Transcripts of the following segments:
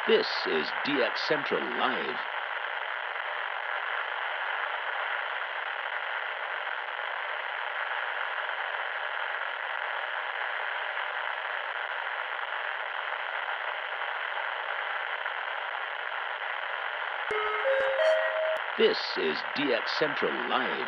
This is DX Central Live. This is DX Central Live.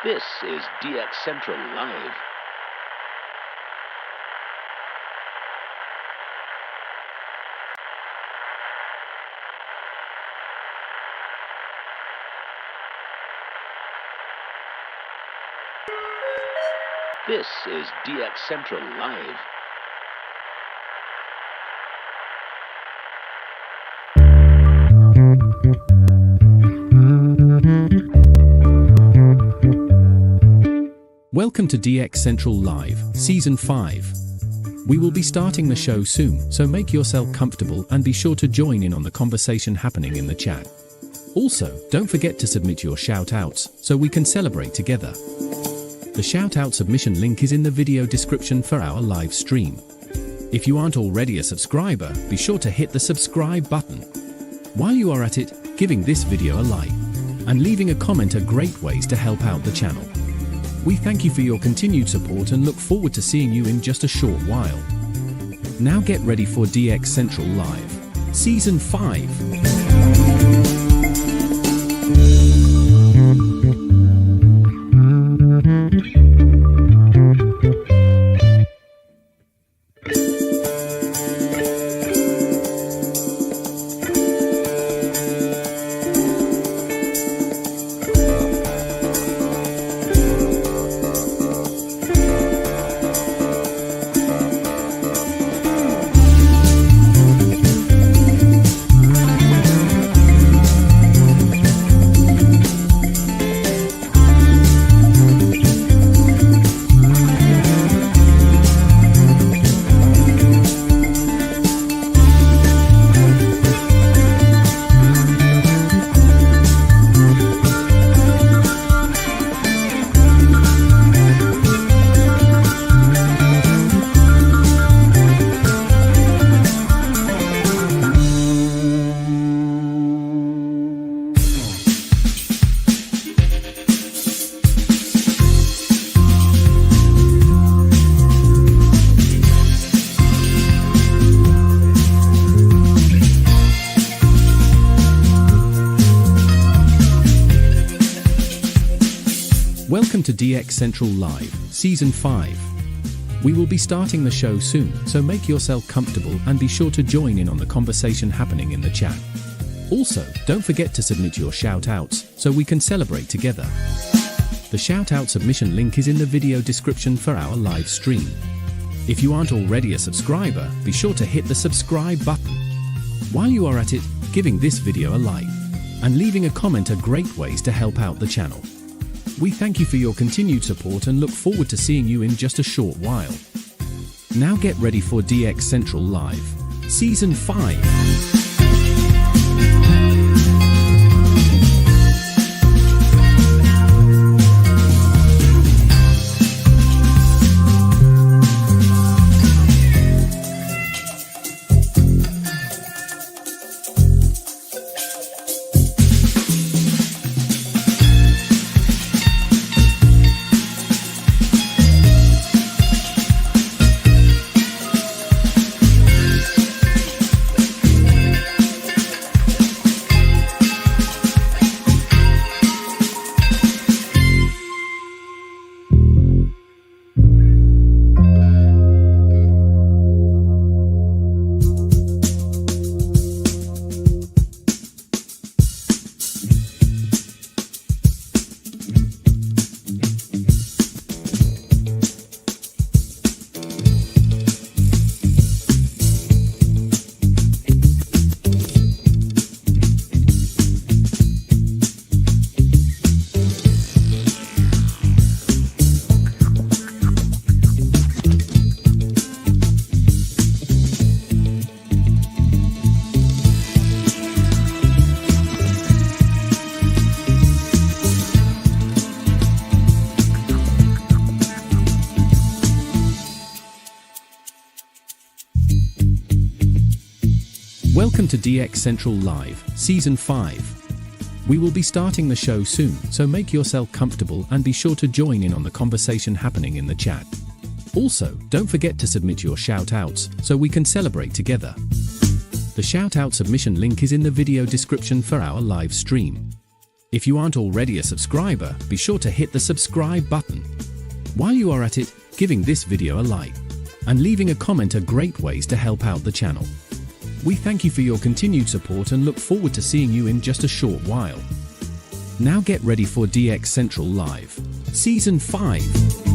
This is DX Central Live. This is DX Central Live. Welcome to DX Central Live, Season 5. We will be starting the show soon, so make yourself comfortable and be sure to join in on the conversation happening in the chat. Also, don't forget to submit your shout-outs, so we can celebrate together. The shout-out submission link is in the video description for our live stream. If you aren't already a subscriber, be sure to hit the subscribe button. While you are at it, giving this video a like and leaving a comment are great ways to help out the channel. We thank you for your continued support and look forward to seeing you in just a short while. Now get ready for DX Central Live, Season 5. Welcome to DX Central Live, Season 5. We will be starting the show soon, so make yourself comfortable and be sure to join in on the conversation happening in the chat. Also, don't forget to submit your shout-outs, so we can celebrate together. The shout-out submission link is in the video description for our live stream. If you aren't already a subscriber, be sure to hit the subscribe button. While you are at it, giving this video a like and leaving a comment are great ways to help out the channel. We thank you for your continued support and look forward to seeing you in just a short while. Now get ready for DX Central Live, Season 5. Welcome to DX Central Live, Season 5. We will be starting the show soon, so make yourself comfortable and be sure to join in on the conversation happening in the chat. Also, don't forget to submit your shout-outs so we can celebrate together. The shout-out submission link is in the video description for our live stream. If you aren't already a subscriber, be sure to hit the subscribe button. While you are at it, giving this video a like and leaving a comment are great ways to help out the channel. We thank you for your continued support and look forward to seeing you in just a short while. Now get ready for DX Central Live, Season 5.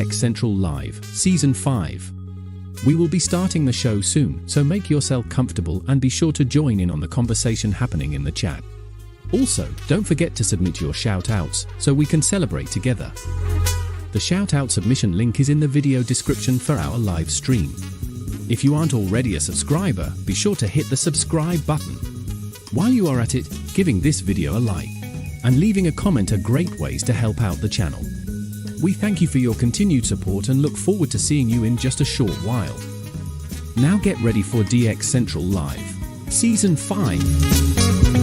DX Central Live, Season 5. We will be starting the show soon, so make yourself comfortable and be sure to join in on the conversation happening in the chat. Also, don't forget to submit your shoutouts so we can celebrate together. The shoutout submission link is in the video description for our live stream. If you aren't already a subscriber, be sure to hit the subscribe button. While you are at it, giving this video a like and leaving a comment are great ways to help out the channel. We thank you for your continued support and look forward to seeing you in just a short while. Now get ready for DX Central Live, Season 5.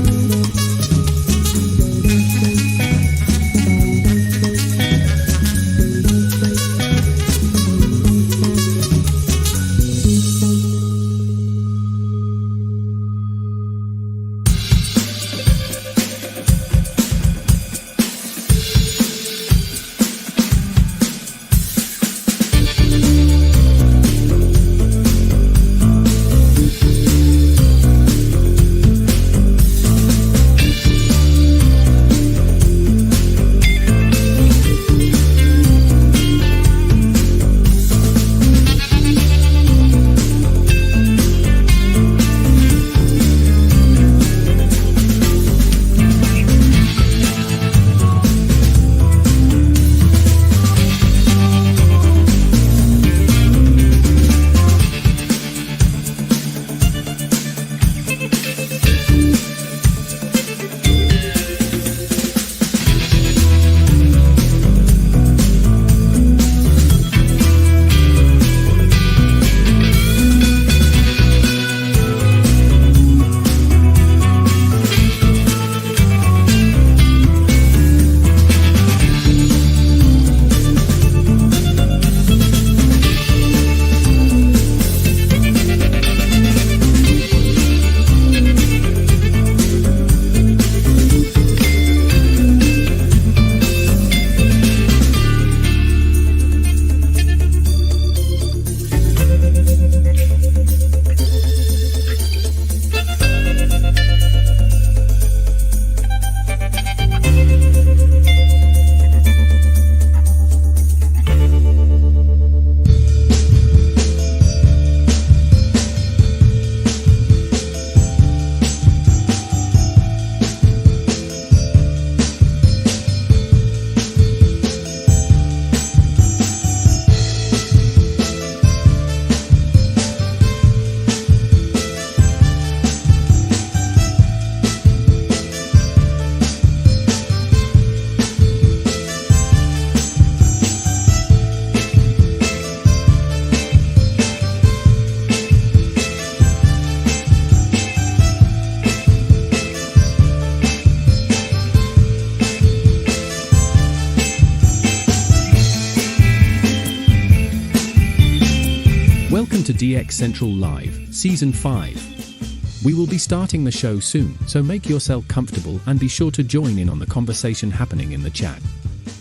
Welcome to DX Central Live, Season 5. We will be starting the show soon, so make yourself comfortable and be sure to join in on the conversation happening in the chat.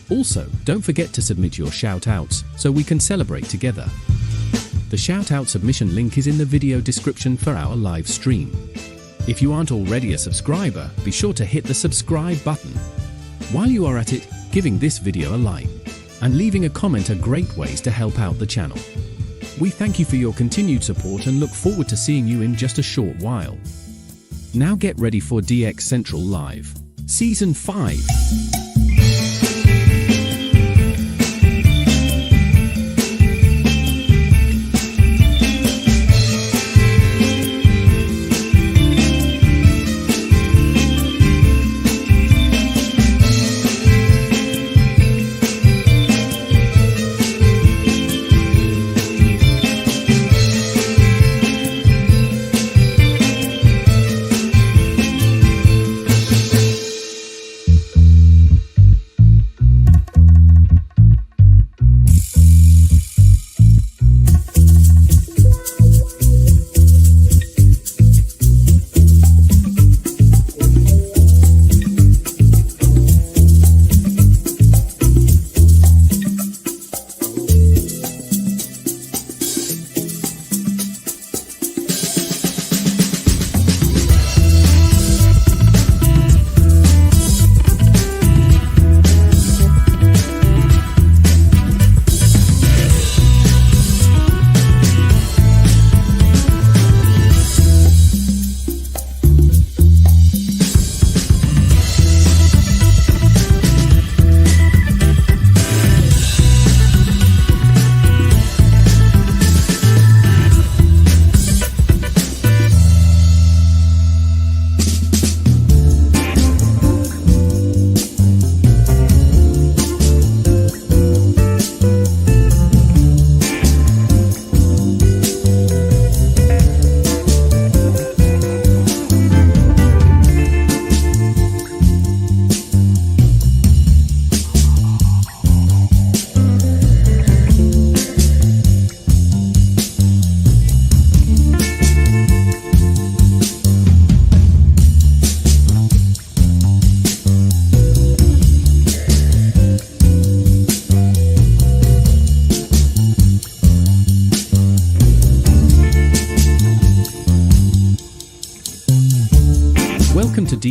Also, don't forget to submit your shoutouts so we can celebrate together. The shoutout submission link is in the video description for our live stream. If you aren't already a subscriber, be sure to hit the subscribe button. While you are at it, giving this video a like and leaving a comment are great ways to help out the channel. We thank you for your continued support and look forward to seeing you in just a short while. Now get ready for DX Central Live, Season 5.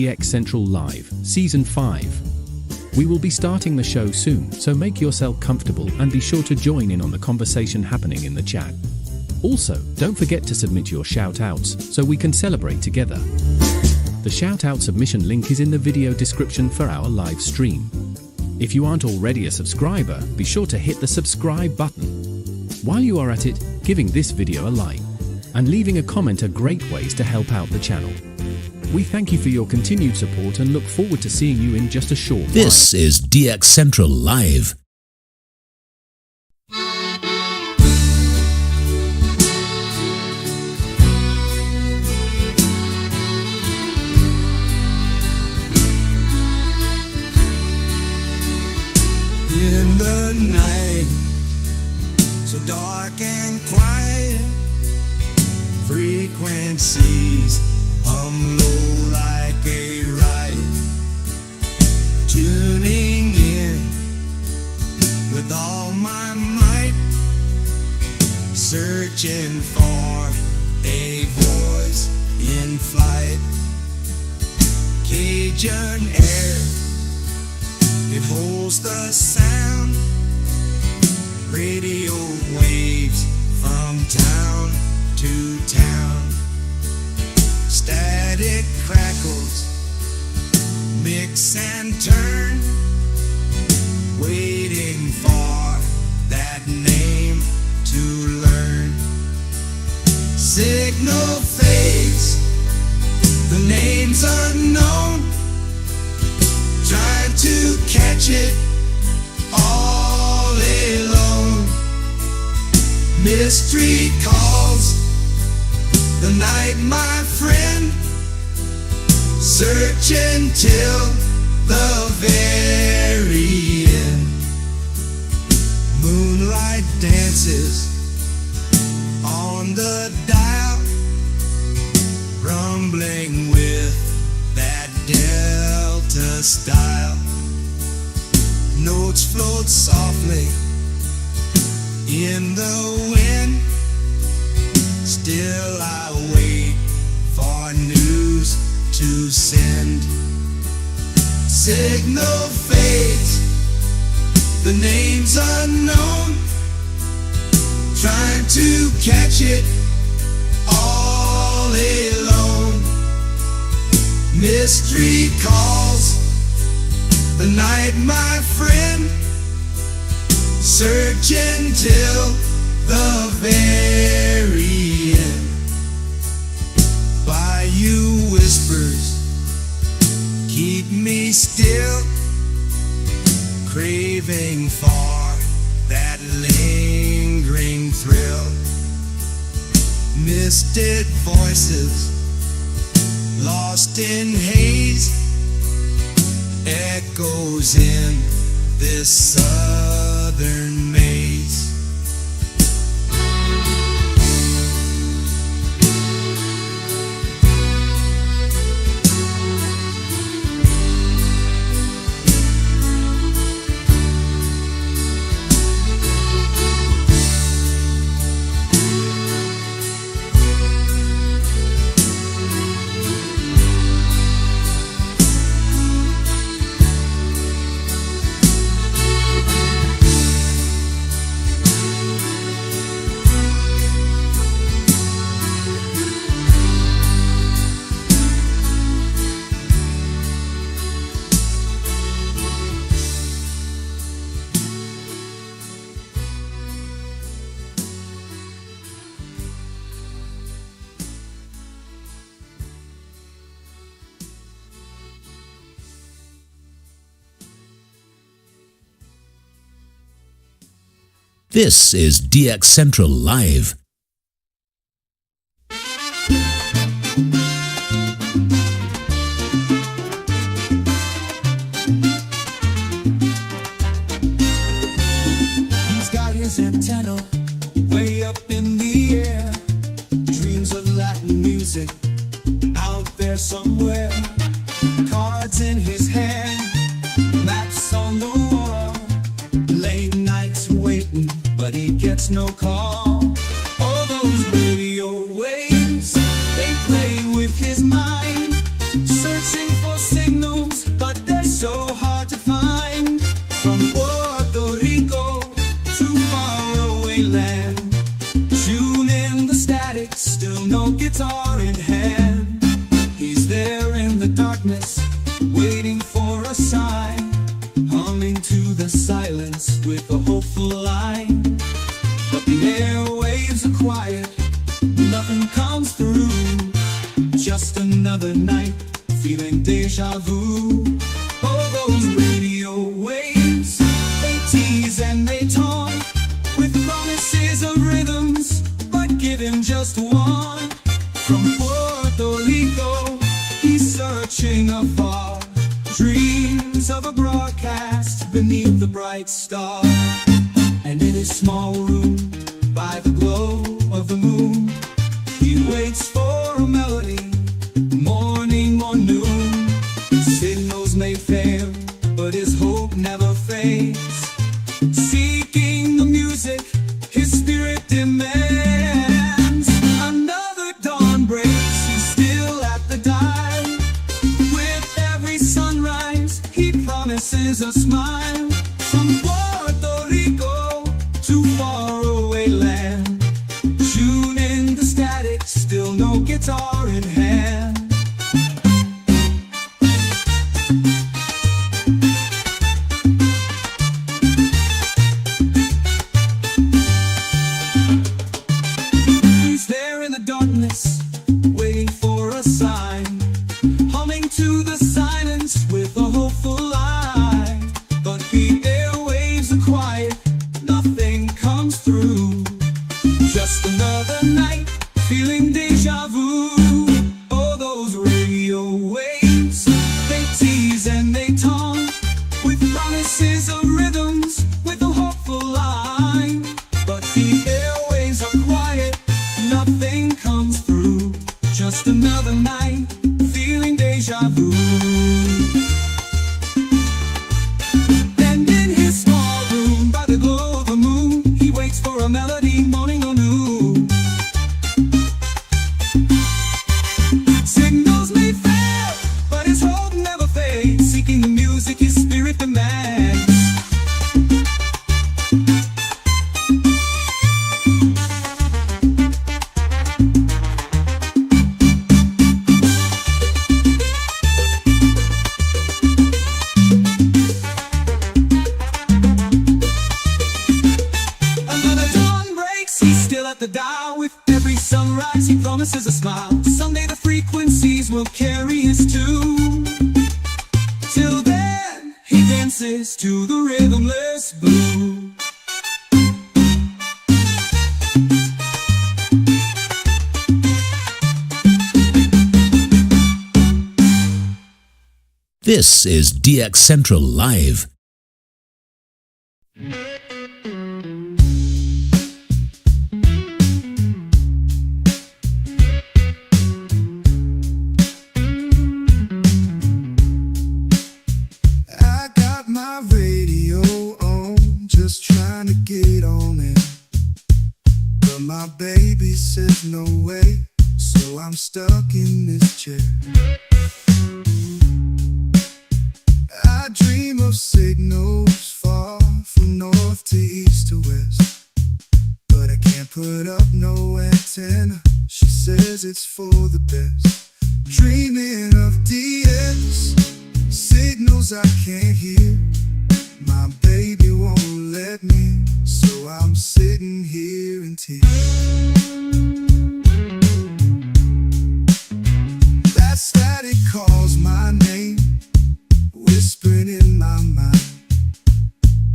DX Central Live, Season 5. We will be starting the show soon, so make yourself comfortable and be sure to join in on the conversation happening in the chat. Also, don't forget to submit your shoutouts so we can celebrate together. The shoutout submission link is in the video description for our live stream. If you aren't already a subscriber, be sure to hit the subscribe button. While you are at it, giving this video a like and leaving a comment are great ways to help out the channel. We thank you for your continued support and look forward to seeing you in just a short while. This is DX Central Live. In the night, so dark and quiet, frequencies hum low like a riot, tuning in with all my might, searching for a voice in flight. Cajun air, it holds the sound, radio waves from town to town. Static crackles, mix and turn, waiting for that name to learn. Signal fades, the name's unknown, trying to catch it all alone. Mystery calls the night, my friend, searching till the very end. Moonlight dances on the dial, rumbling with that Delta style. Notes float softly in the wind, still I wait for news to send. Signal fades, the name's unknown, trying to catch it all alone. Mystery calls the night, my friend, searching till the very end. Bayou whispers keep me still, craving for that lingering thrill. Misted voices lost in haze, echoes in this southern maze. This is DX Central Live. He's got his antenna way up in the air, dreams of Latin music out there somewhere. Cards in his hand, maps on the wall, late nights waiting, but he gets no call. All those radio waves, they play with his mind, searching for from Puerto Rico to faraway land. Tune in the static, still no guitar in hand. He's there in the darkness, waiting for a sign, humming to the silence with a hopeful line. But the airwaves are quiet, nothing comes through. Just another night, feeling deja vu. Oh, those radio waves, they tease and they taunt with promises of rhythms, but give him just one. From Puerto Rico, he's searching afar, dreams of a broadcast beneath the bright star. And in his small room, by the glow of the moon, he waits for a melody, morning or noon. Signals may fail, but his hope never fades. Seeking the music his spirit demands. Another dawn breaks, he's still at the dial. With every sunrise, he promises a smile. From Puerto Rico to faraway land, tune in the static, still no guitar in hand. He's there in the darkness, waiting for a sign, humming to the silence with a hopeful line. But the airwaves are quiet, nothing comes through. Just another night, feeling deja vu. Oh, those radio waves, they tease and they taunt with promises of rhythms, with a hopeful line. But the airwaves are quiet, nothing comes through. Just another night, feeling deja vu. And in his small room, by the glow of the moon, he waits for a melody, morning or noon. Signals may fail, but his hope never fades. Seeking the music his spirit demands. Another dawn breaks, he's still at the dial. With every sunrise, he promises a smile. Someday the frequencies will carry his tune. Till then, he dances to the rhythmless blue. This is DX Central Live. I got my radio on, just trying to get on it. But my baby says no way, so I'm stuck in this chair. I dream of signals far from north to east to west, but I can't put up no antenna. She says it's for the best. Dreaming of DX, signals I can't hear. My baby won't let me, so I'm sitting here in tears. That static calls my name, whispering in my mind.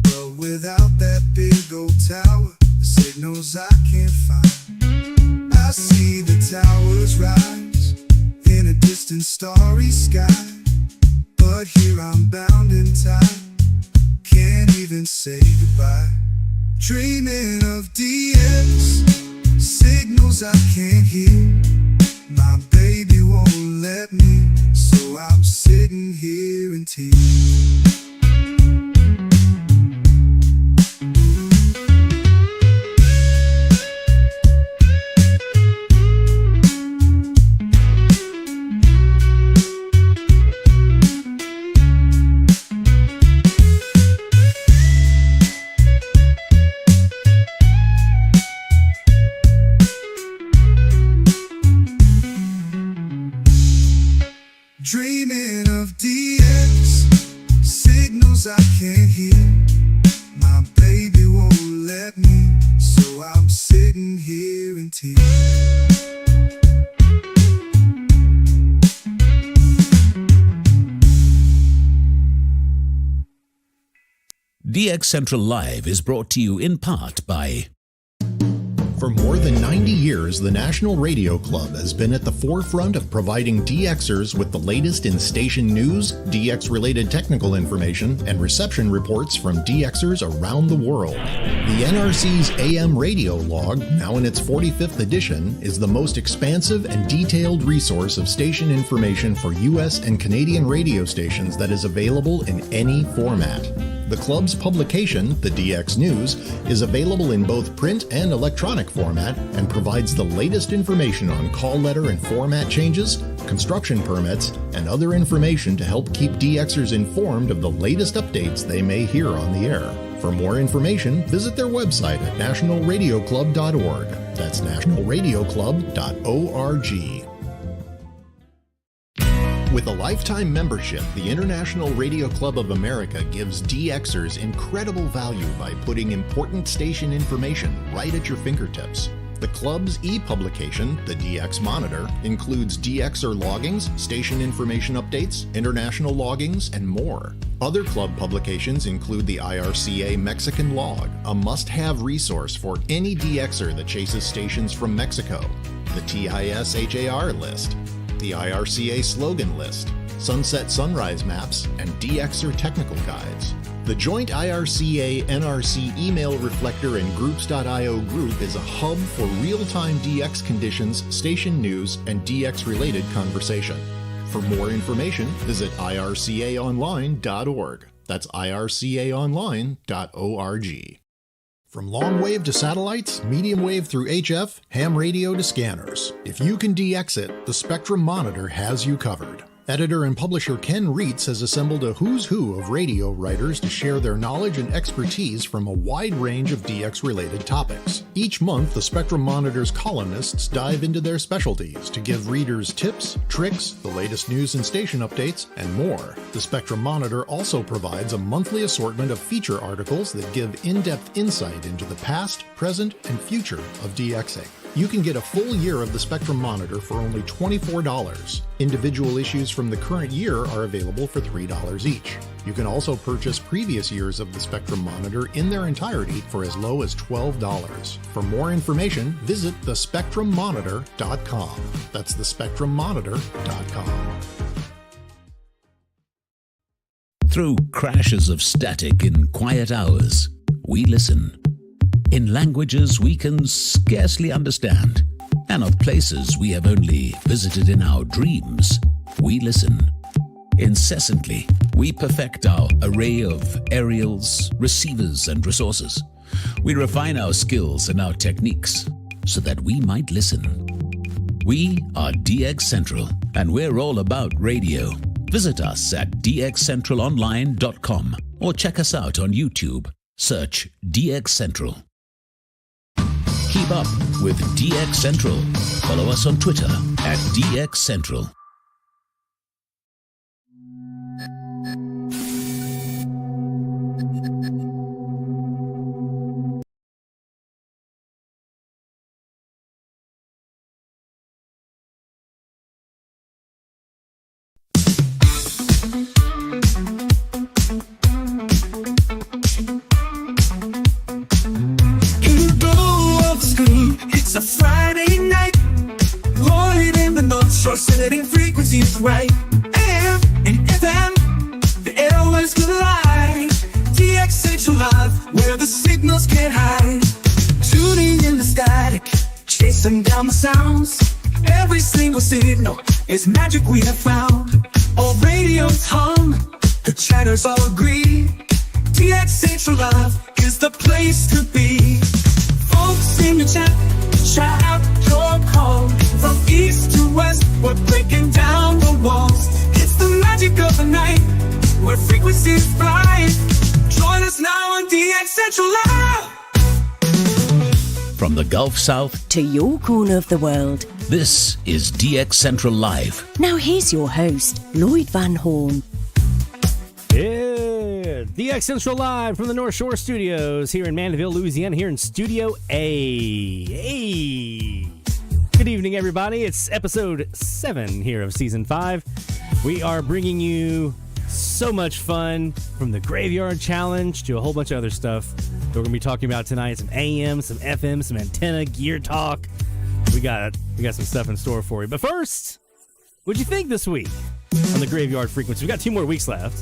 But without that big old tower, the signals I can't find. I see the towers rise in a distant starry sky, but here I'm bound in time, can't even say goodbye. Dreaming of DX, signals I can't hear. My baby won't let me, so I'm sitting here in tears. can't hear. My baby won't let me, so I'm sitting here in tears. DX Central Live is brought to you in part by... For more than 90 years, the National Radio Club has been at the forefront of providing DXers with the latest in station news, DX-related technical information, and reception reports from DXers around the world. The NRC's AM radio log, now in its 45th edition, is the most expansive and detailed resource of station information for US and Canadian radio stations that is available in any format. The club's publication, the DX News, is available in both print and electronic format and provides the latest information on call letter and format changes, construction permits, and other information to help keep DXers informed of the latest updates they may hear on the air. For more information, visit their website at nationalradioclub.org. That's nationalradioclub.org. With a lifetime membership, the International Radio Club of America gives DXers incredible value by putting important station information right at your fingertips. The club's e-publication, the DX Monitor, includes DXer loggings, station information updates, international loggings, and more. Other club publications include the IRCA Mexican Log, a must-have resource for any DXer that chases stations from Mexico, the TIS-HAR list, the IRCA slogan list, sunset sunrise maps, and DXer technical guides. The joint IRCA-NRC email reflector and groups.io group is a hub for real-time DX conditions, station news, and DX-related conversation. For more information, visit ircaonline.org. That's ircaonline.org. From long wave to satellites, medium wave through HF, ham radio to scanners. If you can DX it, the Spectrum Monitor has you covered. Editor and publisher Ken Reitz has assembled a who's who of radio writers to share their knowledge and expertise from a wide range of DX-related topics. Each month, the Spectrum Monitor's columnists dive into their specialties to give readers tips, tricks, the latest news and station updates, and more. The Spectrum Monitor also provides a monthly assortment of feature articles that give in-depth insight into the past, present, and future of DXing. You can get a full year of the Spectrum Monitor for only $24. Individual issues from the current year are available for $3 each. You can also purchase previous years of the Spectrum Monitor in their entirety for as low as $12. For more information, visit thespectrummonitor.com. That's thespectrummonitor.com. Through crashes of static in quiet hours, we listen. In languages we can scarcely understand, and of places we have only visited in our dreams, we listen. Incessantly, we perfect our array of aerials, receivers, and resources. We refine our skills and our techniques so that we might listen. We are DX Central, and we're all about radio. Visit us at dxcentralonline.com or check us out on YouTube. Search DX Central. Keep up with DX Central. Follow us on Twitter at DX Central. It's a Friday night, rolling in the North Shore, setting frequencies right. AM and FM, the airwaves collide. DX Central Live, where the signals can't hide. Tuning in the static, chasing down the sounds. Every single signal is magic we have found. All radios hum, the chatters all agree. DX Central Live is the place to be. Folks in the chat, shout out your call. From east to west, we're breaking down the walls. It's the magic of the night, where frequencies fly. Join us now on DX Central Live. From the Gulf South to your corner of the world, this is DX Central Live. Now here's your host, Lloyd Van Horn. It's DX Central live from the North Shore Studios here in Mandeville, Louisiana, here in Studio A. Hey! Good evening, everybody. It's episode 7 here of Season 5. We are bringing you so much fun, from the Graveyard Challenge to a whole bunch of other stuff that we're going to be talking about tonight. Some AM, some FM, some antenna, gear talk. We got some stuff in store for you. But first, what'd you think this week on the Graveyard Frequency? We got 2 more weeks left,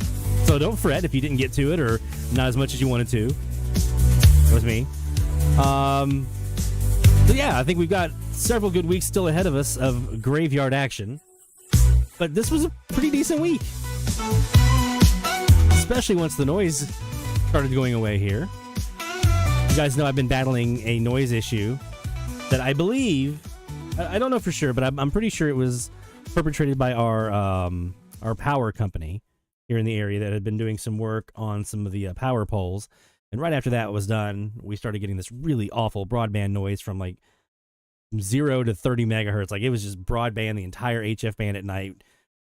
so don't fret if you didn't get to it or not as much as you wanted to. That was me. So yeah, I think we've got several good weeks still ahead of us of graveyard action. But this was a pretty decent week, especially once the noise started going away here. You guys know I've been battling a noise issue that I believe, I don't know for sure, but I'm pretty sure it was perpetrated by our power company here in the area that had been doing some work on some of the power poles. And right after that was done, we started getting this really awful broadband noise from like 0 to 30 megahertz. Like, it was just broadband. The entire HF band at night,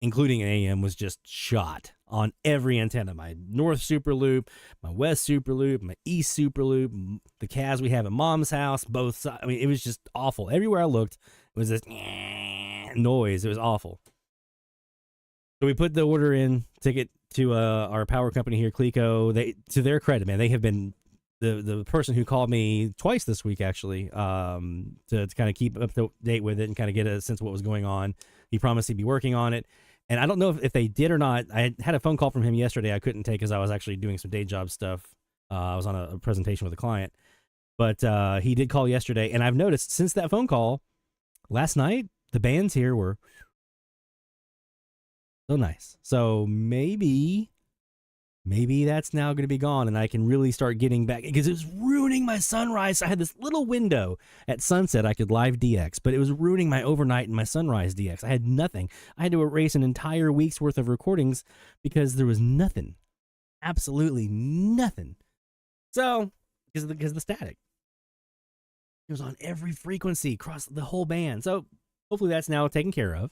including AM, was just shot on every antenna. My North SuperLoop, my West SuperLoop, my East SuperLoop, the KAZ we have at Mom's house, both sides. I mean, it was just awful. Everywhere I looked, it was this noise. It was awful. So we put the order in, took it to our power company here, Clico. They, to their credit, man, they have been the person who called me twice this week, actually, to kind of keep up to date with it and kind of get a sense of what was going on. He promised he'd be working on it. And I don't know if they did or not. I had a phone call from him yesterday I couldn't take because I was actually doing some day job stuff. I was on a presentation with a client. But he did call yesterday. And I've noticed since that phone call last night, the bands here were so nice. So maybe that's now going to be gone and I can really start getting back, because it was ruining my sunrise. I had this little window at sunset I could live DX, but it was ruining my overnight and my sunrise DX. I had nothing. I had to erase an entire week's worth of recordings because there was nothing. Absolutely nothing. So, because of the static. It was on every frequency across the whole band. So, hopefully that's now taken care of.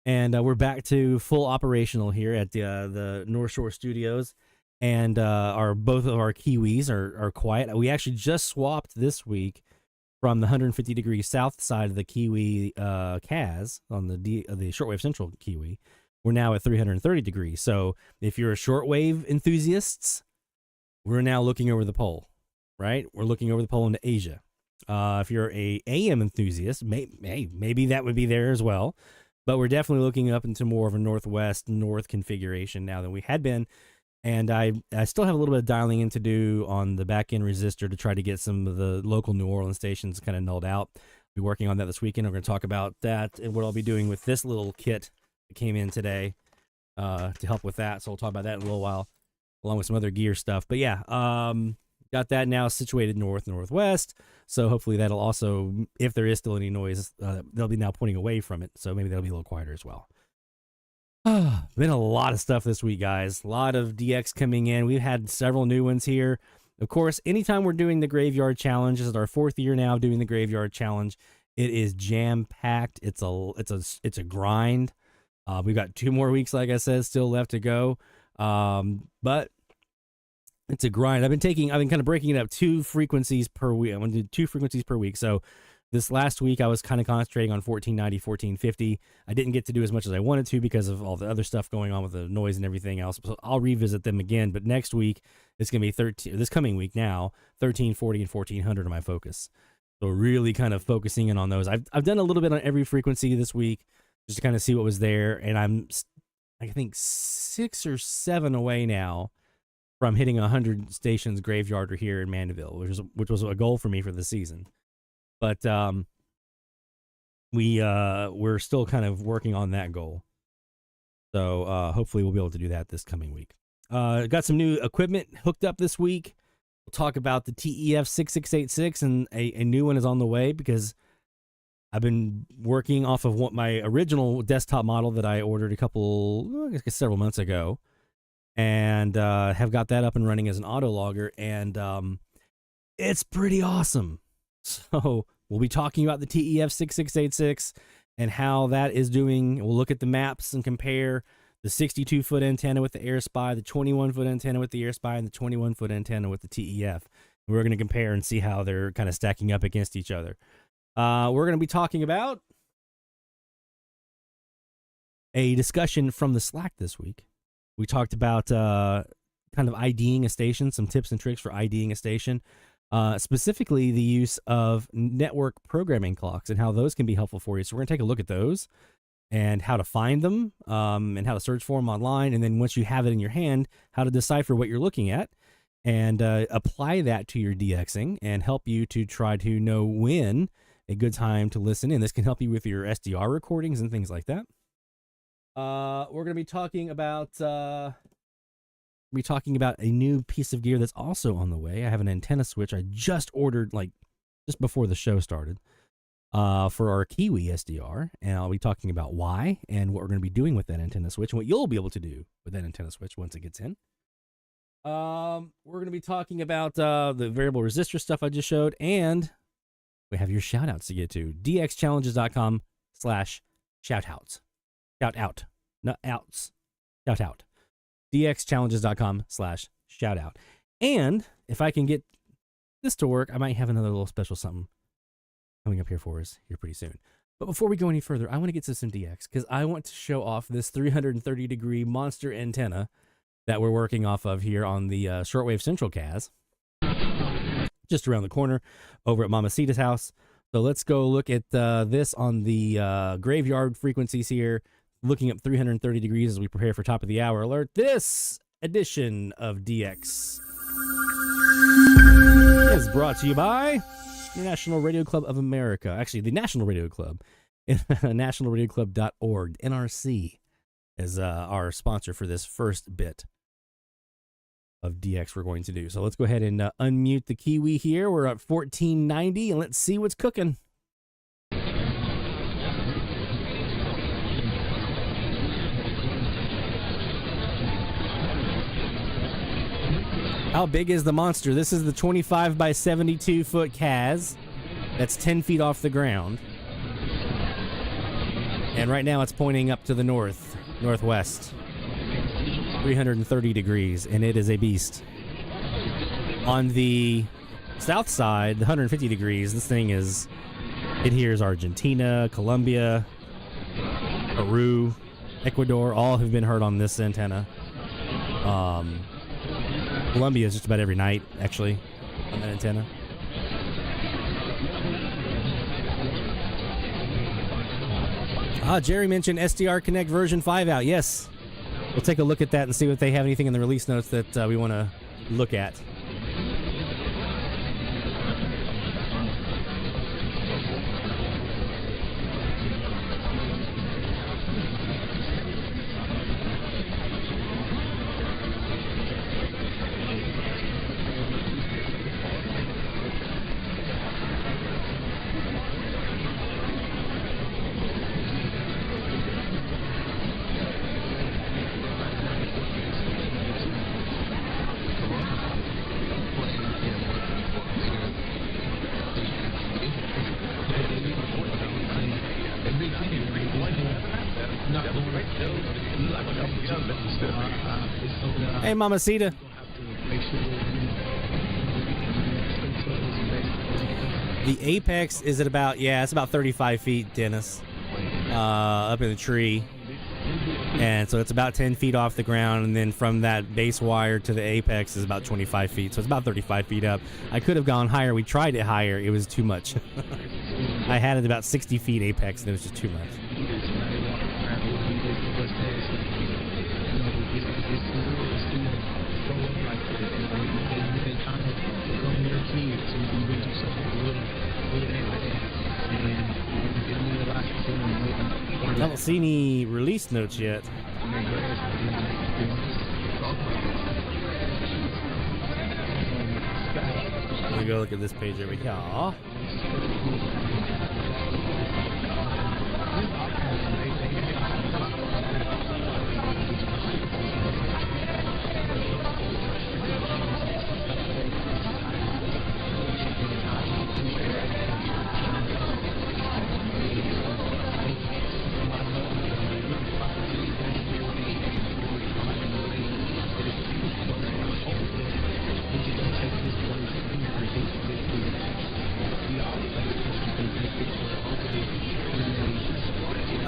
And we're back to full operational here at the North Shore Studios, and both of our Kiwis are quiet. We actually just swapped this week from the 150 degree south side of the Kiwi KAZ on the shortwave central Kiwi. We're now at 330 degrees. So if you're a shortwave enthusiasts, we're now looking over the pole, right? We're looking over the pole into Asia. If you're a AM enthusiast, maybe that would be there as well. But we're definitely looking up into more of a north configuration now than we had been. And I still have a little bit of dialing in to do on the back-end resistor to try to get some of the local New Orleans stations kind of nulled out. I'll be working on that this weekend. We're going to talk about that and what I'll be doing with this little kit that came in today to help with that. So we'll talk about that in a little while, along with some other gear stuff. But yeah, got that now situated northwest. So hopefully that'll also, if there is still any noise, they'll be now pointing away from it. So maybe that'll be a little quieter as well. Been a lot of stuff this week, guys. A lot of DX coming in. We've had several new ones here. Of course, anytime we're doing the Graveyard Challenge, this is our 4th year now doing the Graveyard Challenge. It is jam-packed. It's a grind. We've got 2 more weeks, like I said, still left to go. But it's a grind. I've been kind of breaking it up 2 frequencies per week. I'm going to do 2 frequencies per week. So this last week I was kind of concentrating on 1490, 1450. I didn't get to do as much as I wanted to because of all the other stuff going on with the noise and everything else. So I'll revisit them again. But next week it's going to be this coming week now, 1340 and 1400 are my focus. So really kind of focusing in on those. I've done a little bit on every frequency this week just to kind of see what was there. And I'm, I think, 6 or 7 away now from hitting 100 stations graveyard here in Mandeville, which was a goal for me for the season. But we're still kind of working on that goal. So hopefully we'll be able to do that this coming week. Got some new equipment hooked up this week. We'll talk about the TEF 6686, and a new one is on the way because I've been working off of what my original desktop model that I ordered several months ago. And have got that up and running as an auto logger, and it's pretty awesome. So we'll be talking about the TEF 6686 and how that is doing. We'll look at the maps and compare the 62-foot antenna with the Airspy, the 21-foot antenna with the Airspy, and the 21-foot antenna with the TEF. We're going to compare and see how they're kind of stacking up against each other. We're going to be talking about a discussion from the Slack this week. We talked about kind of IDing a station, some tips and tricks for IDing a station, specifically the use of network programming clocks and how those can be helpful for you. So we're going to take a look at those and how to find them and how to search for them online. And then once you have it in your hand, how to decipher what you're looking at and apply that to your DXing and help you to try to know when a good time to listen in. This can help you with your SDR recordings and things like that. We're going to be talking about a new piece of gear that's also on the way. I have an antenna switch I just ordered like just before the show started for our Kiwi SDR, and I'll be talking about why and what we're going to be doing with that antenna switch and what you'll be able to do with that antenna switch once it gets in. We're going to be talking about the variable resistor stuff I just showed, and we have your shout outs to get to. dxchallenges.com/shoutouts. Shout out, not outs. Shout out. dxchallenges.com/shoutout. And if I can get this to work, I might have another little special something coming up here for us here pretty soon. But before we go any further, I want to get to some DX because I want to show off this 330-degree monster antenna that we're working off of here on the Shortwave Central KAZ, just around the corner over at Mamacita's house. So let's go look at this on the graveyard frequencies here, looking up 330 degrees as we prepare for top of the hour alert. This edition of DX is brought to you by the National Radio Club of America. Actually, the National Radio Club, nationalradioclub.org. NRC is our sponsor for this first bit of DX we're going to do. So let's go ahead and unmute the Kiwi here. We're at 1490, and let's see what's cooking. How big is the monster? This is the 25 by 72 foot KAZ. That's 10 feet off the ground. And right now it's pointing up to the northwest. 330 degrees, and it is a beast. On the south side, the 150 degrees, this thing is, it hears Argentina, Colombia, Peru, Ecuador, all have been heard on this antenna. Colombia is just about every night, actually, on that antenna. Jerry mentioned SDR Connect version 5 out. Yes. We'll take a look at that and see if they have anything in the release notes that we want to look at. Hey, Mamacita. The apex is at about, it's about 35 feet, Dennis, up in the tree. And so it's about 10 feet off the ground, and then from that base wire to the apex is about 25 feet. So it's about 35 feet up. I could have gone higher. We tried it higher. It was too much. I had it about 60 feet apex, and it was just too much. I don't see any release notes yet. Let me go look at this page over here.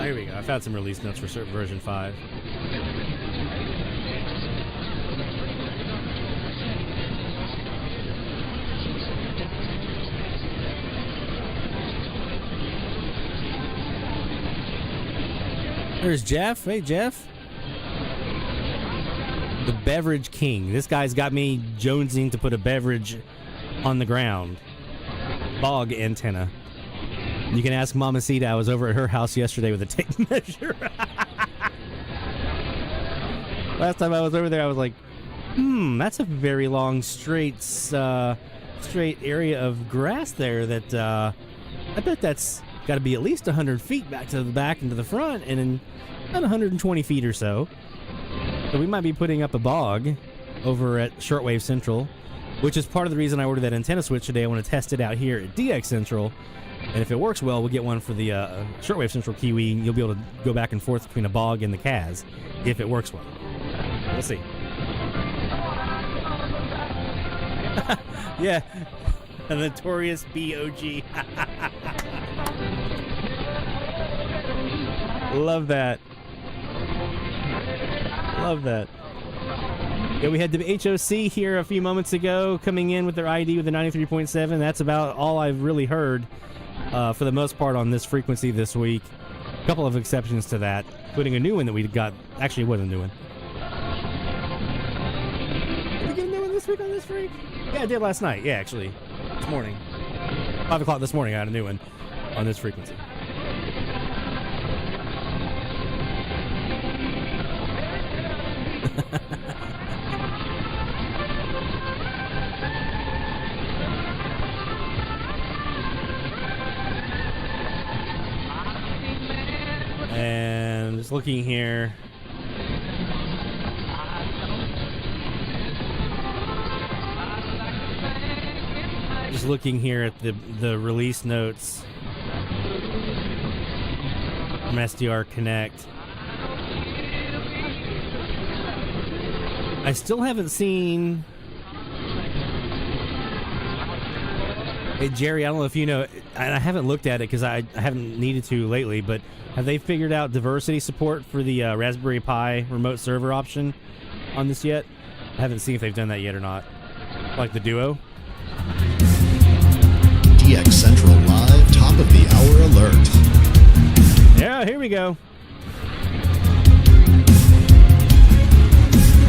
Oh, here we go. I found some release notes for version 5. There's Jeff. Hey, Jeff. The Beverage King. This guy's got me jonesing to put a beverage on the ground. Bog antenna. You can ask Mamacita. I was over at her house yesterday with a tape measure. Last time I was over there, I was like, that's a very long, straight area of grass there that I bet that's got to be at least 100 feet back to the back and to the front, and then about 120 feet or so. So we might be putting up a bog over at Shortwave Central, which is part of the reason I ordered that antenna switch today. I want to test it out here at DX Central, and if it works well, we'll get one for the Shortwave Central Kiwi, and you'll be able to go back and forth between a bog and the KAZ, if it works well. We'll see. Yeah, a notorious BOG. Love that. Love that. Yeah, we had the HOC here a few moments ago coming in with their ID with the 93.7. That's about all I've really heard for the most part on this frequency this week. A couple of exceptions to that, including a new one that we got. Actually, it wasn't a new one. Did we get a new one this week on this freak? Yeah, I did last night. Yeah, actually. This morning. 5 o'clock this morning, I had a new one on this frequency. And just looking here. Just looking here at the release notes from SDR Connect. I still haven't seen. Hey, Jerry, I don't know if you know, and I haven't looked at it because I haven't needed to lately, but have they figured out diversity support for the Raspberry Pi remote server option on this yet? I haven't seen if they've done that yet or not. Like the Duo? DX Central Live, top of the hour alert. Yeah, here we go.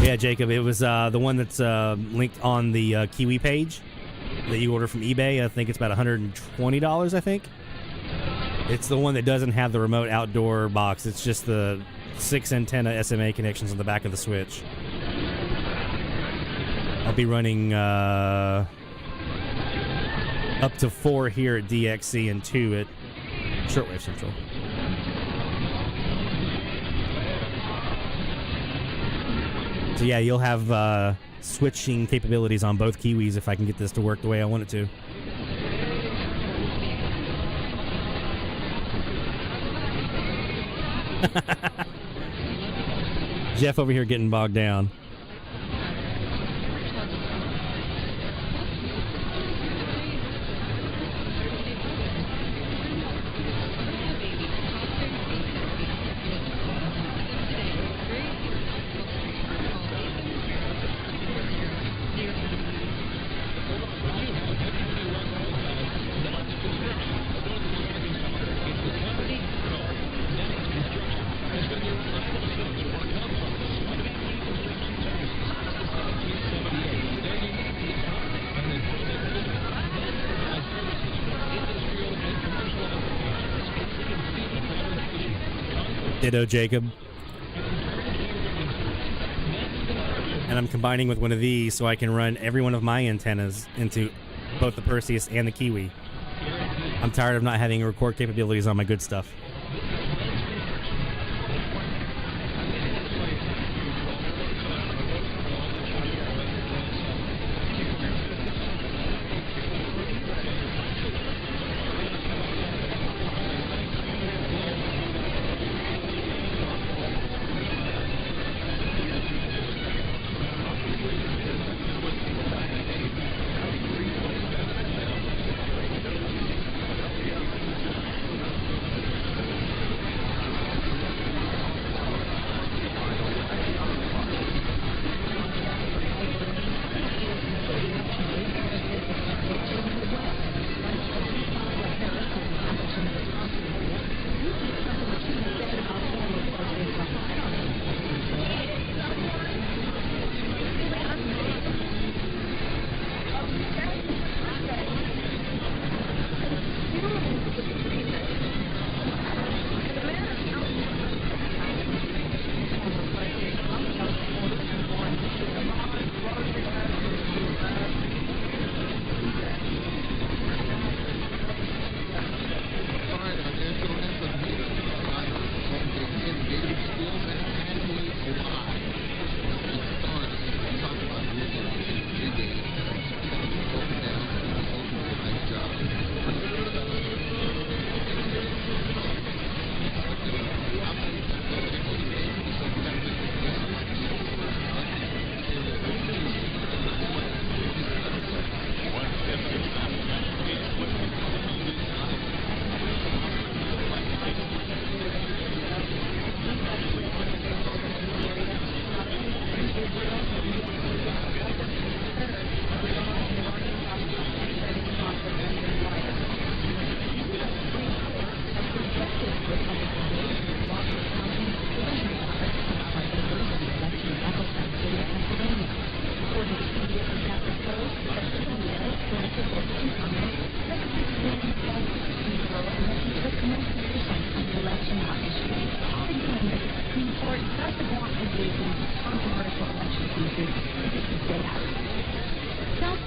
Yeah, Jacob, it was the one that's linked on the Kiwi page that you order from eBay. I think it's about $120, I think. It's the one that doesn't have the remote outdoor box. It's just the 6 antenna SMA connections on the back of the switch. I'll be running up to 4 here at DXC and 2 at Shortwave Central. So yeah, you'll have switching capabilities on both Kiwis if I can get this to work the way I want it to. Jeff over here getting bogged down. Ditto, Jacob. And I'm combining with one of these so I can run every one of my antennas into both the Perseus and the Kiwi. I'm tired of not having record capabilities on my good stuff.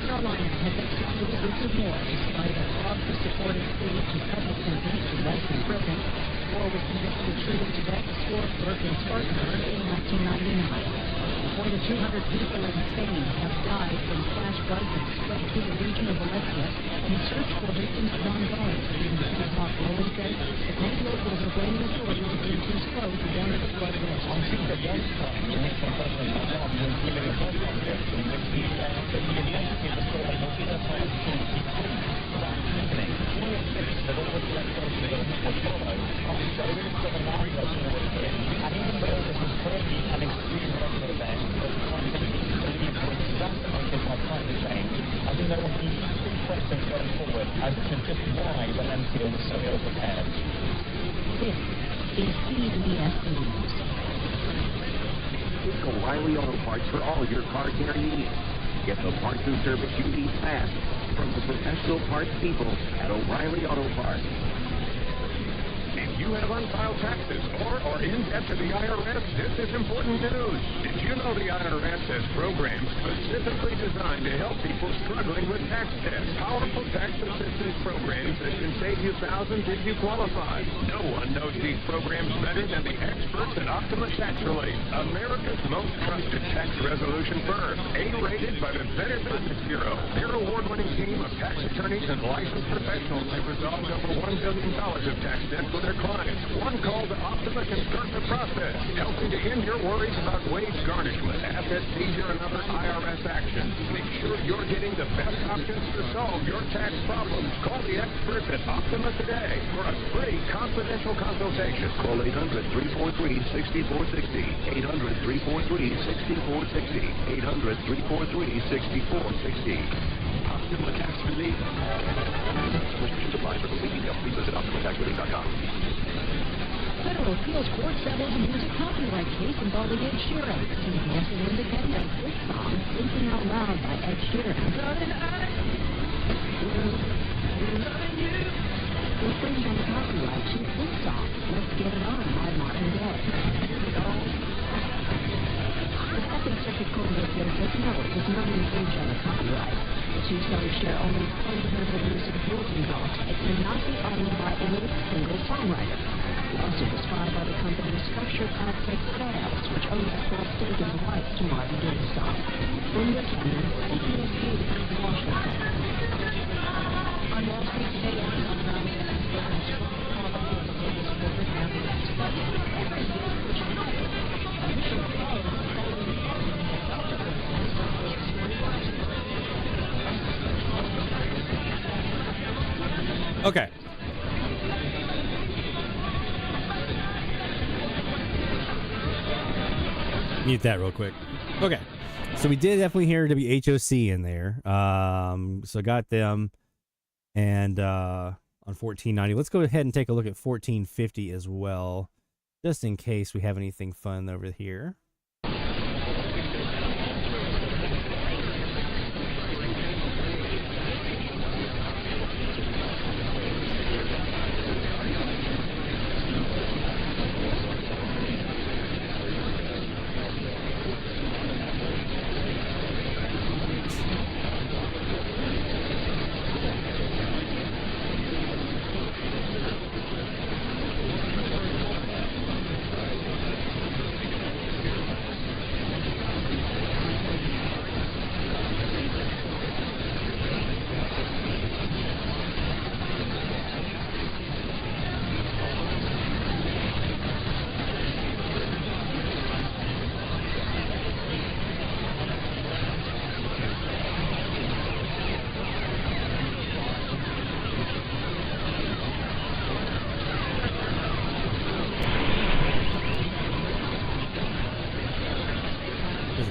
Carolina has executed its award despite a fraud for supporting plea to public sentence to life in prison. Moore was convicted of treating to death a Swartzberg and Spartanburg in 1999. More than 200 people in Spain have died from flash floods that spread through the region of Valencia, and the search for victims is ongoing. Even City Hawk Roland says that many locals are blaming authorities for being slow to damage the flood risk. This is CBS News. Seek O'Reilly Auto Parts for all your car care needs. Get the parts and service you need fast from the professional parts people at O'Reilly Auto Parts. If you have unfiled taxes or are in debt to the IRS, this is important news. Did you know the IRS has programs specifically designed to help people struggling with tax debt? Powerful tax assistance programs that can save you thousands if you qualify. No one knows these programs better than the experts at Optima Tax Relief, America's most trusted tax resolution firm. A-rated by the Better Business Bureau. Their award-winning team of tax attorneys and licensed professionals have resolved over $1 billion of tax debt for their clients. One call to Optima can start the process, helping to end your worries about wage garnishment, asset seizure, and other IRS actions. Make sure you're getting the best options to solve your tax problems. Call the experts at Optima today for a free confidential consultation. Call 800-343-6460. 800-343-6460. 800-343-6460. Optima Tax Relief. Restrictions apply for complete details. Please visit OptimaTaxRelief.com. Federal appeals court settled a music copyright case involving Ed Sheeran. CBS and Independent. This song, Thinking Out Loud by Ed Sheeran. Infringed on the copyright to this song, Let's Get It On by Martin Gaye. The Second Circuit Court of Appeals said no, it does not infringe on the copyright. The two songs share only fundamental music rules involved. It cannot be uttered by any single songwriter. The lawsuit was filed by the company Structured Outfit Sales, which owns a full stake in the rights to Martin Gaye's song. Linda Cannon, CBS News, Washington. On Wall Street today, Amazon announced that it's been a strong quality of the biggest corporate average. Okay. Mute that real quick. Okay. So we did definitely hear WHOC in there. So got them. And on 1490. Let's go ahead and take a look at 1450 as well, just in case we have anything fun over here.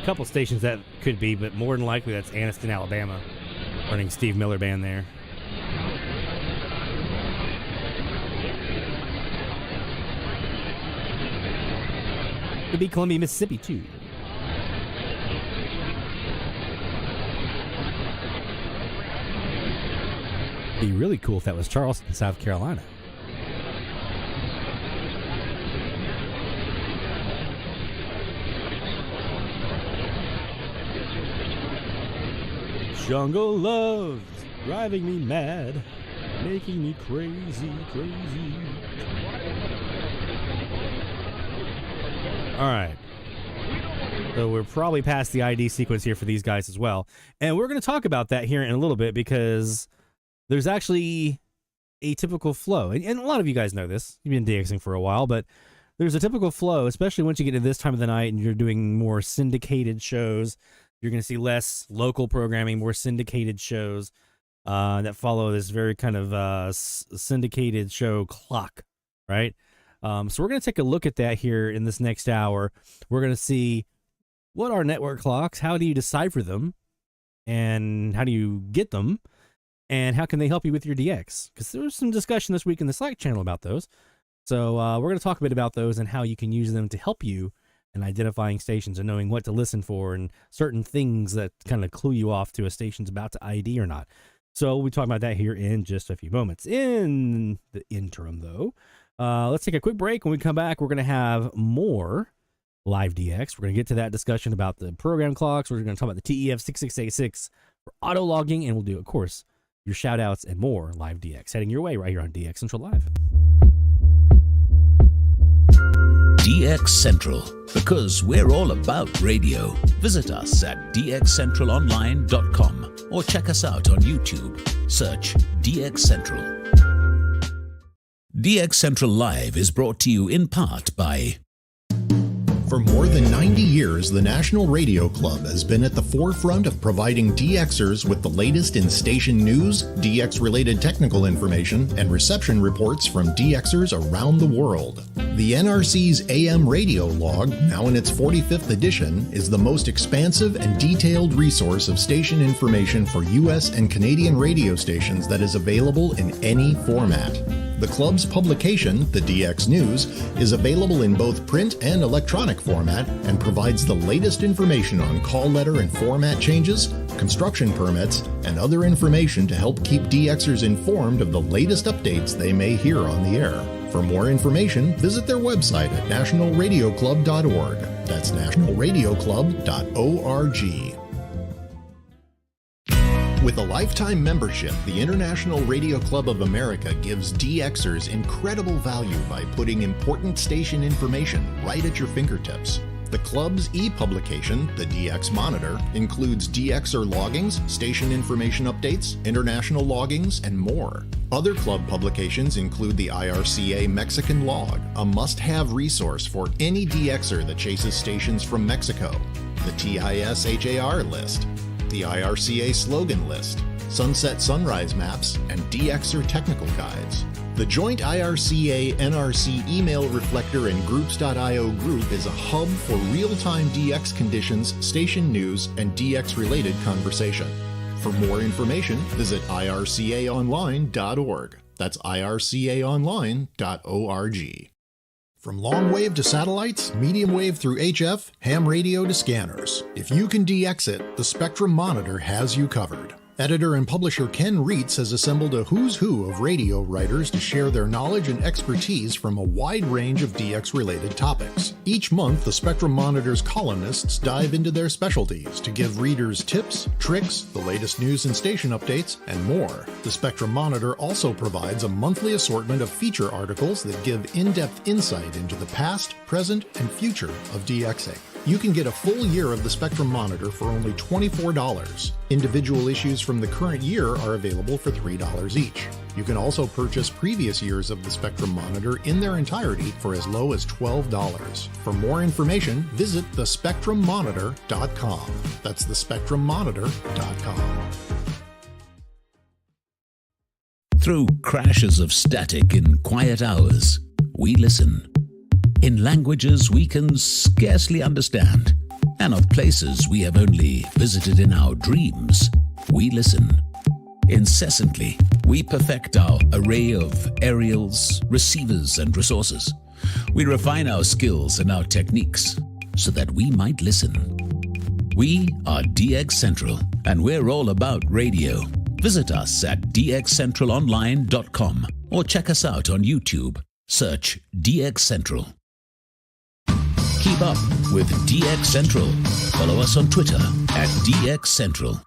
Couple stations that could be, but more than likely that's Anniston, Alabama, running Steve Miller Band there. Could be Columbia, Mississippi too. Be really cool if that was Charleston, South Carolina. Jungle love's driving me mad, making me crazy, crazy. All right. So we're probably past the ID sequence here for these guys as well. And we're going to talk about that here in a little bit because there's actually a typical flow. And a lot of you guys know this. You've been DXing for a while, but there's a typical flow, especially once you get to this time of the night and you're doing more syndicated shows. You're going to see less local programming, more syndicated shows that follow this very kind of syndicated show clock, right? So we're going to take a look at that here in this next hour. We're going to see what are network clocks, how do you decipher them, and how do you get them, and how can they help you with your DX? Because there was some discussion this week in the Slack channel about those. So we're going to talk a bit about those and how you can use them to help you in identifying stations and knowing what to listen for and certain things that kind of clue you off to a station's about to ID or not. So we'll talk about that here in just a few moments. In the interim, though, let's take a quick break. When we come back, we're going to have more live DX. We're going to get to that discussion about the program clocks. We're going to talk about the TEF6686 for auto logging, and we'll do, of course, your shout outs and more live DX heading your way right here on DX Central Live. DX Central, because we're all about radio. Visit us at dxcentralonline.com or check us out on YouTube. Search DX Central. DX Central Live is brought to you in part by... For more than 90 years, the National Radio Club has been at the forefront of providing DXers with the latest in station news, DX-related technical information, and reception reports from DXers around the world. The NRC's AM radio log, now in its 45th edition, is the most expansive and detailed resource of station information for U.S. and Canadian radio stations that is available in any format. The club's publication, the DX News, is available in both print and electronic format and provides the latest information on call letter and format changes, construction permits, and other information to help keep DXers informed of the latest updates they may hear on the air. For more information, visit their website at nationalradioclub.org. That's nationalradioclub.org. With a lifetime membership, the International Radio Club of America gives DXers incredible value by putting important station information right at your fingertips. The club's e-publication, the DX Monitor, includes DXer loggings, station information updates, international loggings, and more. Other club publications include the IRCA Mexican Log, a must-have resource for any DXer that chases stations from Mexico, the TIS-HAR list, the IRCA slogan list, sunset sunrise maps, and DXer technical guides. The joint IRCA-NRC email reflector and groups.io group is a hub for real-time DX conditions, station news, and DX-related conversation. For more information, visit ircaonline.org. That's ircaonline.org. From long wave to satellites, medium wave through HF, ham radio to scanners. If you can DX it, the Spectrum Monitor has you covered. Editor and publisher Ken Reitz has assembled a who's who of radio writers to share their knowledge and expertise from a wide range of DX-related topics. Each month, the Spectrum Monitor's columnists dive into their specialties to give readers tips, tricks, the latest news and station updates, and more. The Spectrum Monitor also provides a monthly assortment of feature articles that give in-depth insight into the past, present, and future of DXing. You can get a full year of the Spectrum Monitor for only $24. Individual issues from the current year are available for $3 each. You can also purchase previous years of the Spectrum Monitor in their entirety for as low as $12. For more information, visit thespectrummonitor.com. That's thespectrummonitor.com. Through crashes of static in quiet hours, we listen. In languages we can scarcely understand, and of places we have only visited in our dreams, we listen. Incessantly, we perfect our array of aerials, receivers, and resources. We refine our skills and our techniques so that we might listen. We are DX Central, and we're all about radio. Visit us at dxcentralonline.com or check us out on YouTube. Search DX Central. Keep up with DX Central. Follow us on Twitter at DX Central.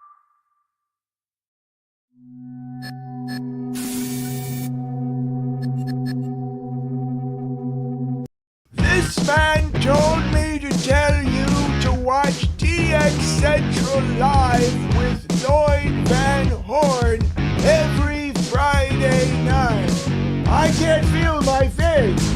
man told me to tell you to watch DX Central Live with Lloyd Van Horn every Friday night. I can't feel my face.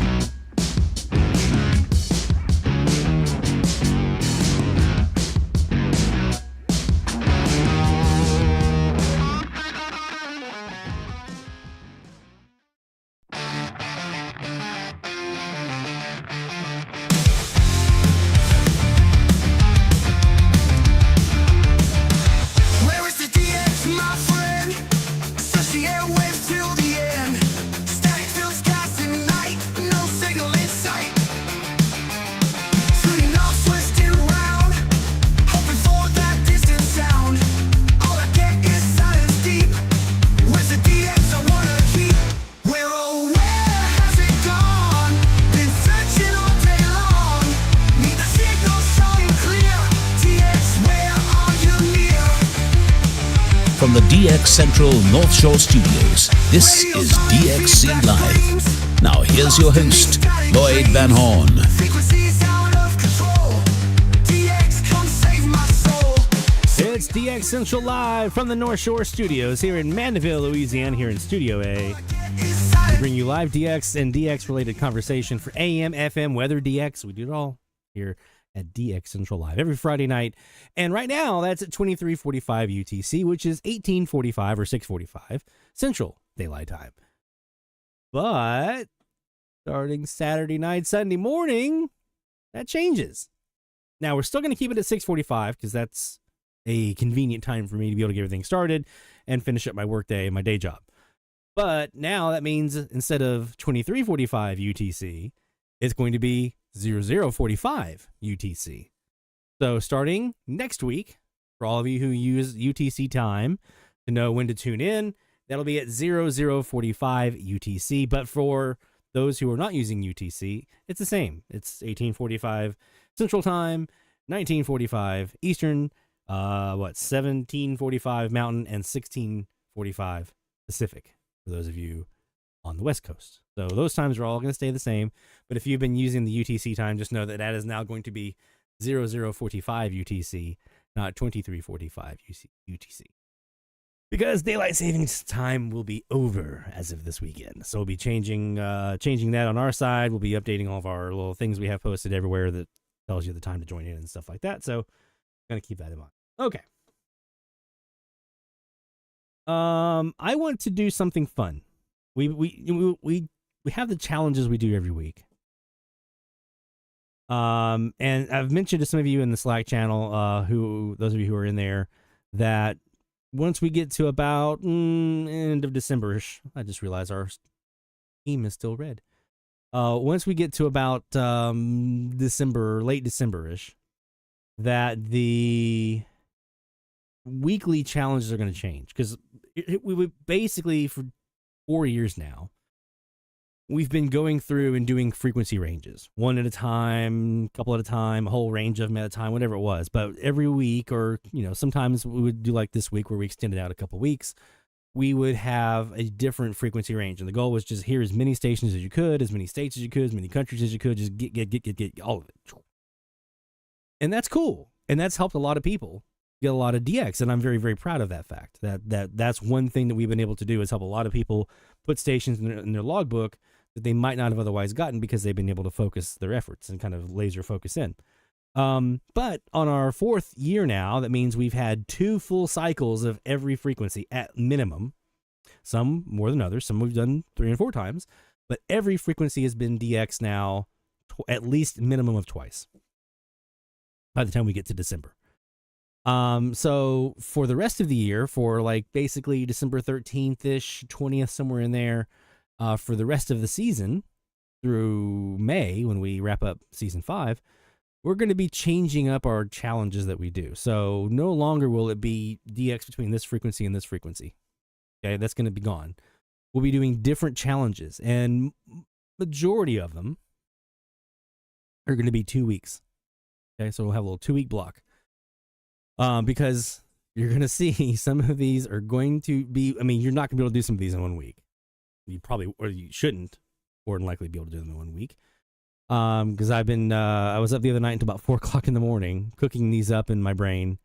From the DX Central North Shore Studios, this is DXC Live. Now here's your host, Lloyd Van Horn. It's DX Central Live from the North Shore Studios here in Mandeville, Louisiana, here in Studio A. We bring you live DX and DX-related conversation for AM, FM, weather, DX. We do it all here at DX Central Live every Friday night. And right now, that's at 23:45 UTC, which is 18:45 or 6:45 Central Daylight Time. But starting Saturday night, Sunday morning, that changes. Now, we're still going to keep it at 6:45 because that's a convenient time for me to be able to get everything started and finish up my workday and my day job. But now that means instead of 23:45 UTC, it's going to be 00:45 UTC. So starting next week, for all of you who use UTC time to know when to tune in, that'll be at 00:45 UTC. But for those who are not using UTC, it's the same. It's 18:45 Central Time, 19:45 Eastern, 17:45 Mountain, and 16:45 Pacific for those of you on the West Coast. So those times are all going to stay the same. But if you've been using the UTC time, just know that that is now going to be 00:45 UTC, not 23:45 UTC. Because daylight savings time will be over as of this weekend. So we'll be changing that on our side. We'll be updating all of our little things we have posted everywhere that tells you the time to join in and stuff like that. So going to keep that in mind. Okay. I want to do something fun. We have the challenges we do every week. And I've mentioned to some of you in the Slack channel, those of you who are in there, that once we get to about end of December-ish, I just realized our team is still red. Once we get to about December, late December-ish, that the weekly challenges are going to change. Because we would basically, for 4 years now, we've been going through and doing frequency ranges, one at a time, couple at a time, a whole range of them at a time, whatever it was. But every week, or sometimes we would do like this week where we extended out a couple weeks, we would have a different frequency range. And the goal was just hear as many stations as you could, as many states as you could, as many countries as you could, just get all of it. And that's cool. And that's helped a lot of people get a lot of DX. And I'm very, very proud of that fact. That's one thing that we've been able to do is help a lot of people put stations in their logbook that they might not have otherwise gotten because they've been able to focus their efforts and kind of laser focus in. But on our 4th year now, that means we've had 2 full cycles of every frequency at minimum. Some more than others. Some we've done 3 and 4 times. But every frequency has been DX now at least minimum of twice by the time we get to December. So for the rest of the year, for like basically December 13th-ish, 20th, somewhere in there, for the rest of the season through May, when we wrap up season 5, we're going to be changing up our challenges that we do. So no longer will it be DX between this frequency and this frequency. Okay, that's going to be gone. We'll be doing different challenges, and majority of them are going to be 2 weeks. Okay, so we'll have a little 2-week block. Because you're going to see some of these are going to be, you're not going to be able to do some of these in 1 week. You probably, or you shouldn't, more than likely be able to do them in 1 week. Because I've been I was up the other night until about 4 o'clock in the morning cooking these up in my brain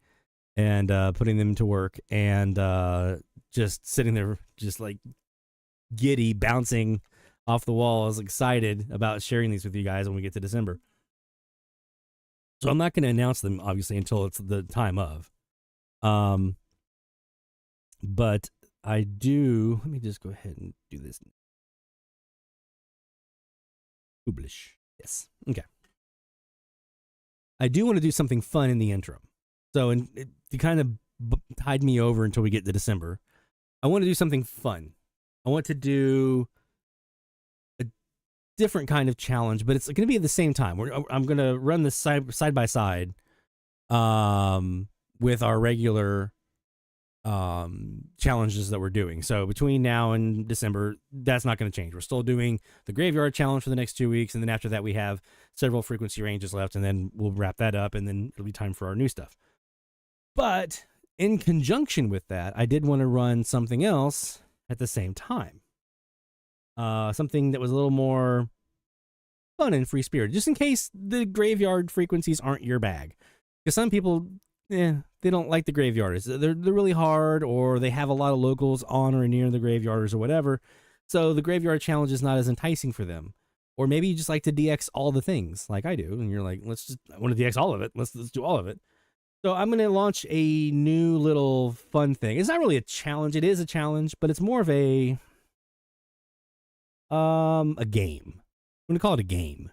and putting them to work and just sitting there just like giddy, bouncing off the wall. I was excited about sharing these with you guys when we get to December. So I'm not going to announce them obviously until it's the time of. But I do, let me just go ahead and do this. Publish. Yes. Okay. I do want to do something fun in the intro. So to kind of tide me over until we get to December, I want to do something fun. I want to do a different kind of challenge, but it's going to be at the same time. I'm going to run this side by side with our regular challenges that we're doing. So between now and December, that's not going to change. We're still doing the graveyard challenge for the next 2 weeks, and then after that we have several frequency ranges left, and then we'll wrap that up, and then it'll be time for our new stuff. But in conjunction with that, I did want to run something else at the same time. Something that was a little more fun and free spirited, just in case the graveyard frequencies aren't your bag. Because some people, they don't like the graveyarders. They're really hard, or they have a lot of locals on or near the graveyarders or whatever. So the graveyard challenge is not as enticing for them. Or maybe you just like to DX all the things like I do, and you're like, I want to DX all of it. Let's do all of it. So I'm going to launch a new little fun thing. It's not really a challenge. It is a challenge, but it's more of a game. I'm going to call it a game.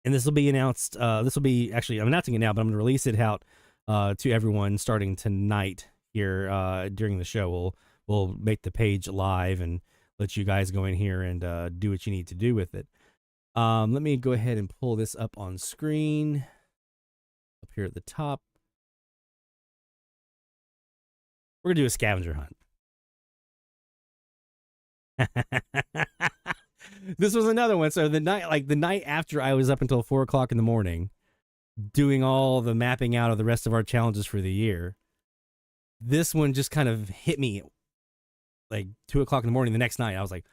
And this will be announced. I'm announcing it now, but I'm going to release it out to everyone starting tonight here during the show. We'll make the page live and let you guys go in here and do what you need to do with it. Let me go ahead and pull this up on screen. Up here at the top. We're going to do a scavenger hunt. This was another one. So the night after I was up until 4 o'clock in the morning doing all the mapping out of the rest of our challenges for the year, this one just kind of hit me like 2 o'clock in the morning the next night. I was like,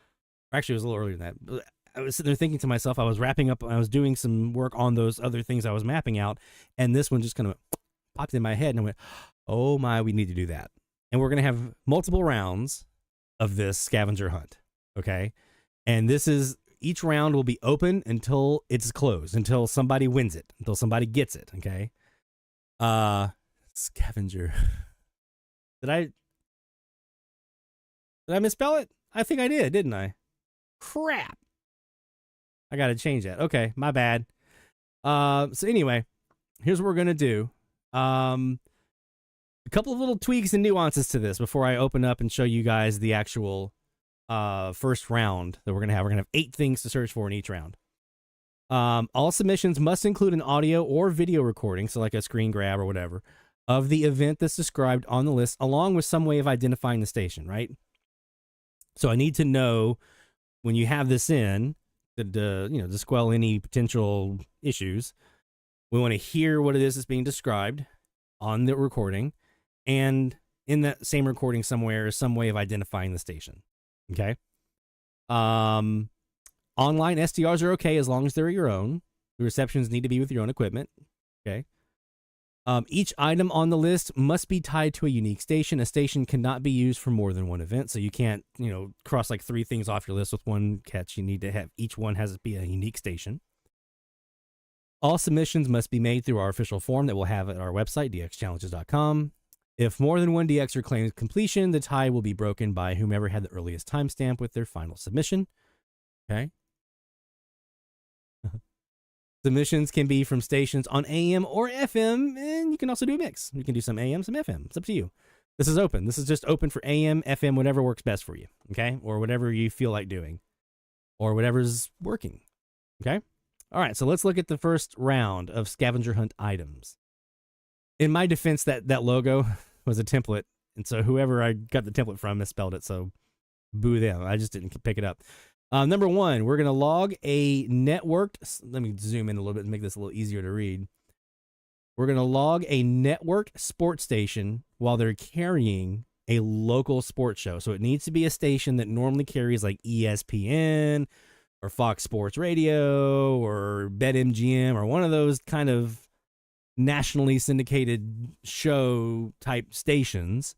actually it was a little earlier than that. I was sitting there thinking to myself, I was wrapping up, I was doing some work on those other things I was mapping out, and this one just kind of popped in my head, and I went, oh my, we need to do that. And we're going to have multiple rounds of this scavenger hunt, okay? And each round will be open until it's closed, until somebody wins it, until somebody gets it, okay? Scavenger. Did I misspell it? I think I did, didn't I? Crap. I got to change that. Okay, my bad. So anyway, here's what we're going to do. A couple of little tweaks and nuances to this before I open up and show you guys the actual first round that we're going to have. We're going to have 8 things to search for in each round. All submissions must include an audio or video recording, so like a screen grab or whatever, of the event that's described on the list, along with some way of identifying the station, right? So I need to know when you have this in, to quell any potential issues. We want to hear what it is that's being described on the recording, and in that same recording somewhere is some way of identifying the station. Okay. Online SDRs are okay as long as they're your own. The receptions need to be with your own equipment. Okay. Each item on the list must be tied to a unique station. A station cannot be used for more than one event. So you can't, cross like 3 things off your list with one catch. You need to have each one has to be a unique station. All submissions must be made through our official form that we'll have at our website, dxchallenges.com. If more than one DXer claims completion, the tie will be broken by whomever had the earliest timestamp with their final submission. Okay. Submissions can be from stations on AM or FM, and you can also do a mix. You can do some AM, some FM. It's up to you. This is open. This is just open for AM, FM, whatever works best for you, okay? Or whatever you feel like doing, or whatever's working, okay? All right, so let's look at the first round of scavenger hunt items. In my defense, that logo was a template, and so whoever I got the template from misspelled it, so boo them. I just didn't pick it up. Number 1, we're going to log a networked, let me zoom in a little bit and make this a little easier to read. We're going to log a networked sports station while they're carrying a local sports show. So it needs to be a station that normally carries like ESPN or Fox Sports Radio or BetMGM or one of those kind of nationally syndicated show type stations.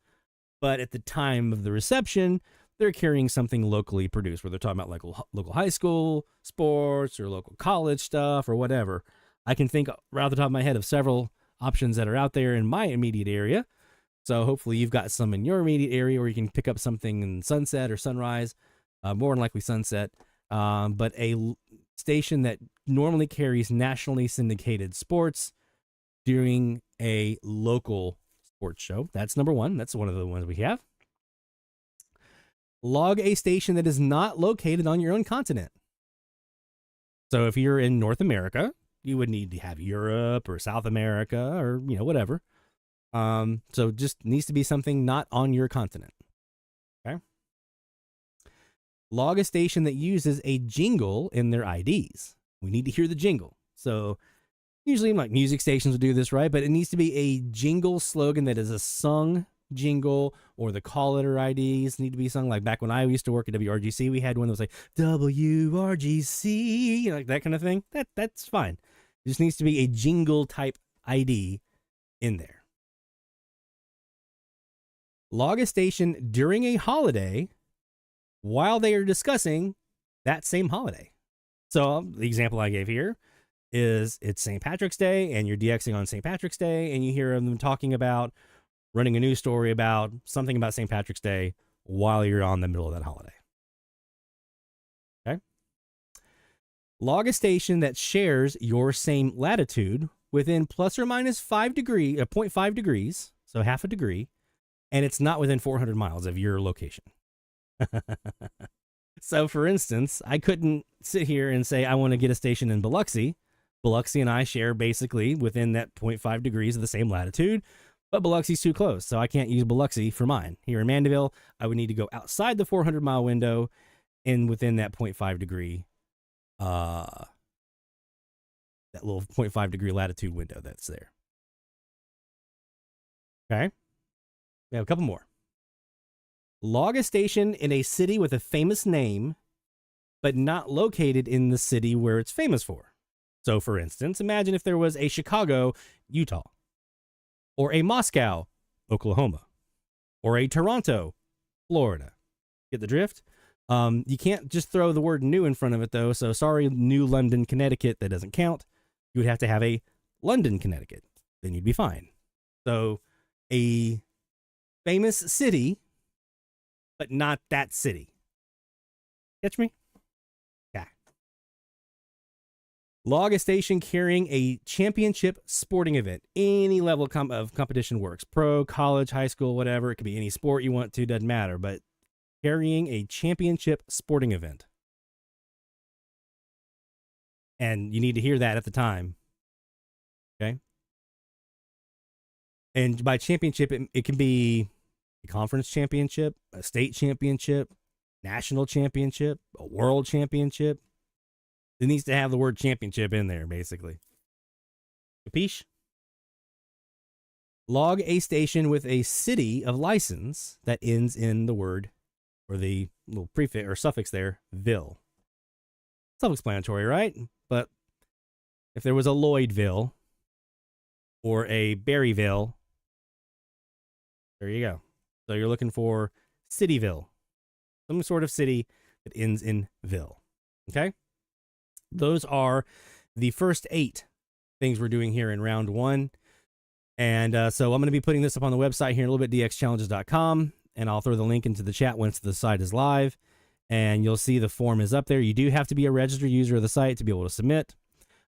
But at the time of the reception, they're carrying something locally produced, where they're talking about like local high school sports or local college stuff or whatever. I can think right off the top of my head of several options that are out there in my immediate area. So hopefully you've got some in your immediate area where you can pick up something in Sunset or Sunrise, more than likely Sunset. But a station that normally carries nationally syndicated sports during a local sports show. That's number one. That's one of the ones we have. Log a station that is not located on your own continent. So if you're in North America, you would need to have Europe or South America or, whatever. So just needs to be something not on your continent. Okay. Log a station that uses a jingle in their IDs. We need to hear the jingle. So usually like music stations will do this, right? But it needs to be a jingle slogan that is a sung jingle, or the caller IDs need to be sung. Like back when I used to work at WRGC, we had one that was like WRGC, like that kind of thing. That's fine. It just needs to be a jingle type ID in there. Log a station during a holiday while they are discussing that same holiday. So the example I gave here is it's St. Patrick's Day and you're DXing on St. Patrick's Day and you hear them talking about running a news story about something about St. Patrick's Day while you're on the middle of that holiday. Okay. Log a station that shares your same latitude within plus or minus 0.5 degrees, so half a degree, and it's not within 400 miles of your location. So for instance, I couldn't sit here and say I want to get a station in Biloxi. Biloxi and I share basically within that 0.5 degrees of the same latitude, but Biloxi's too close, so I can't use Biloxi for mine. Here in Mandeville, I would need to go outside the 400-mile window and within that 0.5 degree, that little 0.5 degree latitude window that's there. Okay. We have a couple more. Log a station in a city with a famous name, but not located in the city where it's famous for. So, for instance, imagine if there was a Chicago, Utah, or a Moscow, Oklahoma, or a Toronto, Florida. Get the drift? You can't just throw the word new in front of it, though. So, sorry, New London, Connecticut, that doesn't count. You would have to have a London, Connecticut. Then you'd be fine. So, a famous city, but not that city. Catch me? Yeah. Log a station carrying a championship sporting event. Any level of competition works. Pro, college, high school, whatever. It could be any sport you want to, doesn't matter. But carrying a championship sporting event. And you need to hear that at the time. Okay? And by championship, it can be a conference championship, a state championship, national championship, a world championship. It needs to have the word championship in there, basically. Capiche? Log a station with a city of license that ends in the word, or the little prefix or suffix there, ville. Self-explanatory, right? But if there was a Lloydville or a Berryville, there you go. So you're looking for Cityville, some sort of city that ends in ville. Okay? Those are the first 8 things we're doing here in round 1. And so I'm going to be putting this up on the website here in a little bit, dxchallenges.com, and I'll throw the link into the chat once the site is live. And you'll see the form is up there. You do have to be a registered user of the site to be able to submit.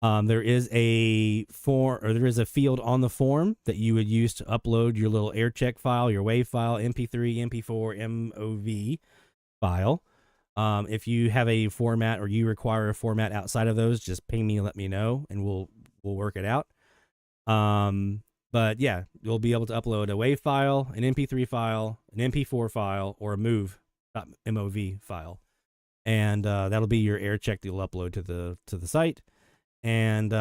There is a field on the form that you would use to upload your little air check file, your WAV file, MP3, MP4, MOV file. If you have a format or you require a format outside of those, just ping me and let me know, and we'll work it out. But yeah, you'll be able to upload a WAV file, an MP3 file, an MP4 file, or a MOV file, and that'll be your air check that you'll upload to the site. And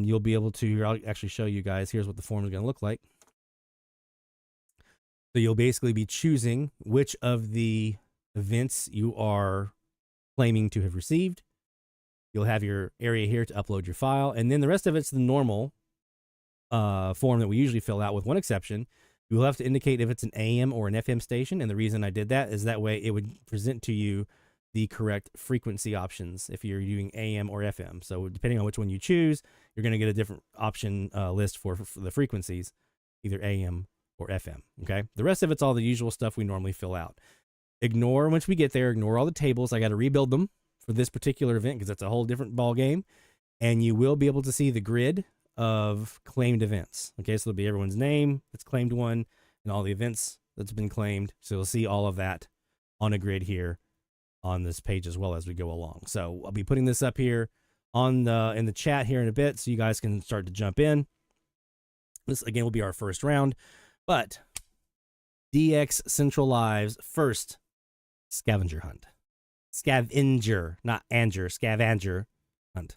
you'll be able to, I'll actually show you guys, here's what the form is going to look like. So you'll basically be choosing which of the events you are claiming to have received. You'll have your area here to upload your file, and then the rest of it's the normal form that we usually fill out, with one exception. You will have to indicate if it's an AM or an FM station, and the reason I did that is that way it would present to you the correct frequency options if you're doing AM or FM. So depending on which one you choose, you're going to get a different option list for the frequencies, either AM or FM. Okay. The rest of it's all the usual stuff we normally fill out. Ignore, once we get there, ignore all the tables. I got to rebuild them for this particular event because that's a whole different ball game. And you will be able to see the grid of claimed events. Okay. So there'll be everyone's name that's claimed one and all the events that's been claimed. So you'll see all of that on a grid here on this page as well as we go along. So I'll be putting this up here on in the chat here in a bit so you guys can start to jump in. This again will be our first round, but DX Central Live's first scavenger hunt. Scavenger, not anger, scavenger hunt.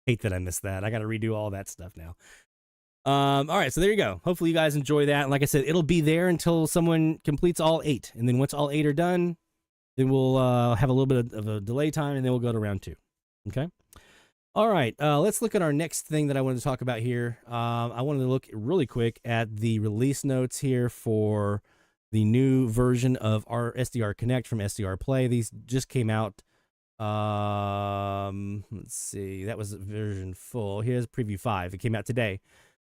Hate that I missed that. I got to redo all that stuff now. All right, so there you go. Hopefully you guys enjoy that. And like I said, it'll be there until someone completes all 8. And then once all 8 are done, then we'll have a little bit of a delay time, and then we'll go to round 2. Okay? All right, let's look at our next thing that I wanted to talk about here. I wanted to look really quick at the release notes here for the new version of our SDR Connect from SDR Play. These just came out. Let's see. That was version full. Here's preview 5. It came out today.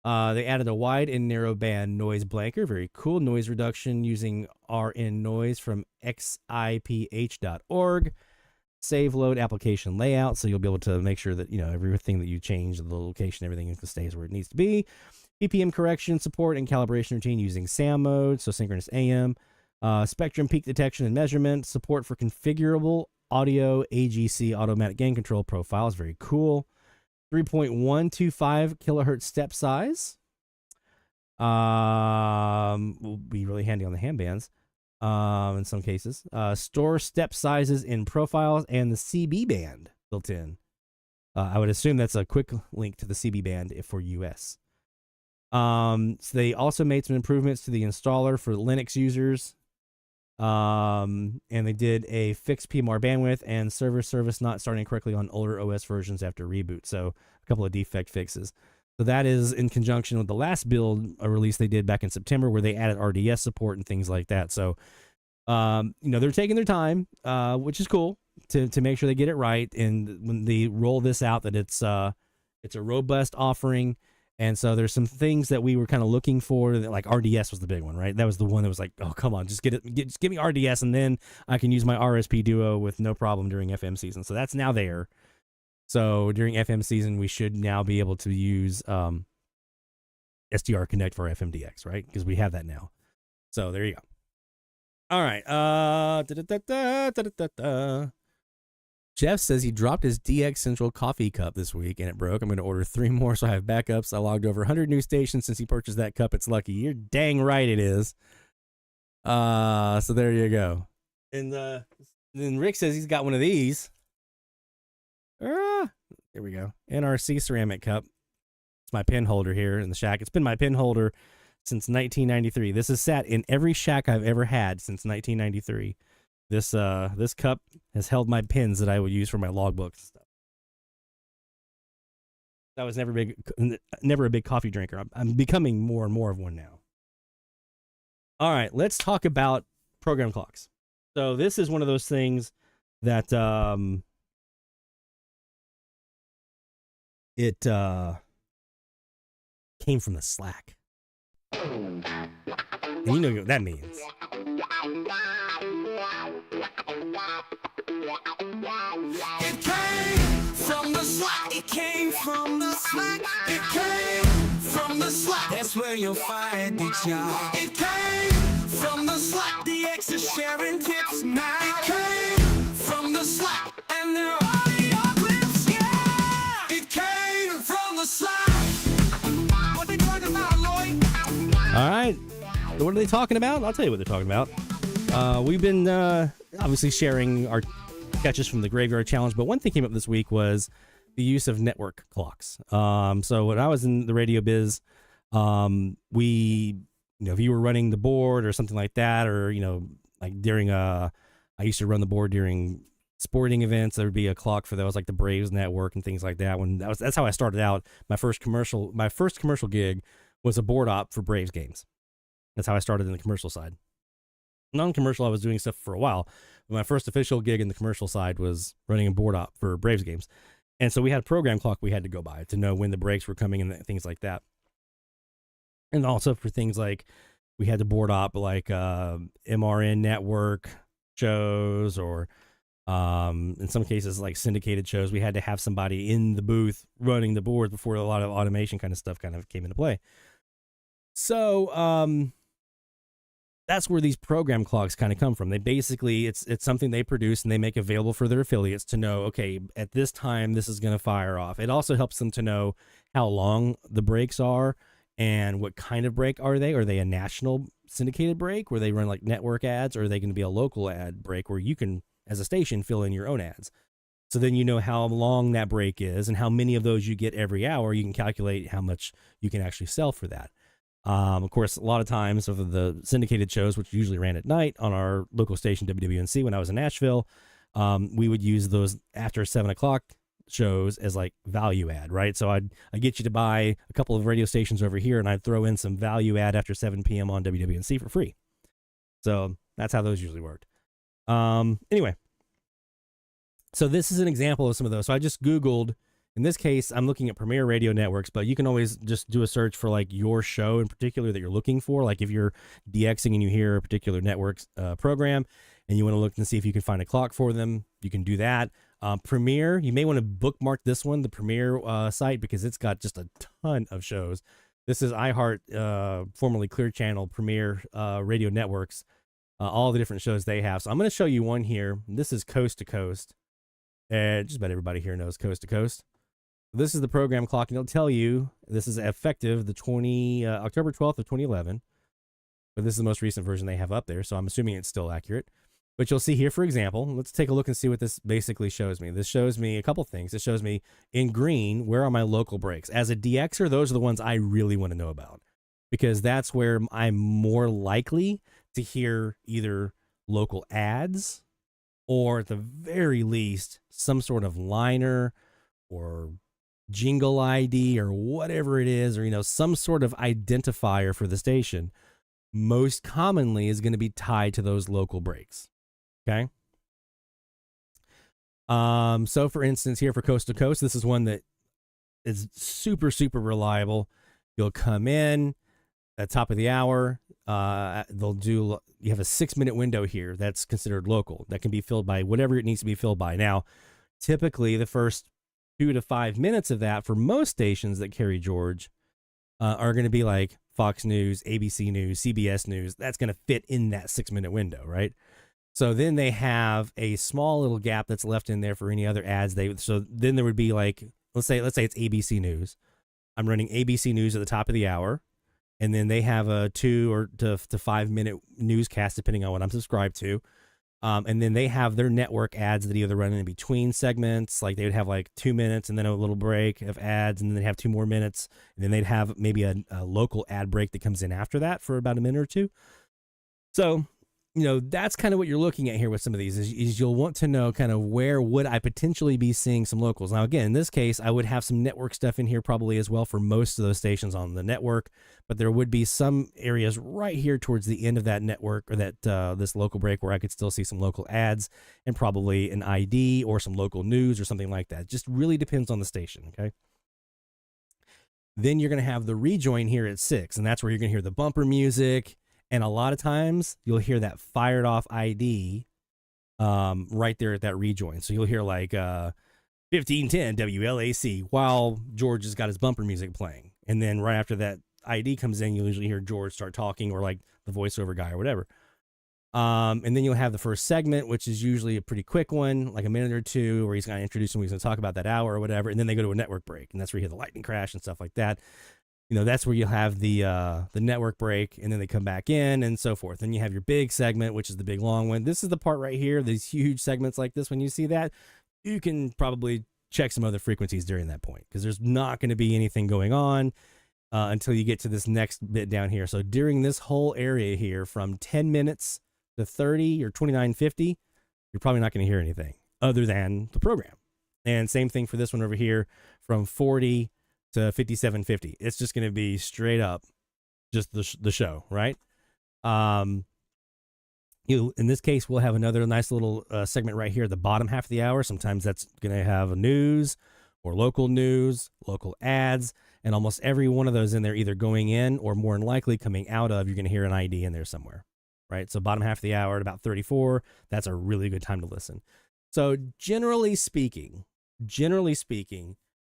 They added a wide and narrow band noise blanker. Very cool. Noise reduction using RN noise from xiph.org. Save load application layout. So you'll be able to make sure that, everything that you change, the location, everything stays where it needs to be. BPM correction support and calibration routine using SAM mode. So synchronous AM. Spectrum peak detection and measurement. Support for configurable audio AGC automatic gain control profiles. Very cool. 3.125 kilohertz step size. Will be really handy on the ham bands in some cases. Store step sizes in profiles and the CB band built in. I would assume that's a quick link to the CB band for US. So they also made some improvements to the installer for Linux users. And they did a fixed PMR bandwidth and server service not starting correctly on older OS versions after reboot. So a couple of defect fixes. So that is in conjunction with the last build release they did back in September, where they added RDS support and things like that. So, they're taking their time, which is cool to make sure they get it right. And when they roll this out, that it's a robust offering. And so there's some things that we were kind of looking for, that, like RDS was the big one, right? That was the one that was like, oh, come on, just just give me RDS, and then I can use my RSP Duo with no problem during FM season. So that's now there. So during FM season, we should now be able to use SDR Connect for FMDX, right? Because we have that now. So there you go. All right. Jeff says he dropped his DX Central coffee cup this week and it broke. I'm going to order 3 more so I have backups. I logged over 100 new stations since he purchased that cup. It's lucky. You're dang right it is. So there you go. And then Rick says he's got one of these. There we go. NRC ceramic cup. It's my pin holder here in the shack. It's been my pin holder since 1993. This has sat in every shack I've ever had since 1993. This cup has held my pins that I would use for my logbooks and stuff. I was never a big coffee drinker. I'm becoming more and more of one now. All right, let's talk about program clocks. So this is one of those things that it came from the Slack. And you know what that means. It came from the Slack. It came from the Slack. It came from the Slack. That's where you'll find it, y'all. It came from the Slack. The X is sharing tips now. It came from the Slack. And they're audio clips, yeah. It came from the Slack. What they talking about, Lloyd? All right. So what are they talking about? I'll tell you what they're talking about. We've been obviously sharing our catches from the Graveyard Challenge, but one thing came up this week was the use of network clocks. So when I was in the radio biz, we, if you were running the board or something like that, or, like during I used to run the board during sporting events, there would be a clock for those, like the Braves network and things like that. That's how I started out. My first commercial gig was a board op for Braves games. That's how I started in the commercial side. Non-commercial, I was doing stuff for a while, but my first official gig in the commercial side was running a board op for Braves games. And so we had a program clock we had to go by to know when the breaks were coming and things like that. And also for things like we had to board op like MRN network shows, or in some cases like syndicated shows. We had to have somebody in the booth running the board before a lot of automation kind of stuff kind of came into play. So that's where these program clocks kind of come from. They basically, it's something they produce and they make available for their affiliates to know, okay, at this time, this is going to fire off. It also helps them to know how long the breaks are and what kind of break are they. Are they a national syndicated break where they run like network ads, or are they going to be a local ad break where you can, as a station, fill in your own ads? So then you know how long that break is and how many of those you get every hour. You can calculate how much you can actually sell for that. Of course, a lot of times of the syndicated shows, which usually ran at night on our local station, WWNC, when I was in Nashville, we would use those after 7 o'clock shows as like value add, right? So I'd get you to buy a couple of radio stations over here, and I'd throw in some value add after 7 p.m. on WWNC for free. So that's how those usually worked. Anyway, so this is an example of some of those. So I just Googled. In this case, I'm looking at Premier Radio Networks, but you can always just do a search for like your show in particular that you're looking for. Like if you're DXing and you hear a particular network's program and you want to look and see if you can find a clock for them, you can do that. Premier, you may want to bookmark this one, the Premier site, because it's got just a ton of shows. This is iHeart, formerly Clear Channel, Premier Radio Networks, all the different shows they have. So I'm going to show you one here. This is Coast to Coast. Just about everybody here knows Coast to Coast. This is the program clock, and it'll tell you this is effective the October 12th of 2011. But this is the most recent version they have up there, so I'm assuming it's still accurate. But you'll see here, for example, let's take a look and see what this basically shows me. This shows me a couple things. It shows me in green, where are my local breaks? As a DXer, those are the ones I really want to know about, because that's where I'm more likely to hear either local ads or at the very least some sort of liner or jingle ID or whatever it is, or some sort of identifier for the station, most commonly is going to be tied to those local breaks. Okay. So for instance, here for Coast to Coast, this is one that is super, super reliable. You'll come in at top of the hour. You have a 6-minute window here that's considered local. That can be filled by whatever it needs to be filled by. Now, typically the first 2 to 5 minutes of that for most stations that carry George are going to be like Fox News, ABC News, CBS News. That's going to fit in that 6-minute window, right? So then they have a small little gap that's left in there for any other ads. So then there would be like, let's say it's ABC News. I'm running ABC News at the top of the hour, and then they have a 2 to 5 minute newscast depending on what I'm subscribed to. And then they have their network ads that either run in between segments, like they would have like 2 minutes and then a little break of ads, and then they'd have 2 more minutes, and then they'd have maybe a local ad break that comes in after that for about a minute or two. So, that's kind of what you're looking at here with some of these is you'll want to know kind of where would I potentially be seeing some locals. Now, again, in this case, I would have some network stuff in here probably as well for most of those stations on the network, but there would be some areas right here towards the end of that network or that this local break where I could still see some local ads and probably an ID or some local news or something like that. It just really depends on the station, okay? Then you're going to have the rejoin here at 6, and that's where you're going to hear the bumper music. And a lot of times you'll hear that fired off ID right there at that rejoin. So you'll hear like 1510 WLAC while George has got his bumper music playing. And then right after that ID comes in, you'll usually hear George start talking, or like the voiceover guy or whatever. And then you'll have the first segment, which is usually a pretty quick one, like a minute or two, where he's going to introduce him, he's going to talk about that hour or whatever. And then they go to a network break, and that's where you hear the lightning crash and stuff like that. That's where you'll have the network break, and then they come back in and so forth. Then you have your big segment, which is the big long one. This is the part right here, these huge segments like this. When you see that, you can probably check some other frequencies during that point, because there's not going to be anything going on until you get to this next bit down here. So during this whole area here from 10 minutes to 30 or 29.50, you're probably not going to hear anything. other than the program. And same thing for this one over here from 40 to 5750. It's just going to be straight up just the show, right? In this case, we'll have another nice little segment right here at the bottom half of the hour. Sometimes that's going to have a news, local ads, and almost every one of those in there either going in or more than likely coming out of, you're going to hear an ID in there somewhere, right? So bottom half of the hour at about 34, that's a really good time to listen. So generally speaking,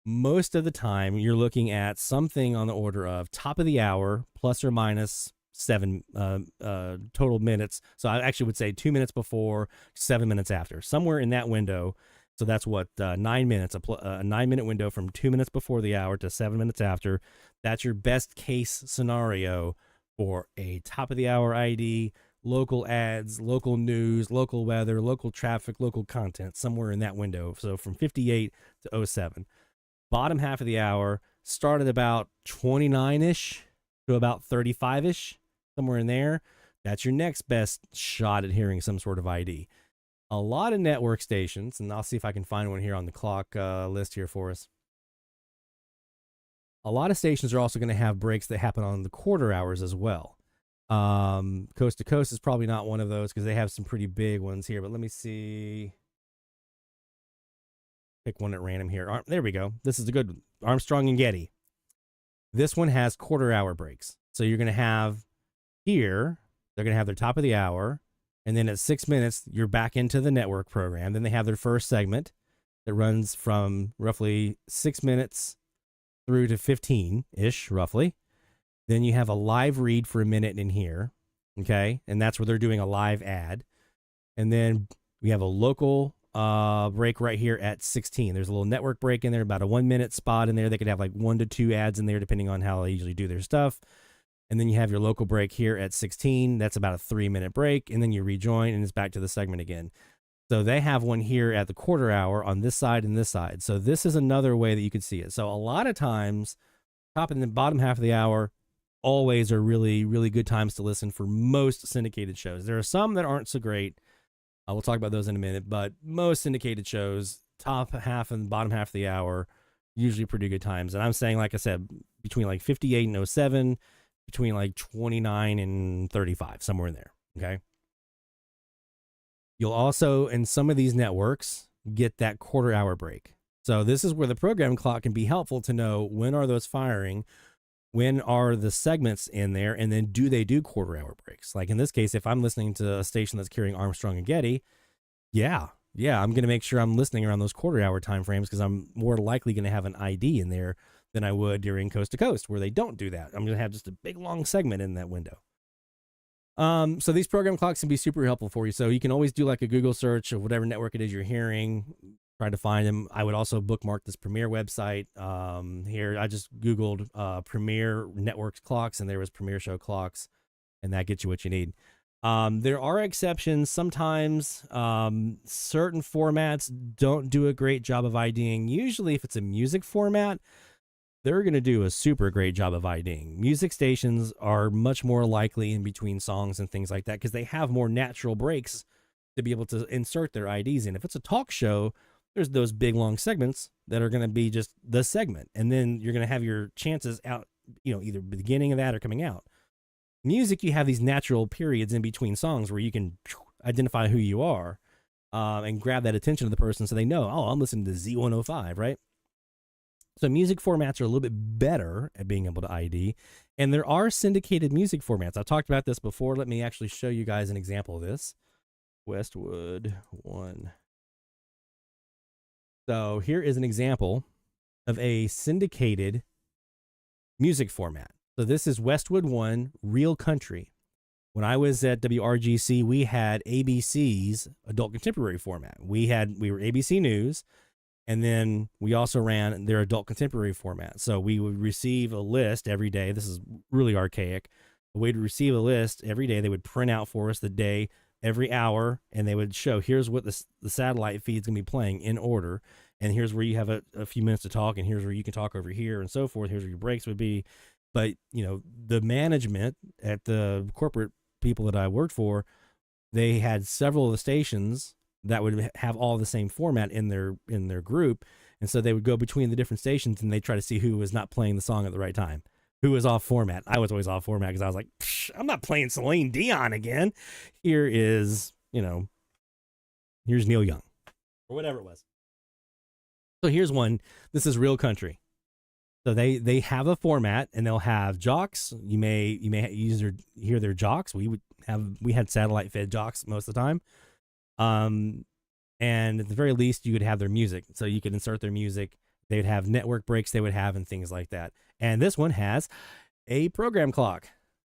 most of the time you're looking at something on the order of top of the hour plus or minus 7 total minutes. So I actually would say 2 minutes before, 7 minutes after, somewhere in that window. So that's what 9 minutes, a 9-minute window from 2 minutes before the hour to 7 minutes after. That's your best case scenario for a top of the hour ID, local ads, local news, local weather, local traffic, local content, somewhere in that window. So from 58 to 07. Bottom half of the hour started about 29-ish to about 35-ish, somewhere in there. That's your next best shot at hearing some sort of ID. A lot of network stations, and I'll see if I can find one here on the clock list here for us. A lot of stations are also going to have breaks that happen on the quarter hours as well. Coast to Coast is probably not one of those because they have some pretty big ones here, but let me see. Pick one at random here. There we go. This is a good one. Armstrong and Getty. This one has quarter hour breaks. So you're going to have here, they're going to have their top of the hour. And then at 6 minutes, you're back into the network program. Then they have their first segment that runs from roughly 6 minutes through to 15-ish, roughly. Then you have a live read for a minute in here, okay? And that's where they're doing a live ad. And then we have a local break right here at 16. There's a little network break in there, about a 1 minute spot in there. They could have like 1 to 2 ads in there, depending on how they usually do their stuff. And then you have your local break here at 16. That's about a 3-minute break. And then you rejoin and it's back to the segment again. So they have one here at the quarter hour on this side and this side. So this is another way that you could see it. So a lot of times, top and the bottom half of the hour always are really, really good times to listen for most syndicated shows. There are some that aren't so great. We'll talk about those in a minute. But most syndicated shows, top half and bottom half of the hour, usually pretty good times. And I'm saying, like I said, between like 58 and 07, between like 29 and 35, somewhere in there, okay? You'll also, in some of these networks, get that quarter hour break. So this is where the program clock can be helpful to know when are those firing, when are the segments in there, and then do they do quarter hour breaks? Like in this case, if I'm listening to a station that's carrying Armstrong and Getty, yeah, I'm going to make sure I'm listening around those quarter hour time frames because I'm more likely going to have an ID in there than I would during Coast to Coast, where they don't do that. I'm going to have just a big, long segment in that window. So these program clocks can be super helpful for you. So you can always do like a Google search of whatever network it is you're hearing, try to find them. I would also bookmark this Premiere website. Here, I just Googled Premiere Networks clocks, and there was Premiere Show clocks, and that gets you what you need. There are exceptions. Sometimes certain formats don't do a great job of IDing. Usually if it's a music format, they're going to do a super great job of IDing. Music stations are much more likely in between songs and things like that because they have more natural breaks to be able to insert their IDs in. If it's a talk show, there's those big long segments that are going to be just the segment. And then you're going to have your chances out, either beginning of that or coming out. Music, you have these natural periods in between songs where you can identify who you are and grab that attention of the person so they know, oh, I'm listening to Z105, right? So music formats are a little bit better at being able to ID. And there are syndicated music formats. I've talked about this before. Let me actually show you guys an example of this. Westwood 1. So here is an example of a syndicated music format. So this is Westwood 1 Real Country. When I was at WRGC, we had ABC's adult contemporary format. We were ABC News. And then we also ran their adult contemporary format. So we would receive a list every day. This is really archaic. We'd receive a list every day. They would print out for us the day, every hour, and they would show, here's what the satellite feed's going to be playing in order. And here's where you have a few minutes to talk, and here's where you can talk over here and so forth. Here's where your breaks would be. But, the management at the corporate people that I worked for, they had several of the stations that would have all the same format in their group. And so they would go between the different stations and they try to see who was not playing the song at the right time, who was off format. I was always off format because I was like, I'm not playing Celine Dion again. Here is, here's Neil Young or whatever it was. So here's one. This is real country. So they have a format and they'll have jocks. You may hear their jocks. We had satellite fed jocks most of the time. And at the very least, you would have their music. So you could insert their music. They would have network breaks they would have and things like that. And this one has a program clock.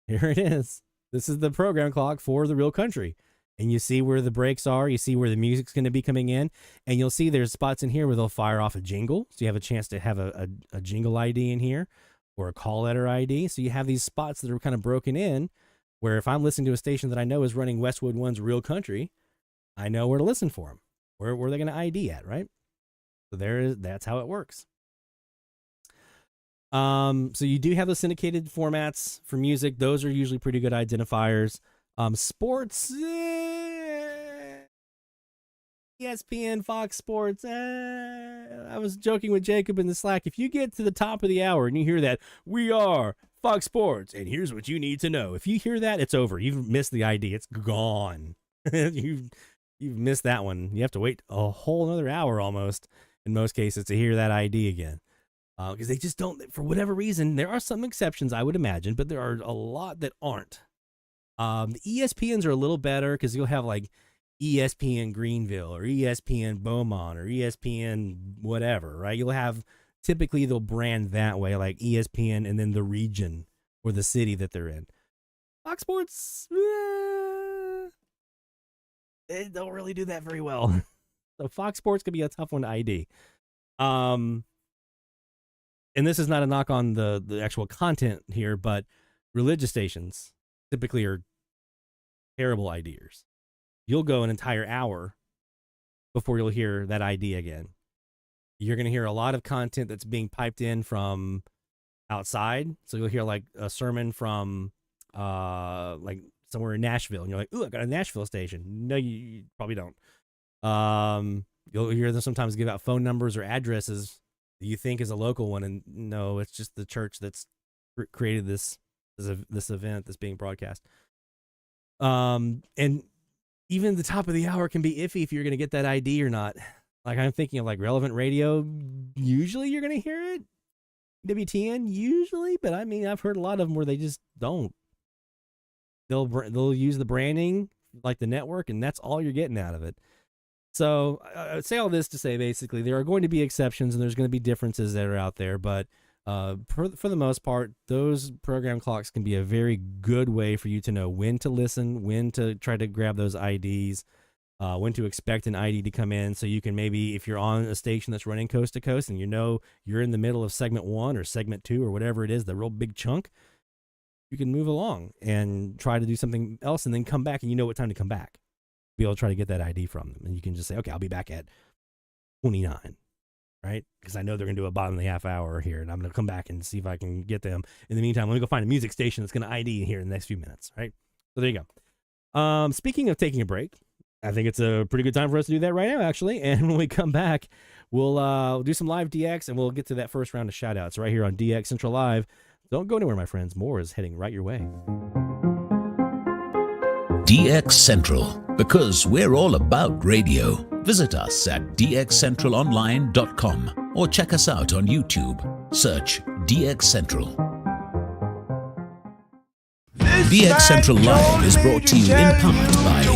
Here it is. This is the program clock for the real country. And you see where the breaks are. You see where the music's going to be coming in. And you'll see there's spots in here where they'll fire off a jingle. So you have a chance to have a jingle ID in here or a call letter ID. So you have these spots that are kind of broken in where if I'm listening to a station that I know is running Westwood One's real country, I know where to listen for them. Where are they going to ID at, right? So that's how it works. So you do have the syndicated formats for music. Those are usually pretty good identifiers. Sports, ESPN, Fox Sports. I was joking with Jacob in the Slack. If you get to the top of the hour and you hear that, we are Fox Sports, and here's what you need to know. If you hear that, it's over. You've missed the ID. It's gone. You've missed that one. You have to wait a whole another hour almost in most cases to hear that ID again. Because they just don't, for whatever reason. There are some exceptions, I would imagine, but there are a lot that aren't. The ESPNs are a little better because you'll have like ESPN Greenville or ESPN Beaumont or ESPN whatever, right? You'll have, typically they'll brand that way, like ESPN and then the region or the city that they're in. Fox Sports, they don't really do that very well. So Fox Sports could be a tough one to ID. And this is not a knock on the actual content here, but religious stations typically are terrible IDers. You'll go an entire hour before you'll hear that ID again. You're going to hear a lot of content that's being piped in from outside. So you'll hear like a sermon from like somewhere in Nashville, and you're like, ooh, I got a Nashville station. No, you probably don't. You'll hear them sometimes give out phone numbers or addresses that you think is a local one, and no, it's just the church that's created this event that's being broadcast. And even the top of the hour can be iffy if you're going to get that ID or not. Like I'm thinking of like Relevant Radio. Usually you're going to hear it. WTN usually, but I mean, I've heard a lot of them where they just don't. They'll use the branding like the network, and that's all you're getting out of it. So I would say all this to say basically there are going to be exceptions and there's going to be differences that are out there, but for the most part, those program clocks can be a very good way for you to know when to listen, when to try to grab those IDs, when to expect an ID to come in. So you can maybe, if you're on a station that's running coast to coast and you know you're in the middle of segment 1 or segment 2 or whatever it is, the real big chunk, you can move along and try to do something else and then come back, and you know what time to come back. Be able to try to get that ID from them. And you can just say, okay, I'll be back at 29. Right? Because I know they're going to do a bottom of the half hour here, and I'm going to come back and see if I can get them. In the meantime, let me go find a music station that's going to ID here in the next few minutes, right? So there you go. Speaking of taking a break, I think it's a pretty good time for us to do that right now, actually. And when we come back, we'll do some live DX, and we'll get to that first round of shout-outs right here on DX Central Live. Don't go anywhere, my friends. More is heading right your way. DX Central, because we're all about radio. Visit us at dxcentralonline.com or check us out on YouTube. Search DX Central. DX Central Live is brought to you in part by...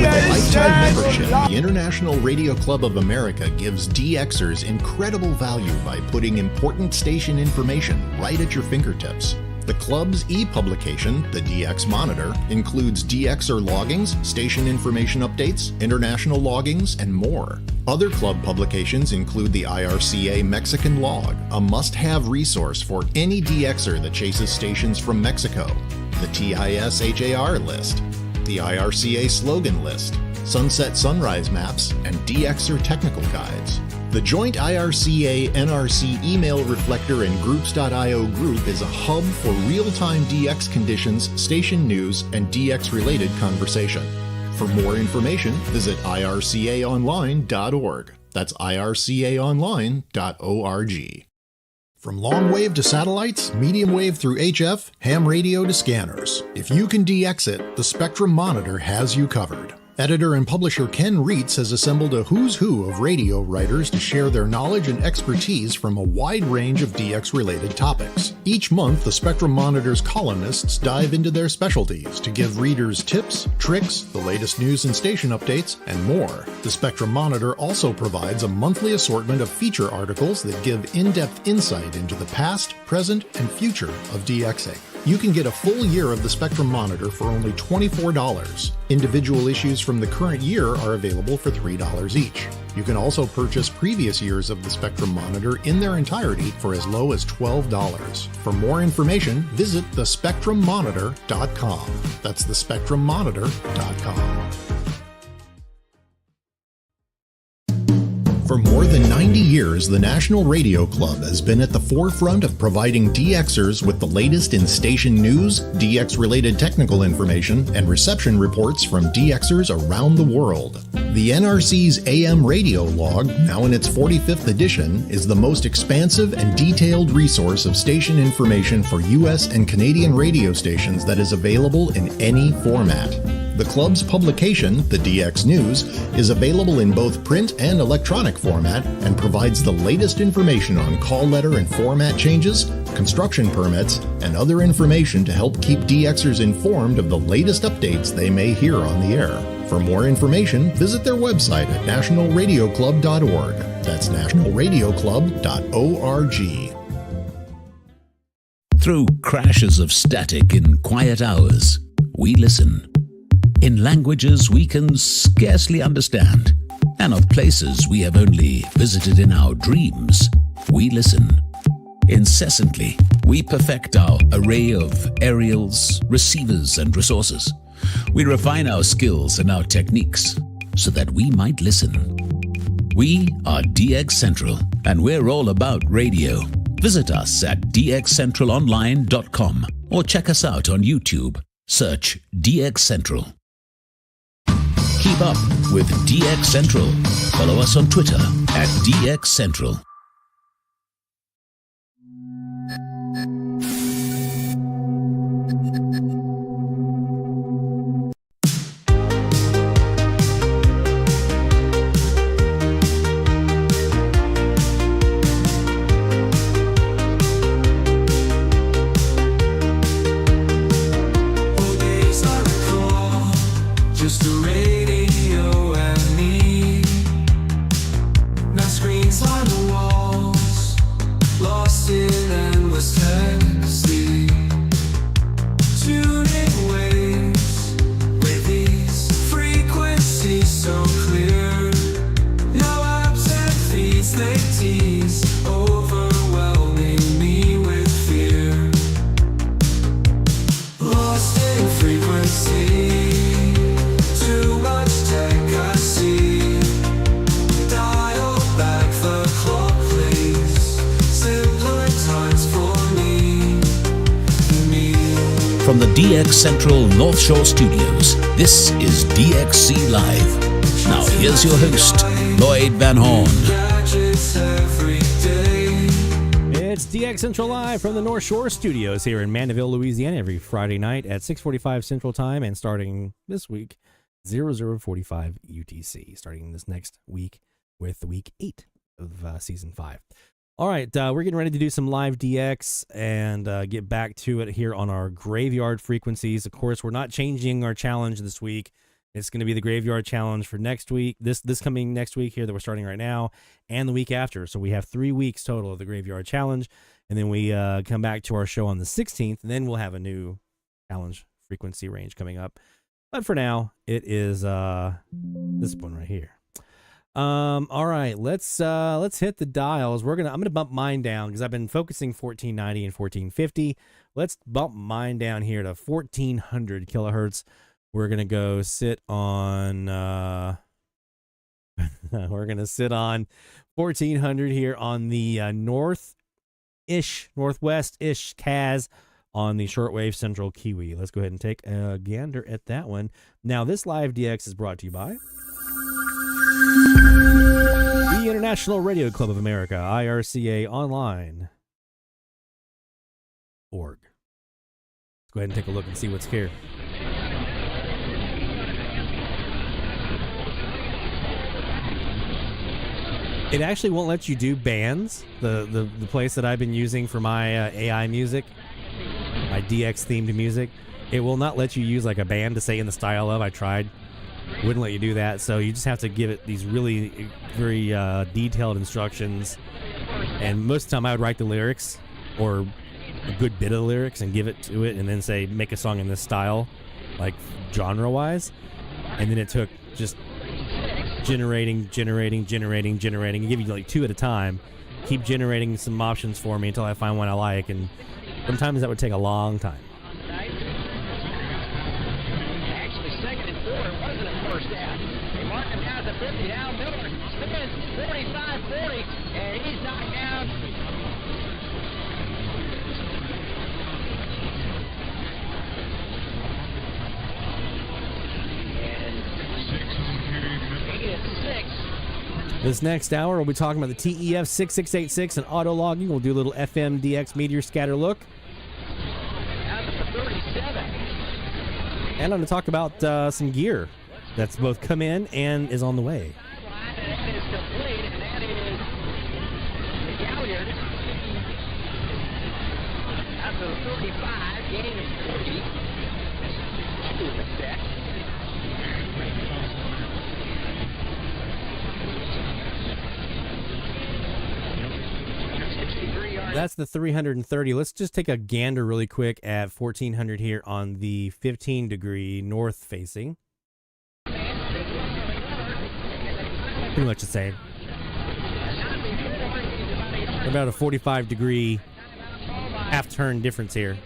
With a lifetime membership, the International Radio Club of America gives DXers incredible value by putting important station information right at your fingertips. The club's e-publication, the DX Monitor, includes DXer loggings, station information updates, international loggings, and more. Other club publications include the IRCA Mexican Log, a must-have resource for any DXer that chases stations from Mexico, the TIS HAR list, the IRCA slogan list, sunset sunrise maps, and DXer technical guides. The joint IRCA-NRC email reflector and groups.io group is a hub for real-time DX conditions, station news, and DX-related conversation. For more information, visit ircaonline.org. That's ircaonline.org. From long wave to satellites, medium wave through HF, ham radio to scanners. If you can DX it, the Spectrum Monitor has you covered. Editor and publisher Ken Reitz has assembled a who's who of radio writers to share their knowledge and expertise from a wide range of DX-related topics. Each month, the Spectrum Monitor's columnists dive into their specialties to give readers tips, tricks, the latest news and station updates, and more. The Spectrum Monitor also provides a monthly assortment of feature articles that give in-depth insight into the past, present, and future of DXing. You can get a full year of the Spectrum Monitor for only $24. Individual issues from the current year are available for $3 each. You can also purchase previous years of the Spectrum Monitor in their entirety for as low as $12. For more information, visit thespectrummonitor.com. That's thespectrummonitor.com. For more than 90 years, the National Radio Club has been at the forefront of providing DXers with the latest in station news, DX-related technical information, and reception reports from DXers around the world. The NRC's AM radio log, now in its 45th edition, is the most expansive and detailed resource of station information for U.S. and Canadian radio stations that is available in any format. The club's publication, the DX News, is available in both print and electronic format and provides the latest information on call letter and format changes, construction permits, and other information to help keep DXers informed of the latest updates they may hear on the air. For more information, visit their website at nationalradioclub.org. That's nationalradioclub.org. Through crashes of static in quiet hours, we listen. In languages we can scarcely understand, and of places we have only visited in our dreams, we listen. Incessantly, we perfect our array of aerials, receivers, and resources. We refine our skills and our techniques so that we might listen. We are DX Central, and we're all about radio. Visit us at dxcentralonline.com or check us out on YouTube. Search DX Central. Keep up with DX Central. Follow us on Twitter at DX Central. From the DX Central North Shore Studios, this is DXC Live. Now here's your host, Lloyd Van Horn. It's DX Central Live from the North Shore Studios here in Mandeville, Louisiana, every Friday night at 6:45 Central Time, and starting this week, 00:45 UTC, starting this next week with week 8 of season 5. All right, we're getting ready to do some live DX and get back to it here on our graveyard frequencies. Of course, we're not changing our challenge this week. It's going to be the graveyard challenge for next week, this coming next week here that we're starting right now, and the week after. So we have 3 weeks total of the graveyard challenge, and then we come back to our show on the 16th, and then we'll have a new challenge frequency range coming up. But for now, it is this one right here. All right, let's hit the dials. I'm gonna bump mine down because I've been focusing 1490 and 1450. Let's bump mine down here to 1400 kilohertz. We're gonna go sit on we're gonna sit on 1400 here on the northwest-ish KAZ on the shortwave central Kiwi. Let's go ahead and take a gander at that one. Now, this live DX is brought to you by the International Radio Club of America, IRCA Online. .org. Let's go ahead and take a look and see what's here. It actually won't let you do bands, the place that I've been using for my AI music, my DX themed music. It will not let you use like a band to say in the style of. I tried. Wouldn't let you do that. So you just have to give it these really very detailed instructions. And most of the time I would write the lyrics or a good bit of the lyrics and give it to it and then say, make a song in this style, like genre-wise. And then it took just generating, and give you like 2 at a time. Keep generating some options for me until I find one I like, and sometimes that would take a long time. Actually, second and 4 wasn't a first down. They mark him down at the 50. Now Miller spins 45-40, and he's knocked down. This next hour, we'll be talking about the TEF 6686 and auto logging. We'll do a little FM DX meteor scatter look. And I'm going to talk about some gear that's both come in and is on the way. That's the 330. Let's just take a gander really quick at 1400 here on the 15 degree north facing. Pretty much the same. About a 45 degree half turn difference here.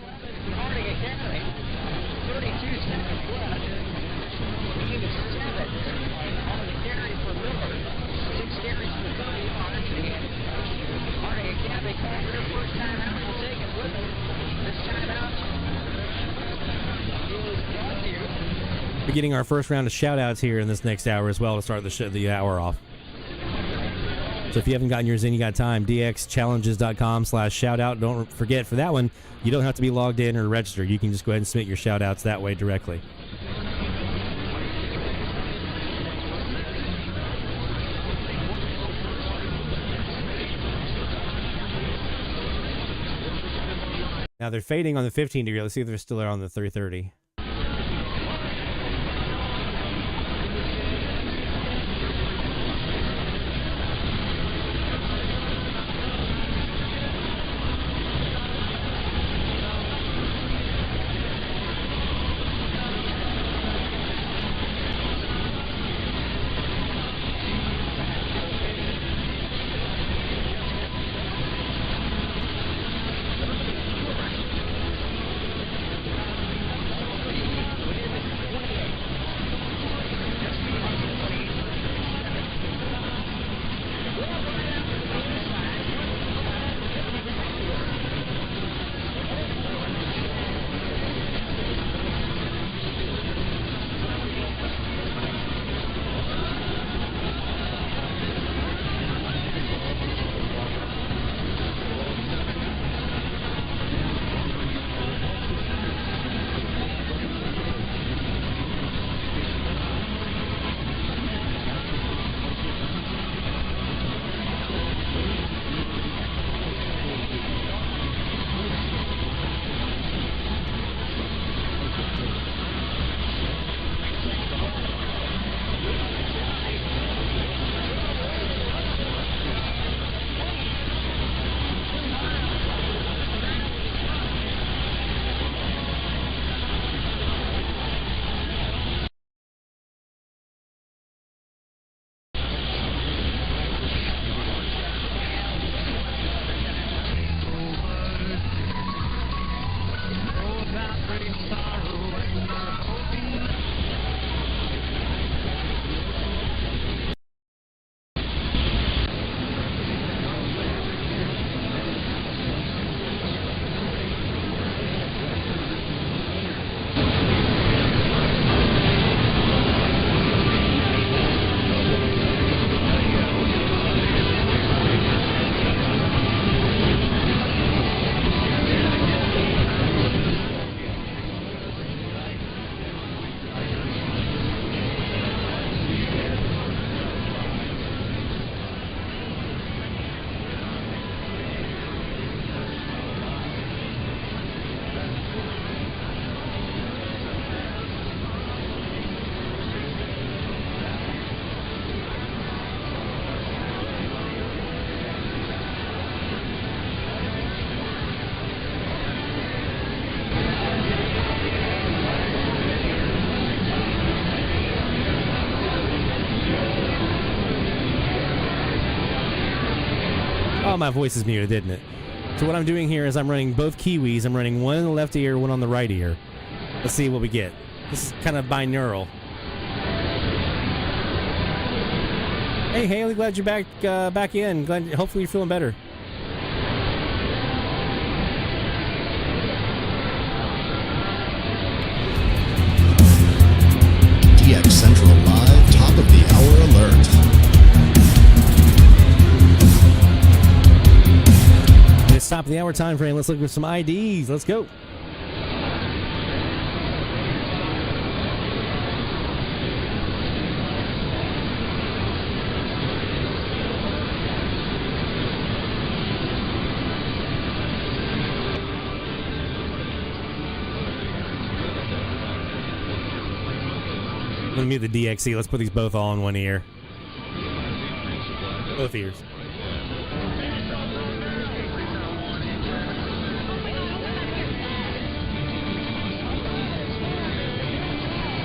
We're getting our first round of shout-outs here in this next hour as well to start the hour off. So if you haven't gotten yours in, you got time. dxchallenges.com/shoutout. Don't forget, for that one, you don't have to be logged in or registered. You can just go ahead and submit your shout-outs that way directly. Now they're fading on the 15 degree. Let's see if they're still there on the 330. thought my voice is muted, didn't it? So what I'm doing here is I'm running both Kiwis. I'm running one in the left ear, one on the right ear. Let's see what we get. This is kind of binaural. Hey, Haley, glad you're back in. Hopefully you're feeling better. DX Central Live, top of the hour alert. It's top of the hour time frame. Let's look at some IDs. Let's go. Let me mute the DXE. Let's put these both all in one ear. Both ears.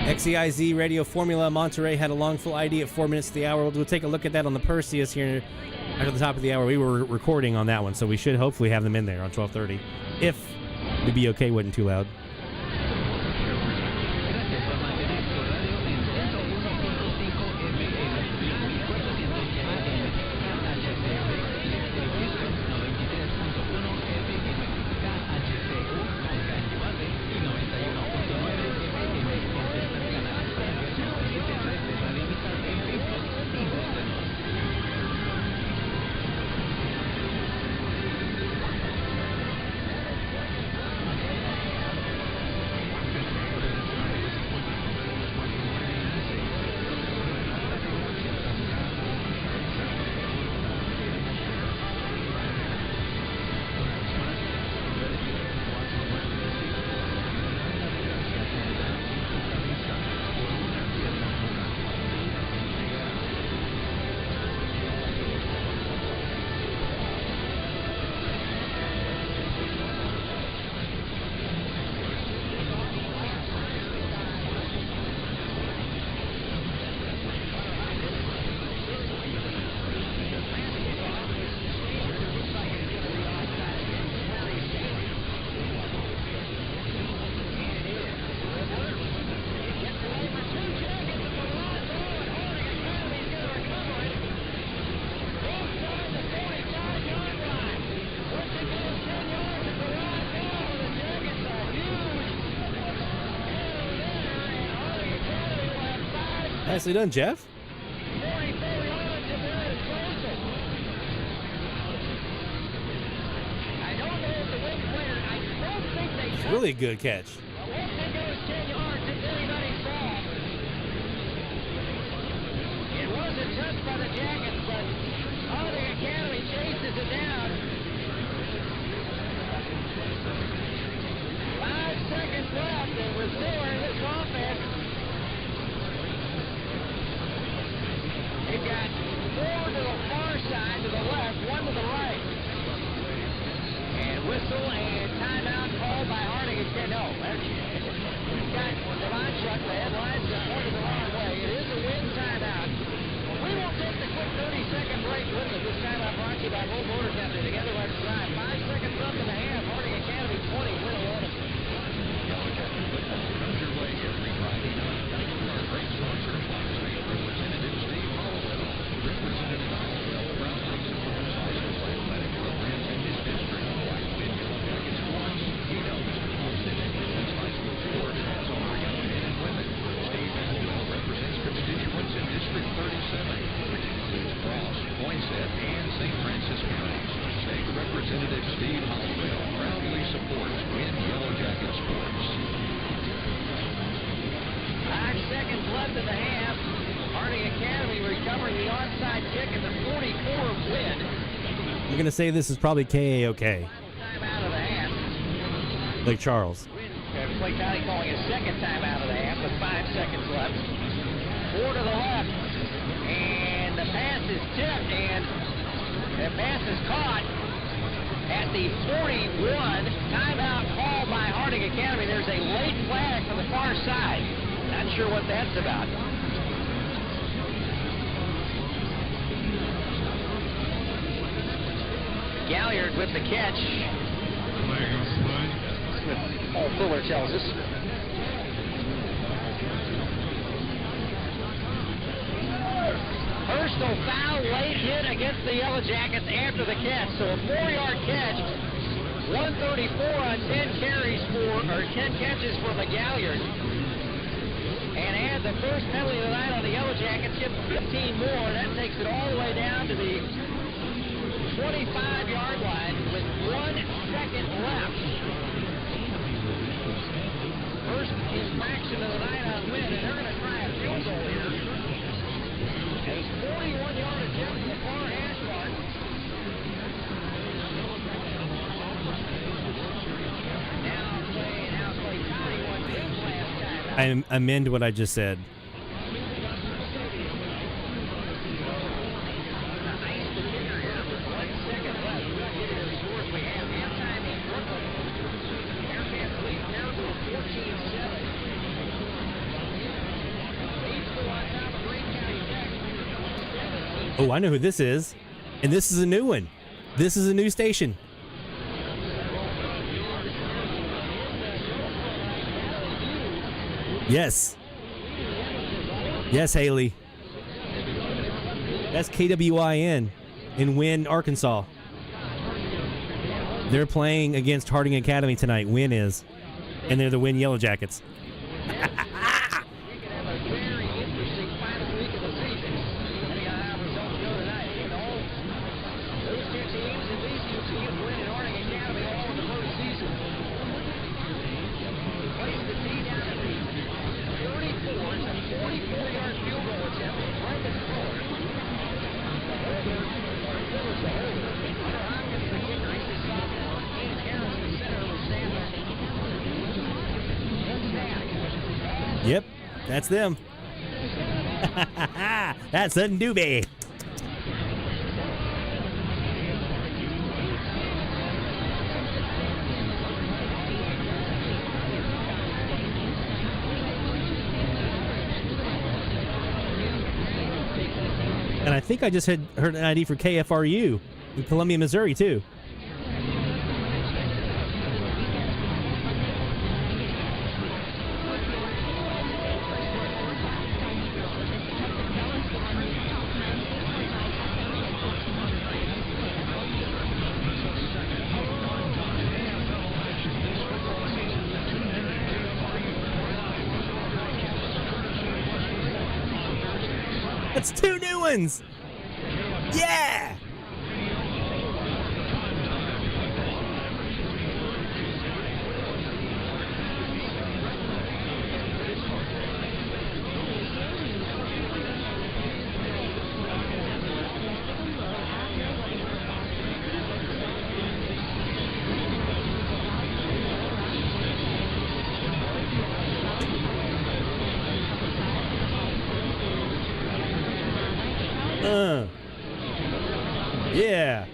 XEIZ Radio Formula Monterey had a long full ID at 4 minutes to the hour. We'll take a look at that on the Perseus here after the top of the hour. We were recording on that one, so we should hopefully have them in there on 12:30. If the BOK wasn't too loud. Nicely done, Jeff. Really a good catch. It wasn't touched by the Jackets, but the Academy chases it down. 5 seconds left, and we're still in this offense. They've got 4 to the far side, to the left, 1 to the right. And whistle and timeout called by Harding again. No, we've got Devon Chuck, the headlines, that pointed the wrong way. It is a win timeout. We will take the quick 30-second break with us. This timeout brought to you by Low Motor Company. Together, let's drive. 5 seconds left in the half. Harding Academy 20, win 11. Comes your way every Friday night. Our great sponsor, Representative Steve Hollowell. Representative Hollowell proudly supports high school athletic programs in his district. Like the Yellow Jacket Sports, he helps hosted and women's high school sport as all young men and women. Steve Hollowell represents constituents in District 37, which includes Cross, Poinsett, and St. Francis counties. State Representative Steve Hollowell proudly supports Win Yellow Jacket Sports. 5 seconds left in the half. Harding Academy recovering the onside kick and the 44 win. I'm going to say this is probably KAOK. Time out of the half. Like Charles. Clay County calling a second time out of the half with 5 seconds left. 4 to the left. And the pass is tipped, and the pass is caught at the 41. Timeout called by Harding Academy. There's a late flag from the far side. Not sure what that's about. Galliard with the catch. Paul Fuller tells us. Personal foul, late hit against the Yellow Jackets after the catch. So a 4-yard catch, 134 on 10 carries for, or 10 catches for the Galliard. And add the first penalty of the night on the Yellow Jackets, give them 15 more. That takes it all the way down to the 25-yard line with 1 second left. First infraction of the night on Wynn, and they're going to try a field goal here. A 41-yard attempt from the far hash mark. Now play Tommy won his last time. I amend what I just said. Oh, I know who this is. And this is a new one. This is a new station. Yes. Yes, Haley. That's KWIN in Wynn, Arkansas. They're playing against Harding Academy tonight. Wynn is. And they're the Wynn Yellow Jackets. Yep, that's them. That's a newbie. And I think I just heard an ID for KFRU in Columbia, Missouri, too. That's 2 new ones! Yeah! Yeah.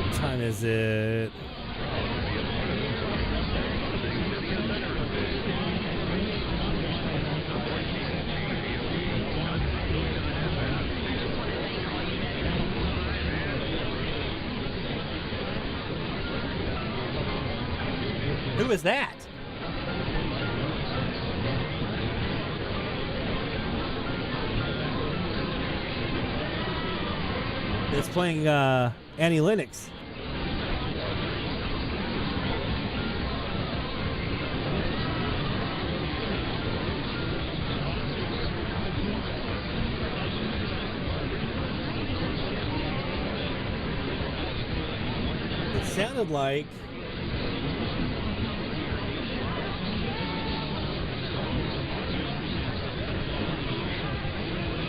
What time is it? Who is that? It's playing Annie Lennox. It sounded like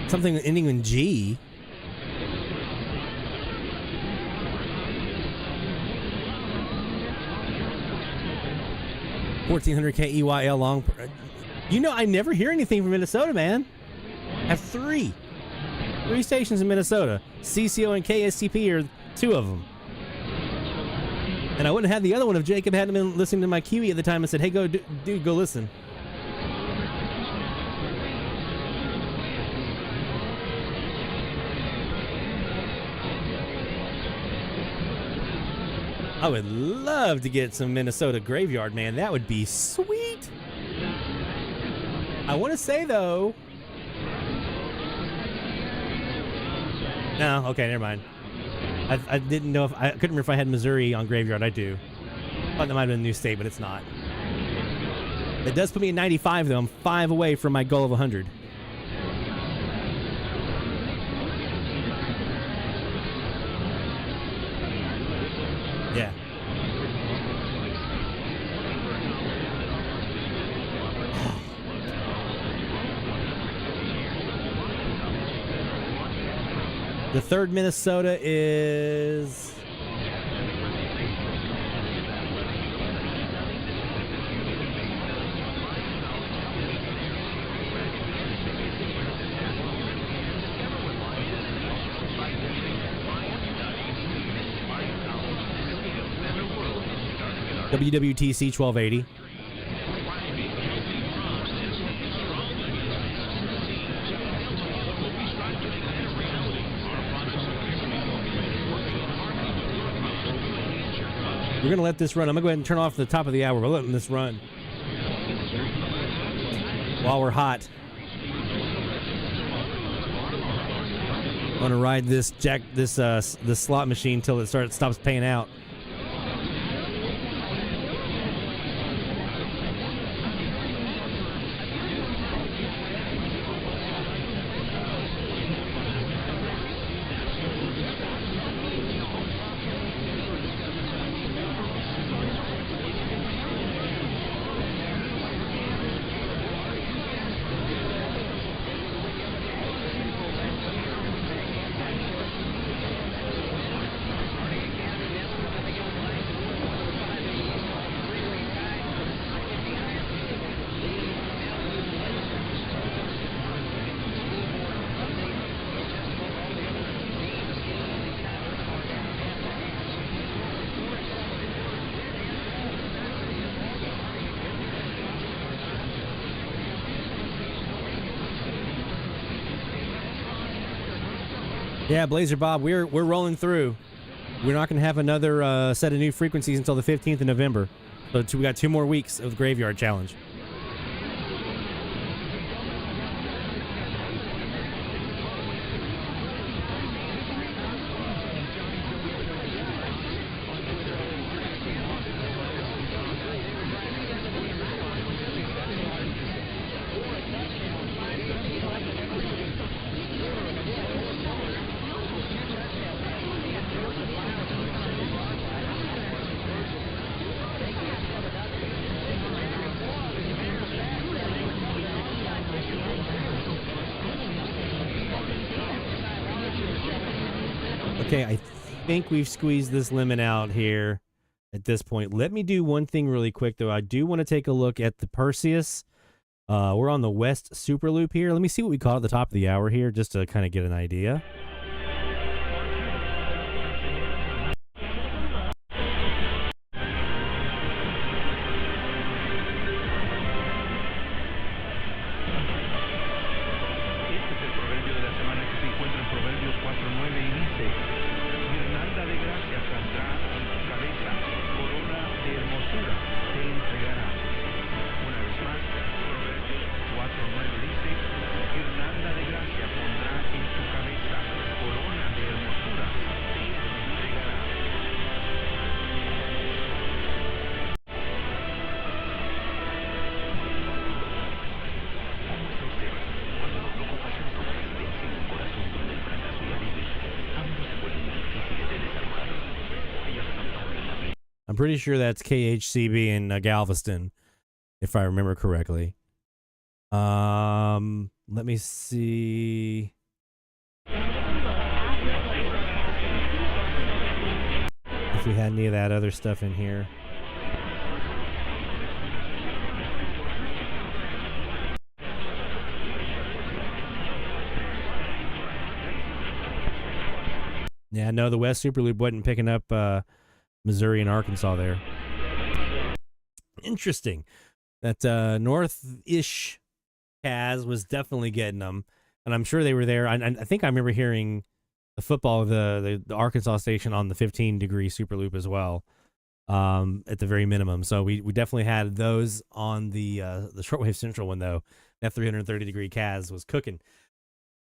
something ending in G. $1,400 long. You know, I never hear anything from Minnesota, man. I have three stations in Minnesota. CCO and KSTP are 2 of them. And I wouldn't have had the other one if Jacob hadn't been listening to my Kiwi at the time and said, hey, go, dude, go listen. I would love to get some Minnesota Graveyard, man. That would be sweet. I want to say, though... No, okay, never mind. I didn't know if... I couldn't remember if I had Missouri on Graveyard. I do. I thought that might have been a new state, but it's not. It does put me at 95, though. I'm 5 away from my goal of 100. Yeah. The third Minnesota is... WWTC 1280. We're going to let this run. I'm going to go ahead and turn off the top of the hour. We're letting this run while we're hot. I'm going to ride this slot machine till it stops paying out. Yeah, Blazer Bob, we're rolling through. We're not going to have another set of new frequencies until the 15th of November. So we got 2 more weeks of the Graveyard Challenge. Okay, I think we've squeezed this limit out here at this point. Let me do one thing really quick, though. I do want to take a look at the Perseus. We're on the West SuperLoop here. Let me see what we caught at the top of the hour here, just to kind of get an idea. I'm pretty sure that's KHCB in Galveston, if I remember correctly. Let me see. If we had any of that other stuff in here. Yeah, no, the West Superloop wasn't picking up Missouri and Arkansas there. Interesting. That north-ish KAZ was definitely getting them, and I'm sure they were there. I think I remember hearing the football of the Arkansas station on the 15-degree Superloop as well. at the very minimum. So we definitely had those on the Shortwave Central one, though. That 330 degree KAZ was cooking.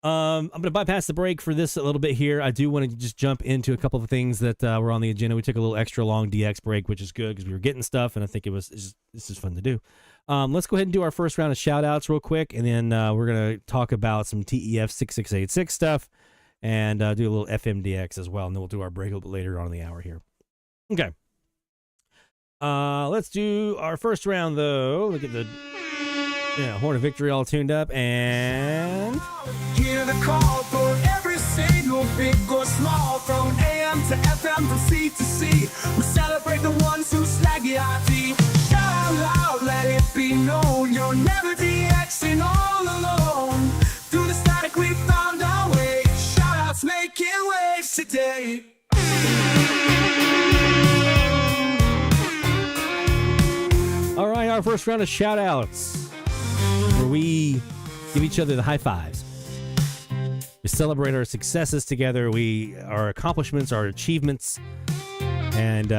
I'm going to bypass the break for this a little bit here. I do want to just jump into a couple of things that were on the agenda. We took a little extra long DX break, which is good because we were getting stuff, and I think it's just fun to do. Let's go ahead and do our first round of shout-outs real quick, and then we're going to talk about some TEF 6686 stuff and do a little FMDX as well, and then we'll do our break a little bit later on in the hour here. Okay. Let's do our first round, though. Look at the Horn of Victory all tuned up, and Hear the call for every single big or small, from AM to FM, from C to C. We celebrate the ones who slag the IT. Shout out loud, let it be known, you're never DXing all alone. Through the static we found our way. Shout outs making waves today. all right, our first round of shout outs, where we give each other the high fives. We celebrate our successes together, our accomplishments, our achievements, and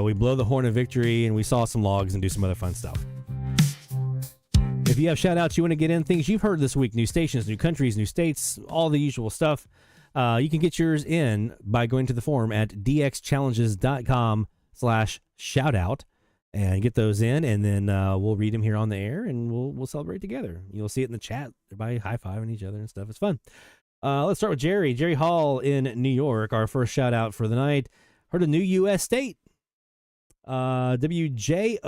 we blow the horn of victory, and we saw some logs and do some other fun stuff. If you have shout outs you want to get in, things you've heard this week, new stations, new countries, new states, all the usual stuff, you can get yours in by going to the forum at dxchallenges.com/shoutout and get those in, and then we'll read them here on the air, and we'll celebrate together. You'll see it in the chat. Everybody high-fiving each other and stuff. It's fun. Let's start with Jerry Hall in New York, our first shout-out for the night. Heard a new U.S. state. WJOY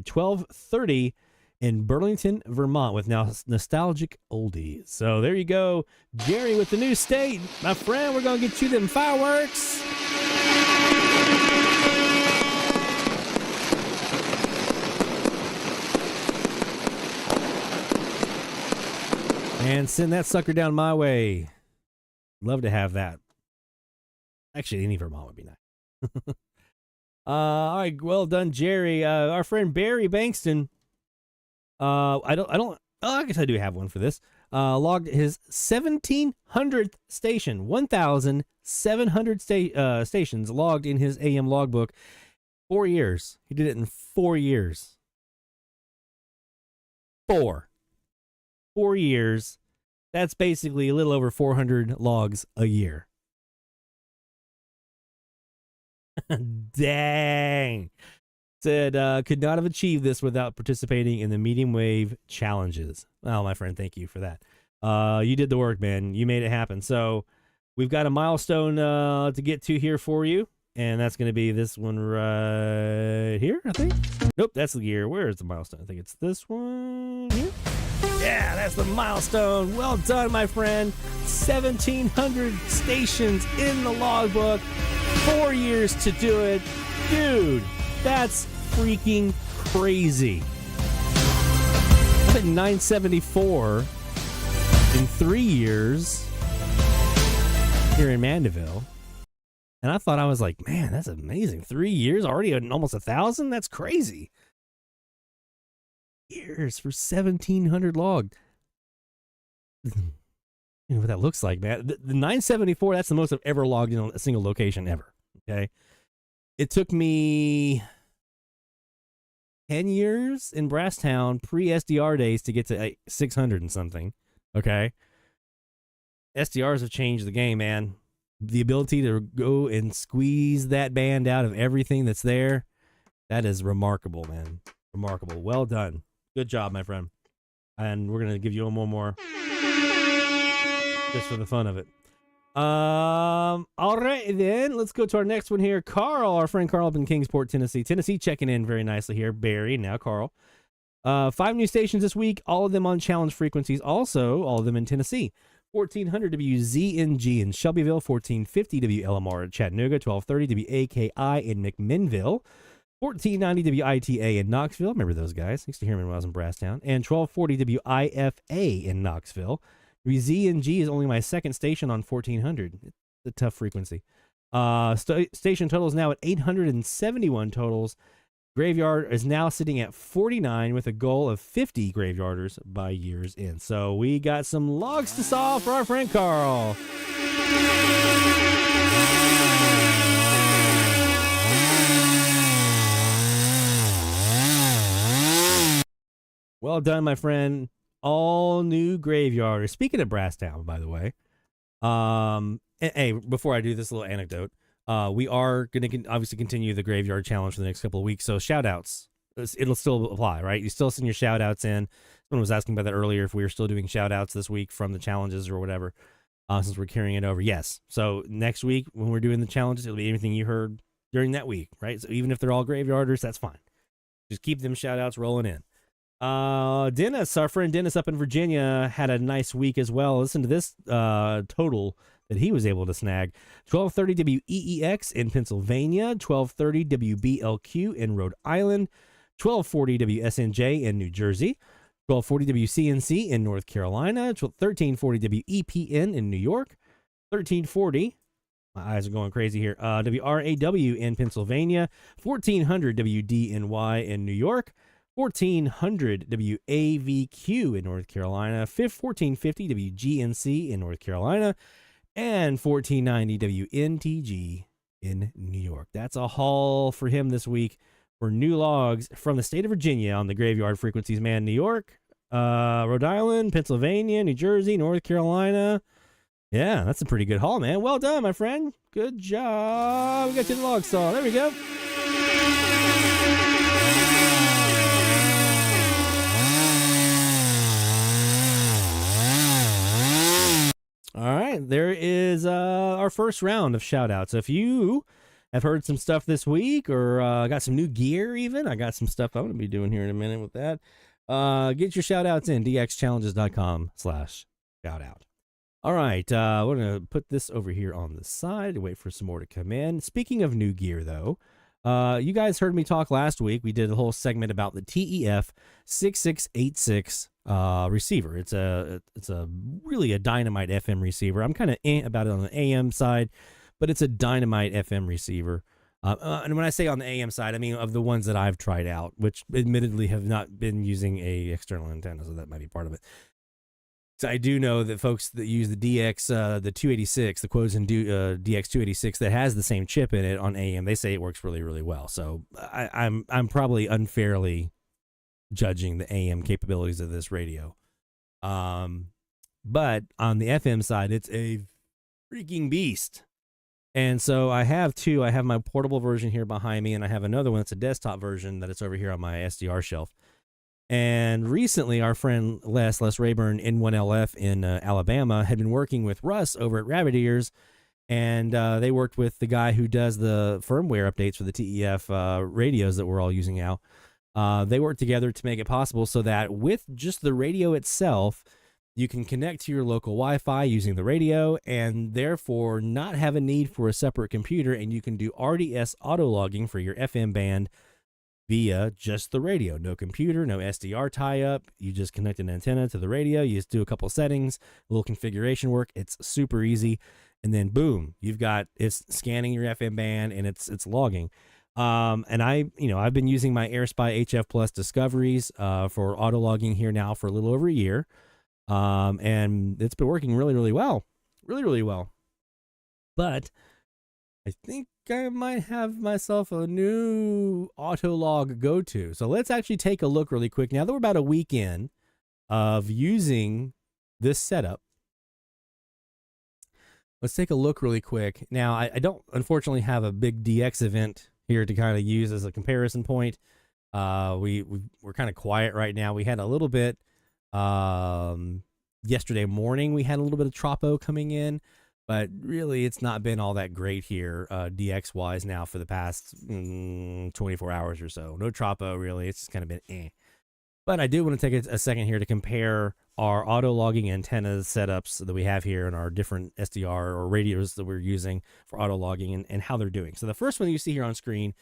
1230 in Burlington, Vermont, with now nostalgic oldies. So there you go, Jerry, with the new state. My friend, we're going to get you them fireworks. And send that sucker down my way. Love to have that. Actually, any Vermont would be nice. All right, well done, Jerry. Our friend Barry Bankston. I guess I do have one for this. Logged his 1,700th station, 1,700 stations logged in his AM logbook. 4 years. He did it in 4 years. 4 years. That's basically a little over 400 logs a year. Dang. Said, could not have achieved this without participating in the medium wave challenges. Oh, my friend, thank you for that. You did the work, man. You made it happen. So we've got a milestone to get to here for you, and that's going to be this one right here, I think. Nope, that's the year. Where is the milestone? I think it's this one here. Yeah, that's the milestone. Well done, my friend. 1,700 stations in the logbook. 4 years to do it. Dude, that's freaking crazy. I'm at 974 in 3 years here in Mandeville. And I thought, I was like, man, that's amazing. 3 years already, almost 1,000? That's crazy. Years for 1,700 logged. You know what that looks like, man. The 974, that's the most I've ever logged in on a single location ever. Okay. It took me 10 years in Brasstown pre-SDR days to get to 600 and something. Okay. SDRs have changed the game, man. The ability to go and squeeze that band out of everything that's there, that is remarkable, man. Remarkable. Well done. Good job, my friend. And we're going to give you one more just for the fun of it. All right, then let's go to our next one here. Carl, our friend Carl up in Kingsport, Tennessee. Tennessee checking in very nicely here. Barry, now Carl. 5 new stations this week, all of them on challenge frequencies. Also, all of them in Tennessee. 1400 WZNG in Shelbyville, 1450 WLMR in Chattanooga, 1230 WAKI in McMinnville, 1490 WITA in Knoxville. Remember those guys? I used to hear them when I was in Brasstown. And 1240 WIFA in Knoxville. WZNG is only my second station on 1400. It's a tough frequency. Station totals now at 871 totals. Graveyard is now sitting at 49 with a goal of 50 graveyarders by year's end. So we got some logs to solve for our friend Carl. Well done, my friend. All new graveyard. Speaking of Brasstown, by the way, hey, before I do this little anecdote, we are going to obviously continue the graveyard challenge for the next couple of weeks. So shout outs, it'll still apply, right? You still send your shout outs in. Someone was asking about that earlier, if we were still doing shout outs this week from the challenges or whatever, since we're carrying it over. Yes. So next week when we're doing the challenges, it'll be anything you heard during that week, right? So even if they're all graveyarders, that's fine. Just keep them shout outs rolling in. Dennis, our friend Dennis up in Virginia, had a nice week as well. Listen to this total that he was able to snag. 1230 WEEX in Pennsylvania, 1230 WBLQ in Rhode Island, 1240 WSNJ in New Jersey, 1240 WCNC in North Carolina, 1340 WEPN in New York, 1340, my eyes are going crazy here, WRAW in Pennsylvania, 1400 WDNY in New York, 1400 WAVQ in North Carolina, 1450 WGNC in North Carolina, and 1490 WNTG in New York. That's a haul for him this week for new logs from the state of Virginia on the graveyard frequencies, man. New York, Rhode Island, Pennsylvania, New Jersey, North Carolina. Yeah, that's a pretty good haul, man. Well done, my friend. Good job. We got you the log saw. There we go. All right, there is our first round of shout-outs. So if you have heard some stuff this week or got some new gear even, I got some stuff I'm going to be doing here in a minute with that. Get your shout-outs in, dxchallenges.com/shoutout. All right, we're going to put this over here on the side, wait for some more to come in. Speaking of new gear, though, you guys heard me talk last week. We did a whole segment about the TEF 6686 receiver. It's a really a dynamite FM receiver. I'm kind of about it on the AM side, but it's a dynamite FM receiver. And when I say on the AM side, I mean of the ones that I've tried out, which admittedly have not been using a external antenna, so that might be part of it. So I do know that folks that use the DX, the 286, the Quozen DX 286 that has the same chip in it on AM, they say it works really, really well. So I'm probably unfairly judging the AM capabilities of this radio. But on the FM side, it's a freaking beast. And so I have two. I have my portable version here behind me, and I have another one. It's a desktop version that it's over here on my SDR shelf. And recently, our friend Les Rayburn, N1LF in Alabama, had been working with Russ over at Rabbit Ears, and they worked with the guy who does the firmware updates for the TEF radios that we're all using now. They worked together to make it possible so that with just the radio itself, you can connect to your local Wi-Fi using the radio and therefore not have a need for a separate computer, and you can do RDS auto logging for your FM band via just the radio. No computer, no SDR tie-up. You just connect an antenna to the radio. You just do a couple settings, a little configuration work. It's super easy. And then boom, it's scanning your FM band and it's logging. And I've been using my Airspy HF Plus Discoveries for auto logging here now for a little over a year. And it's been working really, really well. Really, really well. But I think I might have myself a new autolog go-to. So let's actually take a look really quick. Now that we're about a week in of using this setup, let's take a look really quick. Now, I don't unfortunately have a big DX event here to kind of use as a comparison point. We're kind of quiet right now. We had a little bit yesterday morning. We had a little bit of Tropo coming in. But really, it's not been all that great here, DX-wise now for the past 24 hours or so. No Tropo, really. It's just kind of been eh. But I do want to take a second here to compare our auto-logging antenna setups that we have here and our different SDR or radios that we're using for auto-logging and how they're doing. So the first one you see here on screen,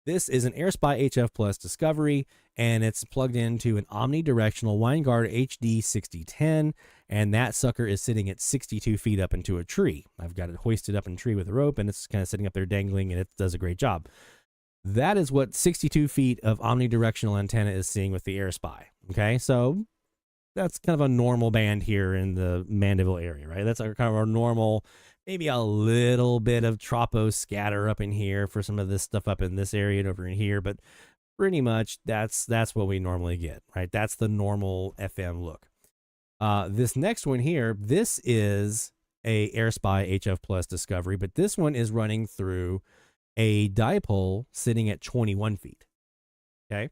this is an Airspy HF Plus Discovery, and it's plugged into an omnidirectional Winegard HD 6010, and that sucker is sitting at 62 feet up into a tree. I've got it hoisted up in a tree with a rope, and it's kind of sitting up there dangling, and it does a great job. That is what 62 feet of omnidirectional antenna is seeing with the Airspy. Okay, so that's kind of a normal band here in the Mandeville area, right? That's kind of our normal. Maybe a little bit of Tropo scatter up in here for some of this stuff up in this area and over in here, but pretty much that's what we normally get, right? That's the normal FM look. This next one here, this is a Airspy HF Plus Discovery, but this one is running through a dipole sitting at 21 feet. Okay.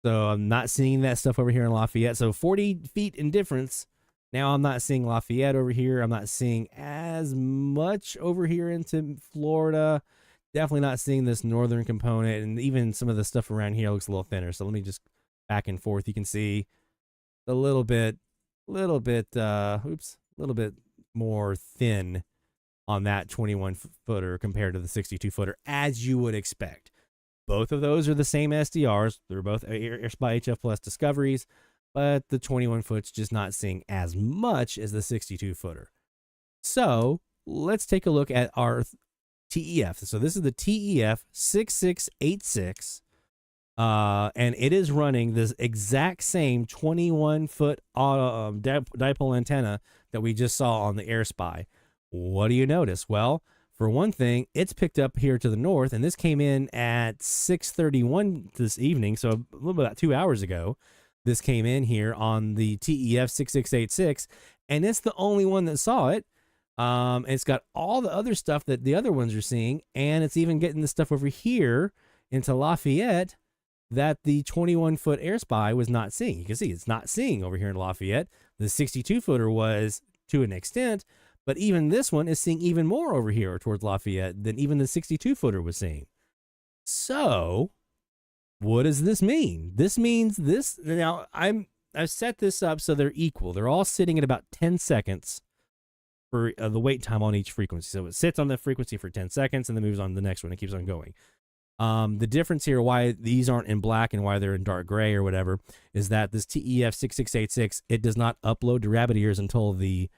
So I'm not seeing that stuff over here in Lafayette. So 40 feet in difference. Now I'm not seeing Lafayette over here. I'm not seeing as much over here into Florida. Definitely not seeing this northern component, and even some of the stuff around here looks a little thinner. So let me just back and forth. You can see a little bit more thin on that 21 footer compared to the 62 footer, as you would expect. Both of those are the same SDRs. They're both Airspy HF Plus Discoveries, but the 21 foot's just not seeing as much as the 62 footer. So let's take a look at our TEF. So this is the TEF 6686, and it is running this exact same 21 foot dipole antenna that we just saw on the Airspy. What do you notice? Well, for one thing, it's picked up here to the north, and this came in at 6:31 this evening, so a little bit about 2 hours ago. This came in here on the TEF 6686, and it's the only one that saw it. It's got all the other stuff that the other ones are seeing, and it's even getting the stuff over here into Lafayette that the 21-foot Airspy was not seeing. You can see it's not seeing over here in Lafayette. The 62-footer was to an extent, but even this one is seeing even more over here towards Lafayette than even the 62-footer was seeing. So what does this mean? This means this. Now, I've set this up so they're equal. They're all sitting at about 10 seconds for the wait time on each frequency. So it sits on the frequency for 10 seconds and then moves on to the next one. It keeps on going. The difference here, why these aren't in black and why they're in dark gray or whatever, is that this TEF 6686, it does not upload to rabbit ears until the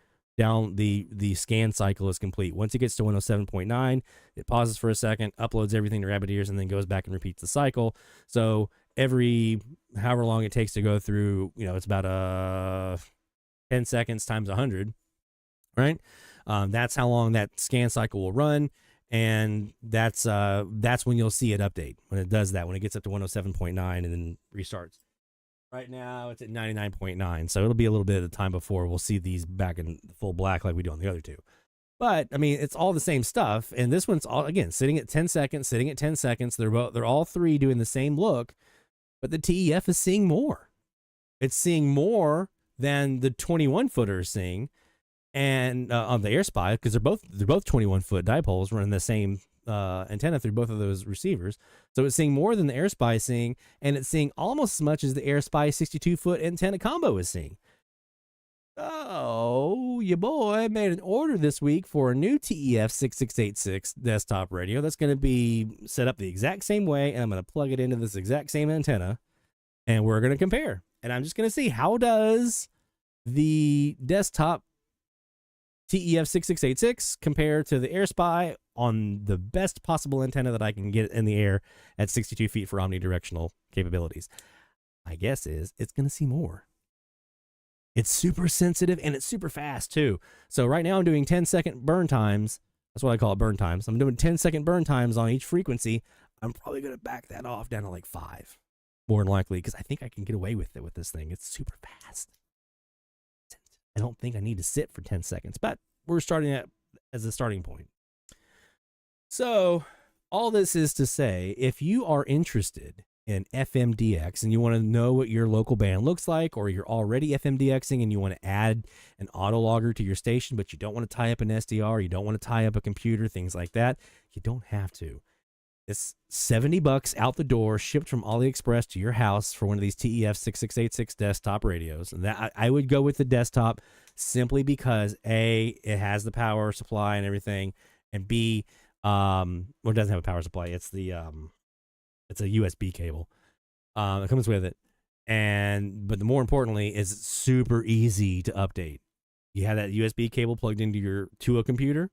scan cycle is complete. Once it gets to 107.9, it pauses for a second, uploads everything to rabbit ears, and then goes back and repeats the cycle. So every however long it takes to go through, it's about 10 seconds times 100, right? That's how long that scan cycle will run, and that's when you'll see it update, when it does that, when it gets up to 107.9 and then restarts. Right now, it's at 99.9, so it'll be a little bit of time before we'll see these back in full black like we do on the other two. But, I mean, it's all the same stuff, and this one's, all again, sitting at 10 seconds. They're all three doing the same look, but the TEF is seeing more. It's seeing more than the 21-footer is seeing, and on the Airspy, because they're both 21-foot dipoles running the same antenna through both of those receivers. So it's seeing more than the Airspy is seeing, and it's seeing almost as much as the Airspy 62-foot antenna combo is seeing. Oh, your boy made an order this week for a new TEF 6686 desktop radio that's going to be set up the exact same way, and I'm going to plug it into this exact same antenna, and we're going to compare. And I'm just going to see, how does the desktop TEF 6686 compare to the Airspy on the best possible antenna that I can get in the air at 62 feet for omnidirectional capabilities? My guess is it's going to see more. It's super sensitive, and it's super fast too. So right now I'm doing 10-second burn times. That's what I call it, burn times. I'm doing 10-second burn times on each frequency. I'm probably going to back that off down to like 5, more than likely, because I think I can get away with it with this thing. It's super fast. I don't think I need to sit for 10 seconds, but we're starting at as a starting point. So all this is to say, if you are interested in FMDX and you want to know what your local band looks like, or you're already FMDXing and you want to add an autologger to your station, but you don't want to tie up an SDR, you don't want to tie up a computer, things like that, you don't have to. It's $70 out the door, shipped from AliExpress to your house for one of these TEF 6686 desktop radios. And that I would go with the desktop simply because A, it has the power supply and everything, and B, well, it doesn't have a power supply. It's the it's a USB cable. It comes with it, but the more importantly is it's super easy to update. You have that USB cable plugged into a computer.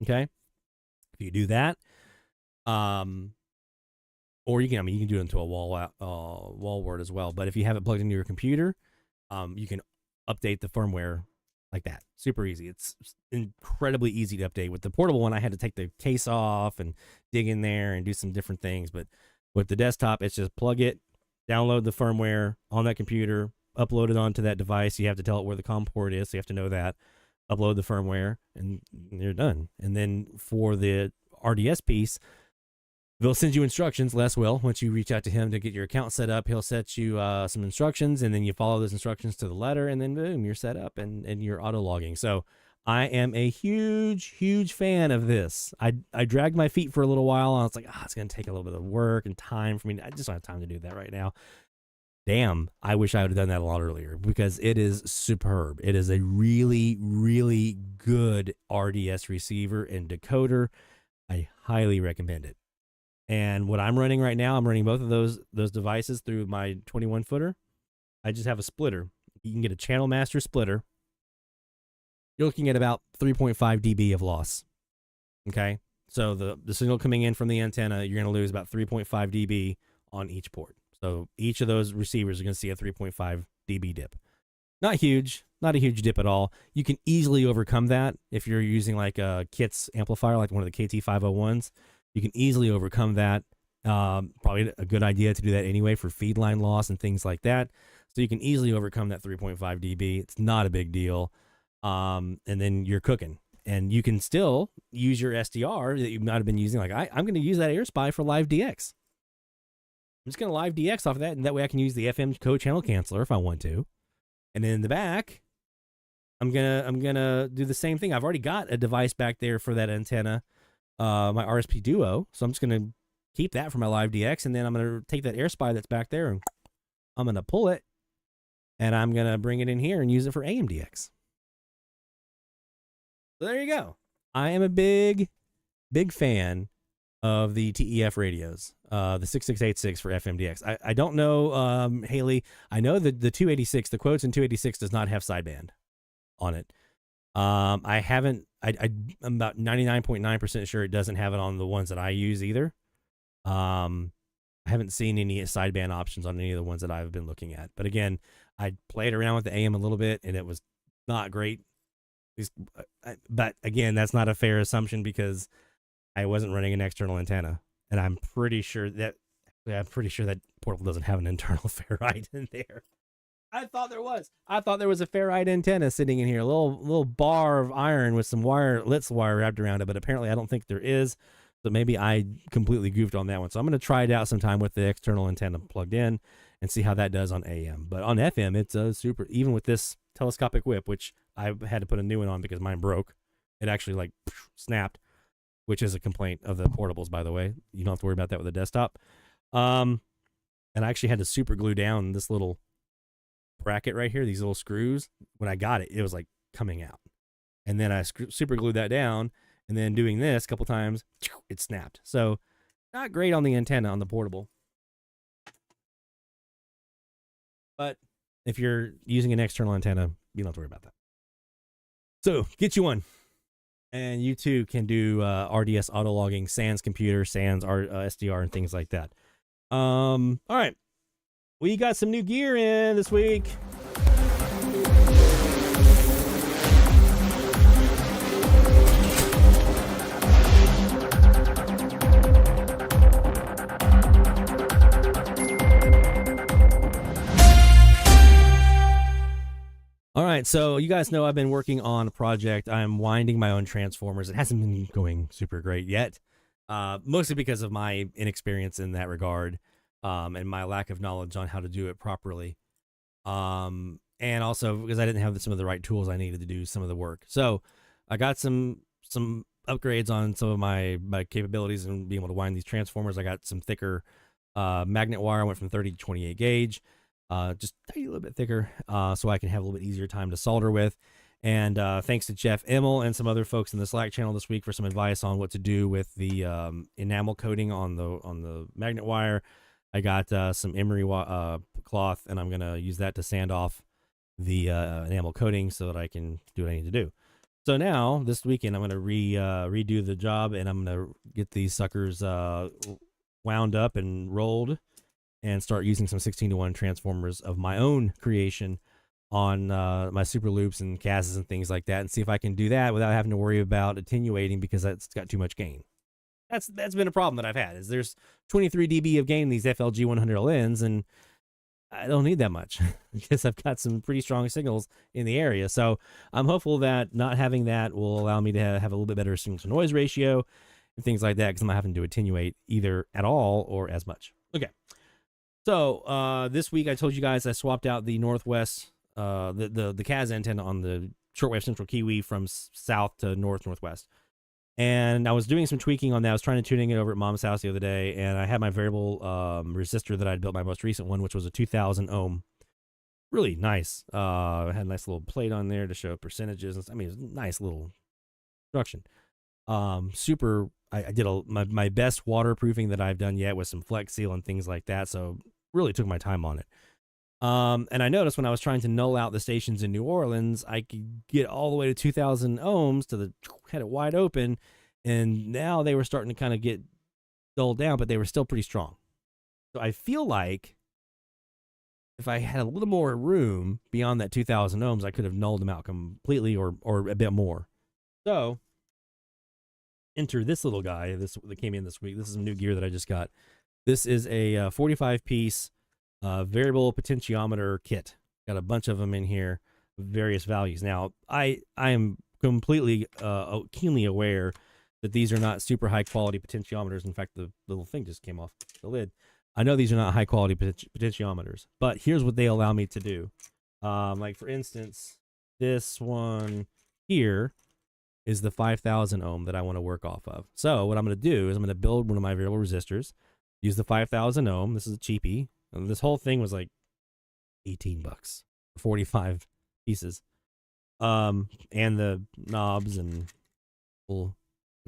Okay, if you do that. Or you can do it into a wall wart as well. But if you have it plugged into your computer, you can update the firmware like that. Super easy. It's incredibly easy to update. With the portable one, I had to take the case off and dig in there and do some different things. But With the desktop, it's just plug it, download the firmware on that computer, upload it onto that device. You have to tell it where the COM port is, so you have to know that. Upload the firmware, and you're done. And then for the RDS piece, they'll send you instructions. Les will. Once you reach out to him to get your account set up, he'll set you some instructions, and then you follow those instructions to the letter, and then boom, you're set up and you're auto logging. So I am a huge fan of this. I dragged my feet for a little while, and I was like, it's going to take a little bit of work and time for me. I just don't have time to do that right now. Damn, I wish I would have done that a lot earlier, because it is superb. It is a really good RDS receiver and decoder. I highly recommend it. And what I'm running right now, I'm running both of those devices through my 21 footer. I just have a splitter. You can get a channel master splitter. You're looking at about 3.5 dB of loss. Okay, so the signal coming in from the antenna, you're going to lose about 3.5 dB on each port. So each of those receivers are going to see a 3.5 dB dip. Not huge, not a huge dip at all. You can easily overcome that if you're using like a Kitz amplifier, like one of the KT501s. You can easily overcome that. Probably a good idea to do that anyway for feed line loss and things like that. So you can easily overcome that 3.5 dB. It's not a big deal. And then you're cooking. And you can still use your SDR that you might have been using. Like I'm going to use that Airspy for live DX. I'm just going to live DX off of that, and that way I can use the FM co-channel canceller if I want to. And then in the back, I'm gonna do the same thing. I've already got a device back there for that antenna, my RSP Duo. So I'm just gonna keep that for my live DX, and then I'm gonna take that Airspy that's back there, and I'm gonna pull it, and I'm gonna bring it in here and use it for AM DX. So there you go. I am a big fan of the TEF radios, the 6686 for FMDX. I don't know, Haley. I know that the 286, the quotes in 286 does not have sideband on it. I'm about 99.9% sure it doesn't have it on the ones that I use either. I haven't seen any sideband options on any of the ones that I've been looking at. But again, I played around with the AM a little bit, and it was not great. But again, that's not a fair assumption because I wasn't running an external antenna, and I'm pretty sure that portable doesn't have an internal ferrite in there. I thought there was a ferrite antenna sitting in here, a little bar of iron with some Litz wire wrapped around it, but apparently I don't think there is. So maybe I completely goofed on that one. So I'm going to try it out sometime with the external antenna plugged in and see how that does on AM. But on FM, it's super. Even with this telescopic whip, which I had to put a new one on because mine broke. It actually snapped, which is a complaint of the portables, by the way. You don't have to worry about that with a desktop. And I actually had to super glue down this little bracket right here, these little screws. When I got it, it was like coming out. And then I super glued that down, and then doing this a couple times, it snapped. So not great on the antenna on the portable. But if you're using an external antenna, you don't have to worry about that. So get you one. And you too can do RDS auto logging, sans computer, sans SDR, and things like that. All right. We got some new gear in this week. All right, so you guys know I've been working on a project. I'm winding my own transformers. It hasn't been going super great yet, mostly because of my inexperience in that regard, and my lack of knowledge on how to do it properly, and also because I didn't have some of the right tools I needed to do some of the work. So I got some upgrades on some of my capabilities and being able to wind these transformers. I got some thicker magnet wire. I went from 30 to 28 gauge. Just a little bit thicker, so I can have a little bit easier time to solder with. And thanks to Jeff Emmel and some other folks in the Slack channel this week for some advice on what to do with the enamel coating on the magnet wire. I got some emery cloth, and I'm gonna use that to sand off the enamel coating so that I can do what I need to do. So now this weekend I'm gonna redo the job, and I'm gonna get these suckers wound up and rolled, and start using some 16-to-1 transformers of my own creation on my SuperLoops and KAZs and things like that, and see if I can do that without having to worry about attenuating because that's got too much gain. That's been a problem that I've had. Is there's 23 dB of gain in these FLG100LNs, and I don't need that much because I've got some pretty strong signals in the area. So I'm hopeful that not having that will allow me to have a little bit better signal to noise ratio and things like that, because I'm not having to attenuate either at all or as much. Okay. So this week I told you guys I swapped out the northwest, the KAZ antenna on the shortwave central Kiwi from south to northwest. And I was doing some tweaking on that. I was trying to tuning it over at Mom's house the other day, and I had my variable resistor that I'd built, my most recent one, which was a 2,000 ohm. Really nice. I had a nice little plate on there to show percentages. I mean, it was a nice little construction. Super. I did my best waterproofing that I've done yet with some Flex Seal and things like that. So really took my time on it. And I noticed when I was trying to null out the stations in New Orleans, I could get all the way to 2,000 ohms had it wide open. And now they were starting to kind of get dulled down, but they were still pretty strong. So I feel like if I had a little more room beyond that 2,000 ohms, I could have nulled them out completely or a bit more. So enter this little guy that came in this week. This is some new gear that I just got. This is a 45 piece variable potentiometer kit. Got a bunch of them in here, various values. Now, I am completely keenly aware that these are not super high quality potentiometers. In fact, the little thing just came off the lid. I know these are not high quality potentiometers, but here's what they allow me to do. Like for instance, this one here is the 5,000 ohm that I want to work off of. So what I'm going to do is I'm going to build one of my variable resistors, use the 5,000 ohm. This is a cheapie. And this whole thing was like $18 for 45 pieces. And the knobs and little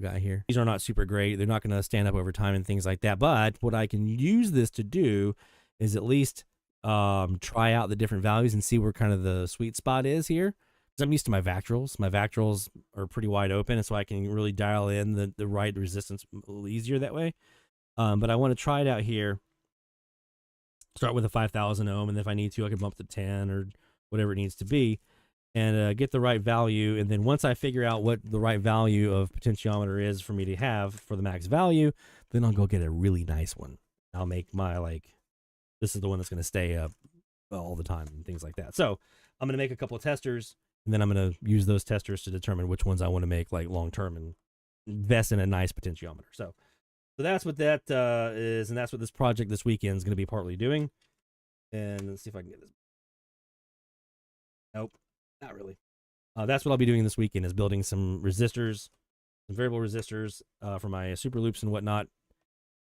guy here. These are not super great. They're not going to stand up over time and things like that. But what I can use this to do is at least try out the different values and see where kind of the sweet spot is here. Because I'm used to my vactrols. My vactrols are pretty wide open, and so I can really dial in the right resistance a little easier that way. But I want to try it out here. Start with a 5,000 ohm, and if I need to, I can bump to 10 or whatever it needs to be, and get the right value. And then once I figure out what the right value of potentiometer is for me to have for the max value, then I'll go get a really nice one. I'll make my, this is the one that's going to stay up all the time and things like that. So I'm going to make a couple of testers, and then I'm going to use those testers to determine which ones I want to make long term and invest in a nice potentiometer. So that's what that is, and that's what this project this weekend is going to be partly doing. And let's see if I can get this. Nope, not really. That's what I'll be doing this weekend, is building some resistors, some variable resistors for my SuperLoops and whatnot.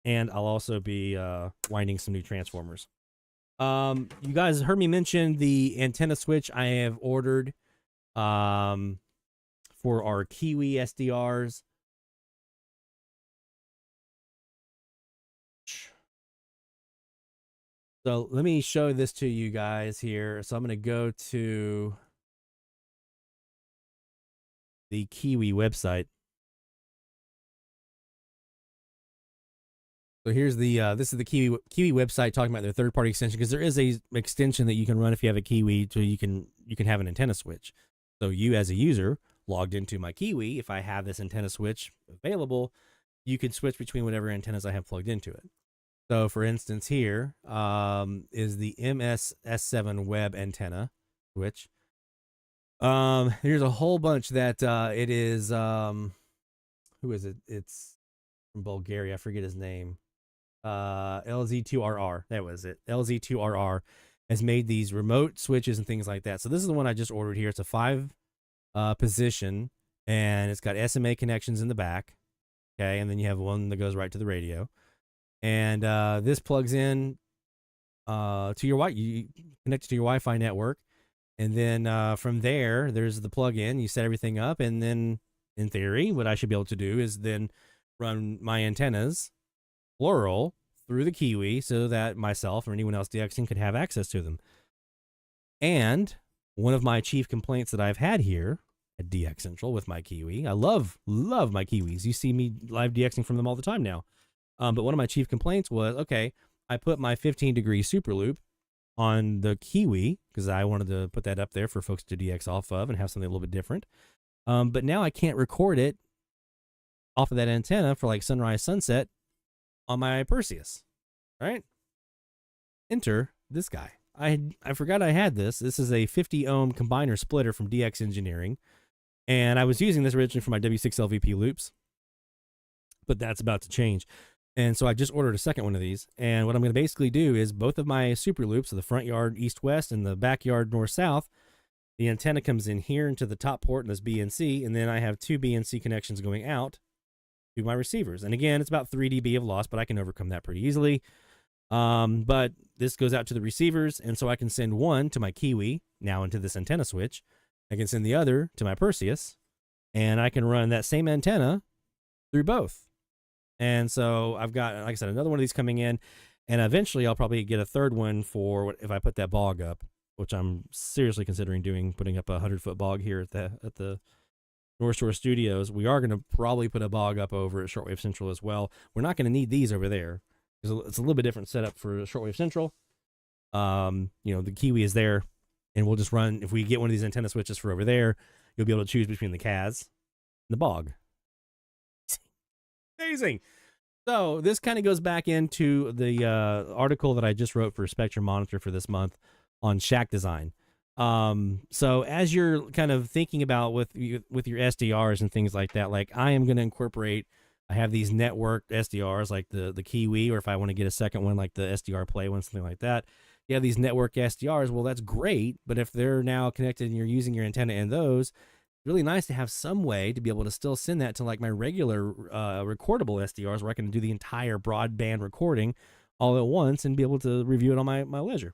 And I'll also be winding some new transformers. You guys heard me mention the antenna switch I have ordered for our Kiwi SDRs. So let me show this to you guys here. So I'm going to go to the Kiwi website. So here's the this is the Kiwi website talking about their third-party extension, because there is a extension that you can run if you have a Kiwi, so you can have an antenna switch. So you as a user logged into my Kiwi, if I have this antenna switch available, you can switch between whatever antennas I have plugged into it. So, for instance, here is the MS-S7 web antenna switch. Here's a whole bunch that it is, who is it? It's from Bulgaria. I forget his name. LZ2RR. That was it. LZ2RR has made these remote switches and things like that. So this is the one I just ordered here. It's a 5 position, and it's got SMA connections in the back. Okay, and then you have one that goes right to the radio. And this plugs in to your you connect it to your Wi-Fi network, and then from there, there's the plug-in. You set everything up, and then in theory, what I should be able to do is then run my antennas, plural, through the Kiwi, so that myself or anyone else DXing could have access to them. And one of my chief complaints that I've had here at DX Central with my Kiwi, I love my Kiwis. You see me live DXing from them all the time now. But one of my chief complaints was, okay, I put my 15-degree SuperLoop on the Kiwi because I wanted to put that up there for folks to DX off of and have something a little bit different. But now I can't record it off of that antenna for like sunrise, sunset on my Perseus. All right. Enter this guy. I forgot I had this. This is a 50 ohm combiner splitter from DX Engineering. And I was using this originally for my W6LVP loops, but that's about to change. And so I just ordered a second one of these. And what I'm going to basically do is both of my super loops, so the front yard east-west and the backyard north-south, the antenna comes in here into the top port in this BNC, and then I have 2 BNC connections going out to my receivers. And again, it's about 3 dB of loss, but I can overcome that pretty easily. But this goes out to the receivers, and so I can send one to my Kiwi, now into this antenna switch. I can send the other to my Perseus, and I can run that same antenna through both. And so I've got, like I said, another one of these coming in, and eventually I'll probably get a third one for if I put that bog up, which I'm seriously considering doing, putting up a 100-foot bog here at the North Shore Studios. We are going to probably put a bog up over at Shortwave Central as well. We're not going to need these over there. It's a little bit different setup for Shortwave Central. The Kiwi is there, and we'll just run, if we get one of these antenna switches for over there, you'll be able to choose between the KAZ and the bog. Amazing. So this kind of goes back into the article that I just wrote for Spectrum Monitor for this month on shack design. So as you're kind of thinking about with your SDRs and things like that, like I am going to incorporate, I have these network SDRs like the Kiwi, or if I want to get a second one like the SDR Play one, something like that. You have these network SDRs. Well, that's great, but if they're now connected and you're using your antenna in those, it's really nice to have some way to be able to still send that to like my regular recordable SDRs where I can do the entire broadband recording all at once and be able to review it on my leisure.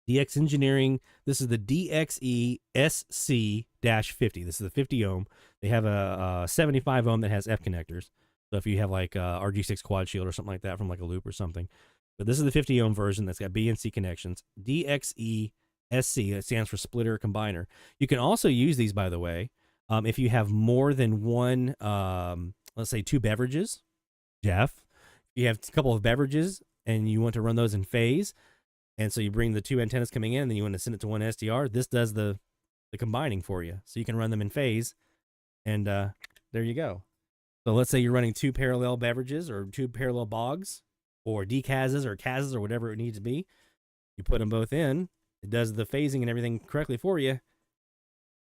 DX Engineering, this is the DXE SC-50. This is the 50 ohm. They have a 75 ohm that has F connectors. So if you have like RG6 quad shield or something like that from like a loop or something. But this is the 50 ohm version that's got B and C connections. DXE SC, that stands for splitter combiner. You can also use these, by the way, if you have more than one, let's say 2 beverages. Jeff, you have a couple of beverages and you want to run those in phase. And so you bring the 2 antennas coming in, and then you want to send it to one SDR. This does the combining for you. So you can run them in phase, and there you go. So let's say you're running 2 parallel beverages or 2 parallel bogs or DKAZs or KAZs or whatever it needs to be. You put them both in. It does the phasing and everything correctly for you.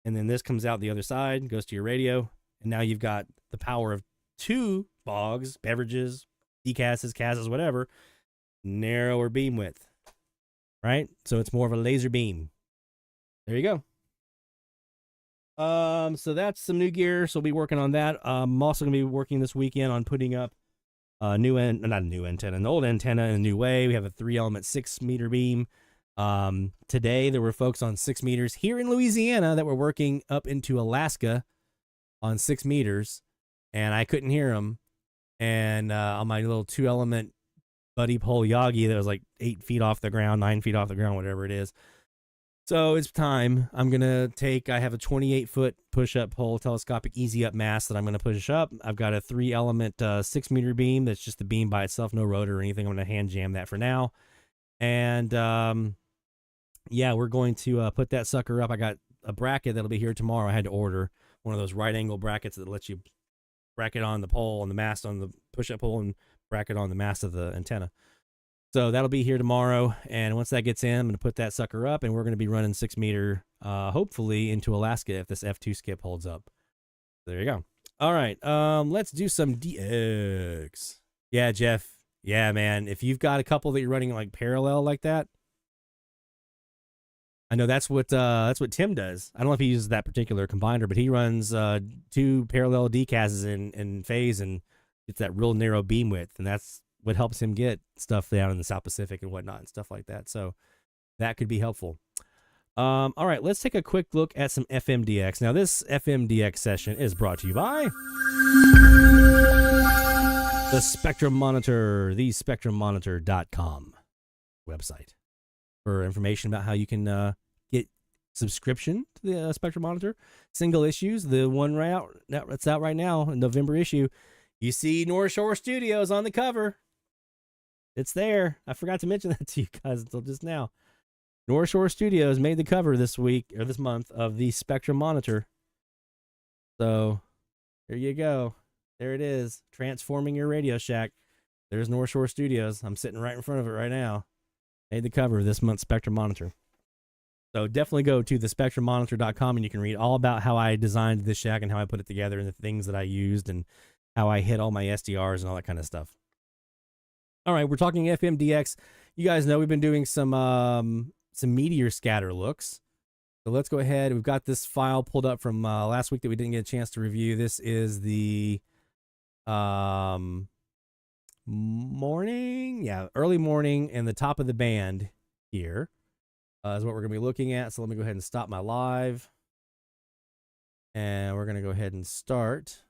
And then this comes out the other side, goes to your radio, and now you've got the power of 2 bogs, beverages, DKAZs, KAZs, whatever, narrower beam width. Right? So it's more of a laser beam. There you go. So that's some new gear. So we'll be working on that. I'm also going to be working this weekend on putting up not a new antenna, an old antenna in a new way. We have a 3-element 6-meter beam. Today there were folks on 6 meters here in Louisiana that were working up into Alaska on 6 meters, and I couldn't hear them. And on my little 2-element buddy pole Yagi that was like 8 feet off the ground, 9 feet off the ground, whatever it is. So it's time. I'm going to I have a 28-foot push-up pole, telescopic easy up mast that I'm going to push up. I've got a 3-element 6-meter beam that's just the beam by itself, no rotor or anything. I'm going to hand jam that for now. And yeah, we're going to put that sucker up. I got a bracket that'll be here tomorrow. I had to order one of those right angle brackets that lets you bracket on the pole, on the mast, on the push-up pole, and bracket on the mast of the antenna. So that'll be here tomorrow, and once that gets in, I'm going to put that sucker up, and we're going to be running 6-meter, hopefully, into Alaska if this F2 skip holds up. There you go. All right, let's do some DX. Yeah, Jeff. Yeah, man. If you've got a couple that you're running like parallel like that, I know that's what Tim does. I don't know if he uses that particular combiner, but he runs 2 parallel DKAZs in phase and gets that real narrow beam width, and that's what helps him get stuff down in the South Pacific and whatnot and stuff like that. So that could be helpful. All right, let's take a quick look at some FMDX. Now, this FMDX session is brought to you by the Spectrum Monitor, the SpectrumMonitor.com website for information about how you can get subscription to the Spectrum Monitor. Single issues, the one that's out right now, November issue. You see North Shore Studios on the cover. It's there. I forgot to mention that to you guys until just now. North Shore Studios made the cover this week or this month of the Spectrum Monitor. So There you go. There it is. Transforming your Radio Shack. There's North Shore Studios. I'm sitting right in front of it right now. Made the cover of this month's Spectrum Monitor. So definitely go to thespectrummonitor.com and you can read all about how I designed this shack and how I put it together and the things that I used and how I hit all my SDRs and all that kind of stuff. All right, we're talking FMDX. You guys know we've been doing some meteor scatter looks. So let's go ahead. We've got this file pulled up from last week that we didn't get a chance to review. This is the early morning and the top of the band here is what we're going to be looking at. So let me go ahead and stop my live. And we're going to go ahead and start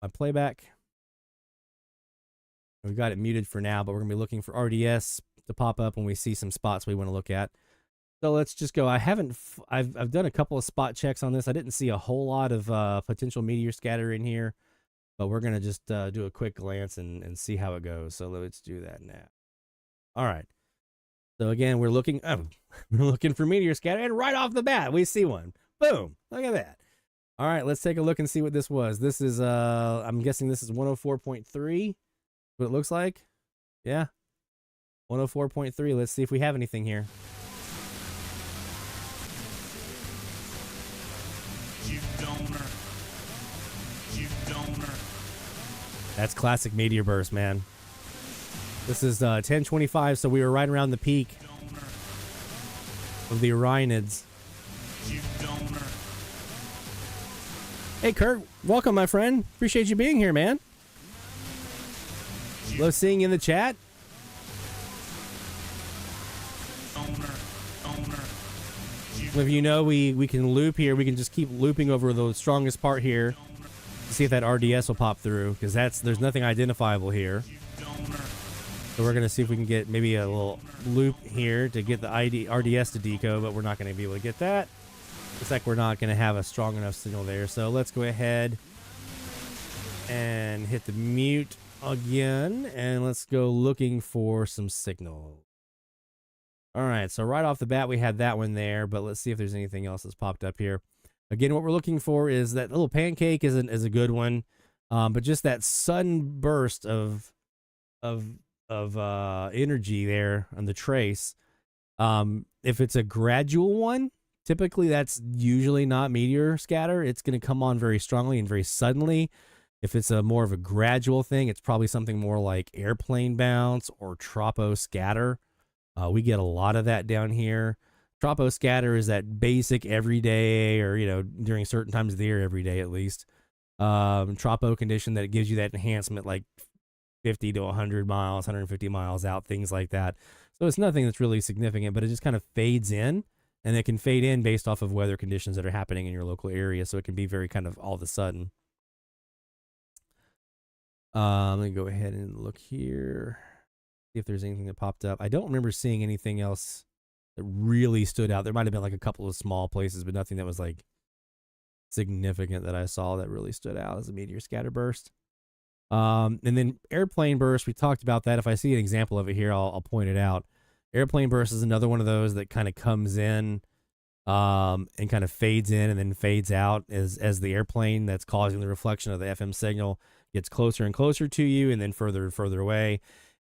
my playback. We've got it muted for now, but we're going to be looking for RDS to pop up when we see some spots we want to look at. So let's just go. I've done a couple of spot checks on this. I didn't see a whole lot of potential meteor scatter in here, but we're going to just do a quick glance and see how it goes. So let's do that now. All right. So again, we're looking for meteor scatter, and right off the bat, we see one. Boom. Look at that. All right, let's take a look and see what this was. This is, I'm guessing this is 104.3, what it looks like. Yeah. 104.3. Let's see if we have anything here. That's classic meteor burst, man. This is 1025, so we were right around the peak of the Orionids. Hey, Kurt. Welcome, my friend. Appreciate you being here, man. Love seeing you in the chat. If you know, we can loop here. We can just keep looping over the strongest part here to see if that RDS will pop through, because there's nothing identifiable here. So we're going to see if we can get maybe a little loop here to get the RDS to deco, but we're not going to be able to get that. Looks like we're not going to have a strong enough signal there. So let's go ahead and hit the mute again, and let's go looking for some signal. All right, so right off the bat, we had that one there, but let's see if there's anything else that's popped up here. Again, what we're looking for is that little pancake is a good one, but just that sudden burst of energy there on the trace. If it's a gradual one, typically that's usually not meteor scatter. It's going to come on very strongly and very suddenly. If it's a more of a gradual thing, it's probably something more like airplane bounce or tropo scatter. We get a lot of that down here. Tropo scatter is that basic everyday, or during certain times of the year, every day at least. Tropo condition that gives you that enhancement like 50 to 100 miles, 150 miles out, things like that. So it's nothing that's really significant, but it just kind of fades in, and it can fade in based off of weather conditions that are happening in your local area. So it can be very kind of all of a sudden. Let me go ahead and look here, see if there's anything that popped up. I don't remember seeing anything else that really stood out. There might have been like a couple of small places, but nothing that was like significant that I saw that really stood out as a meteor scatter burst. And then airplane burst, we talked about that. If I see an example of it here, I'll point it out. Airplane burst is another one of those that kind of comes in and kind of fades in and then fades out as the airplane that's causing the reflection of the FM signal gets closer and closer to you, and then further and further away.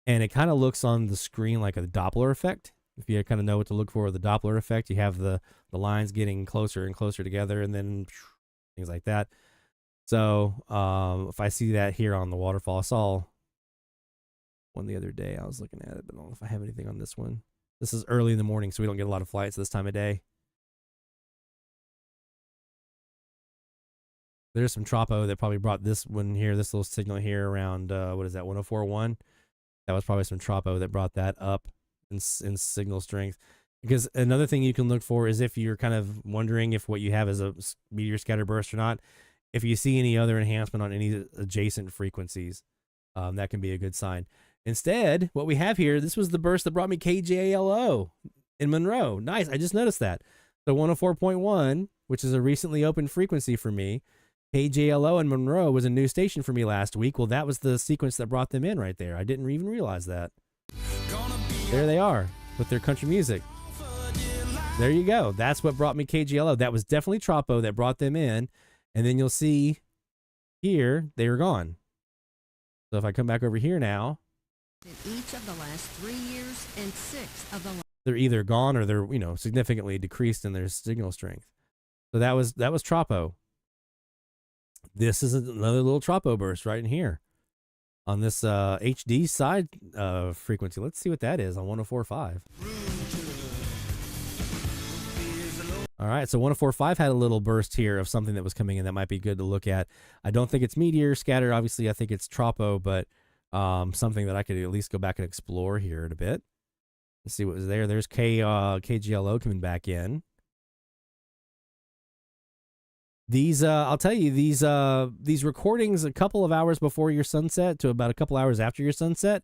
And it kind of looks on the screen like a Doppler effect. If you kind of know what to look for with the Doppler effect, you have the lines getting closer and closer together, and then things like that. So if I see that here on the waterfall, I saw one the other day. I was looking at it, but I don't know if I have anything on this one. This is early in the morning, so we don't get a lot of flights this time of day. There's some tropo that probably brought this one here, this little signal here around, what is that, 104.1? That was probably some tropo that brought that up in signal strength. Because another thing you can look for is if you're kind of wondering if what you have is a meteor scatter burst or not, if you see any other enhancement on any adjacent frequencies, that can be a good sign. Instead, what we have here, this was the burst that brought me KJLO in Monroe. Nice, I just noticed that. So 104.1, which is a recently opened frequency for me. KJLO in Monroe was a new station for me last week. Well, that was the sequence that brought them in right there. I didn't even realize that. There they are with their country music. There you go. That's what brought me KJLO. That was definitely tropo that brought them in. And then you'll see here, they are gone. So if I come back over here now, in each of the last 3 years and 6 of the they're either gone or they're, significantly decreased in their signal strength. So that was Tropo. This is another little Tropo burst right in here on this HD side frequency. Let's see what that is on 104.5. All right, so 104.5 had a little burst here of something that was coming in that might be good to look at. I don't think it's meteor scatter. Obviously, I think it's Tropo, but something that I could at least go back and explore here in a bit. Let's see what was there. There's KGLO coming back in. These, I'll tell you, these recordings a couple of hours before your sunset to about a couple hours after your sunset,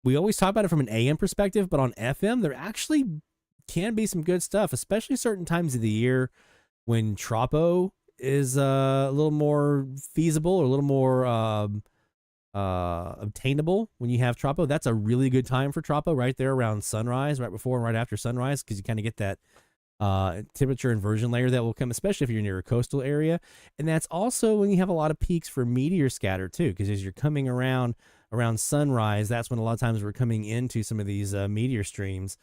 we always talk about it from an AM perspective, but on FM, there actually can be some good stuff, especially certain times of the year when Tropo is a little more feasible or a little more obtainable. When you have Tropo, that's a really good time for Tropo right there around sunrise, right before and right after sunrise, because you kind of get that temperature inversion layer that will come, especially if you're near a coastal area. And that's also when you have a lot of peaks for meteor scatter too, because as you're coming around sunrise, that's when a lot of times we're coming into some of these meteor streams.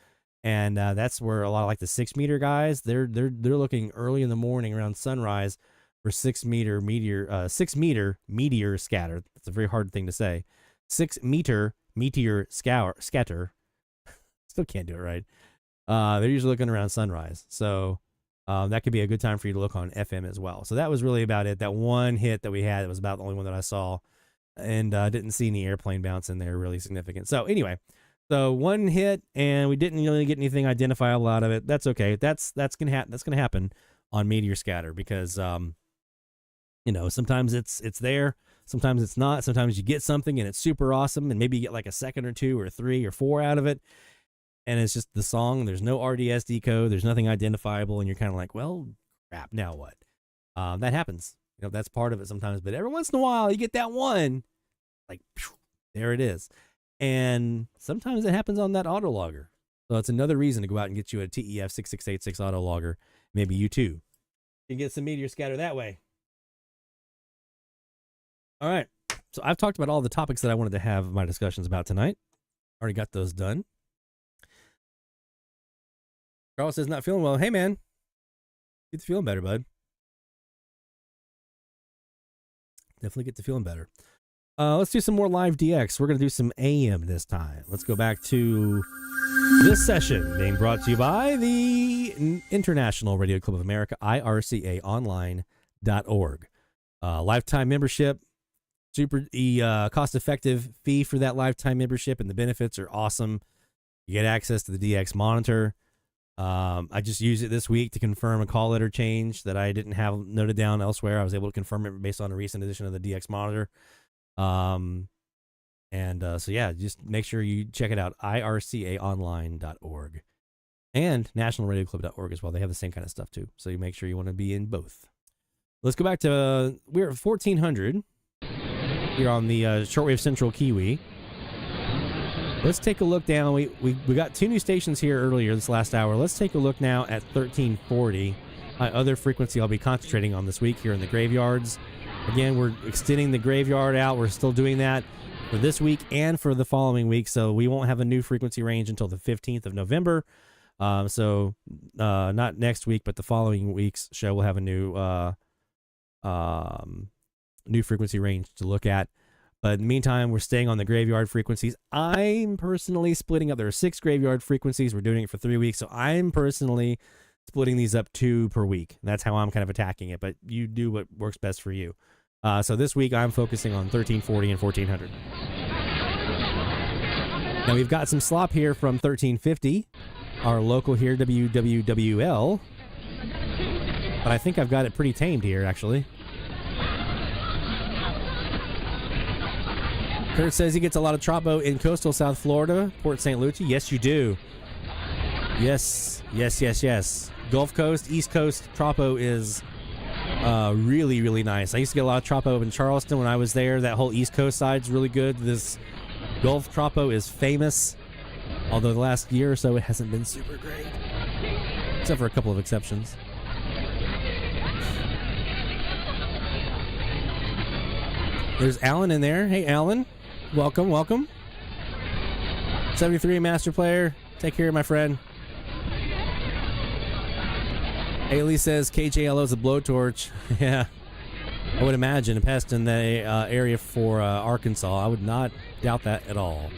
And that's where a lot of like the 6 meter guys, they're looking early in the morning around sunrise for 6 meter meteor scatter. That's a very hard thing to say. 6 meter meteor scatter. Still can't do it right. They're usually looking around sunrise. So that could be a good time for you to look on FM as well. So that was really about it. That one hit that we had, it was about the only one that I saw, and didn't see any airplane bounce in there really significant. So anyway, so one hit, and we didn't really get anything identifiable out of it. That's okay. That's gonna happen on meteor scatter because sometimes it's there, sometimes it's not. Sometimes you get something and it's super awesome, and maybe you get like a second or 2 or 3 or 4 out of it, and it's just the song. There's no RDSD code. There's nothing identifiable, and you're kind of like, well, crap. Now what? That happens. That's part of it sometimes. But every once in a while, you get that one, like, there it is. And sometimes it happens on that autologger. So it's another reason to go out and get you a TEF 6686 autologger. Maybe you too. You can get some meteor scatter that way. All right. So I've talked about all the topics that I wanted to have my discussions about tonight. Already got those done. Carl says not feeling well. Hey, man. Get to feeling better, bud. Definitely get to feeling better. Let's do some more live DX. We're going to do some AM this time. Let's go back to this session being brought to you by the International Radio Club of America, IRCAonline.org. Lifetime membership, super cost-effective fee for that lifetime membership, and the benefits are awesome. You get access to the DX monitor. I just used it this week to confirm a call letter change that I didn't have noted down elsewhere. I was able to confirm it based on a recent edition of the DX monitor. So yeah, just make sure you check it out, IRCAonline.org and nationalradioclub.org as well. They have the same kind of stuff too. So you make sure you want to be in both. Let's go back to, we're at 1400 here on the Shortwave Central Kiwi. Let's take a look down. We got 2 new stations here earlier this last hour. Let's take a look now at 1340. My other frequency I'll be concentrating on this week here in the graveyards. Again, we're extending the graveyard out. We're still doing that for this week and for the following week. So we won't have a new frequency range until the 15th of November. So not next week, but the following week's show will have a new frequency range to look at. But in the meantime, we're staying on the graveyard frequencies. I'm personally splitting up. There are 6 graveyard frequencies. We're doing it for 3 weeks. So I'm personally splitting these up 2 per week. That's how I'm kind of attacking it. But you do what works best for you. So this week, I'm focusing on 1340 and 1400. Now, we've got some slop here from 1350, our local here, WWWL. But I think I've got it pretty tamed here, actually. Kurt says he gets a lot of Tropo in coastal South Florida, Port St. Lucie. Yes, you do. Yes. Gulf Coast, East Coast, Tropo is really, really nice. I used to get a lot of Tropo in Charleston when I was there. That whole East Coast side's really good. This Gulf Tropo is famous, although the last year or so it hasn't been super great, except for a couple of exceptions. There's Alan in there. Hey, Alan. Welcome, welcome. 73 Master Player. Take care, my friend. Haley says KJLO is a blowtorch. Yeah. I would imagine a pest in the area for Arkansas. I would not doubt that at all.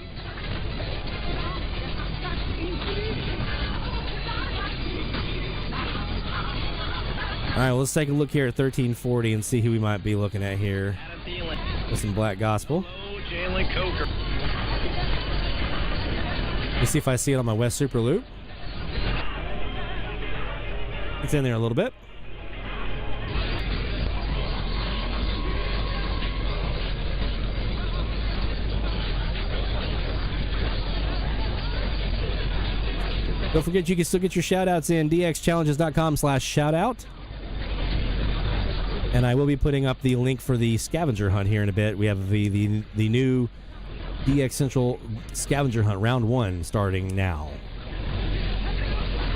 All right, well, let's take a look here at 1340 and see who we might be looking at here with some Black Gospel. Let's see if I see it on my West SuperLoop. It's in there a little bit. Don't forget you can still get your shout-outs in dxchallenges.com/shoutout. And I will be putting up the link for the scavenger hunt here in a bit. We have the new DX Central scavenger hunt round 1 starting now.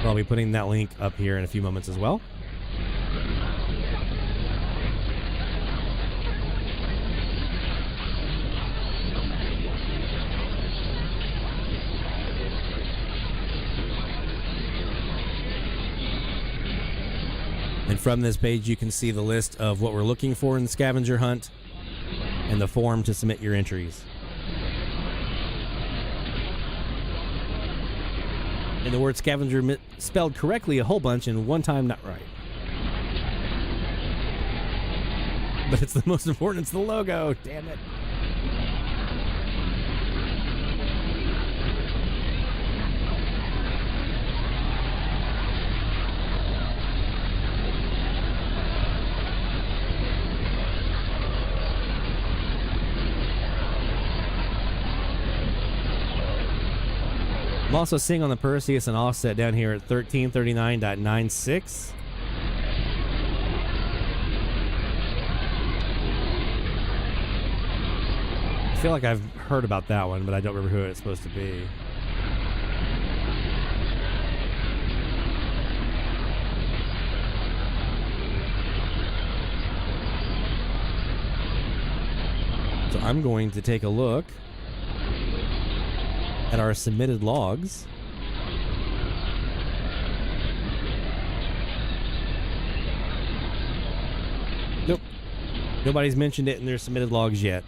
I'll be putting that link up here in a few moments as well. And from this page, you can see the list of what we're looking for in the scavenger hunt and the form to submit your entries. And the word scavenger spelled correctly a whole bunch and one time not right. But it's the most important, it's the logo, damn it. I'm also seeing on the Perseus an offset down here at 1339.96. I feel like I've heard about that one, but I don't remember who it's supposed to be. So I'm going to take a look at our submitted logs. Nope. Nobody's mentioned it in their submitted logs yet.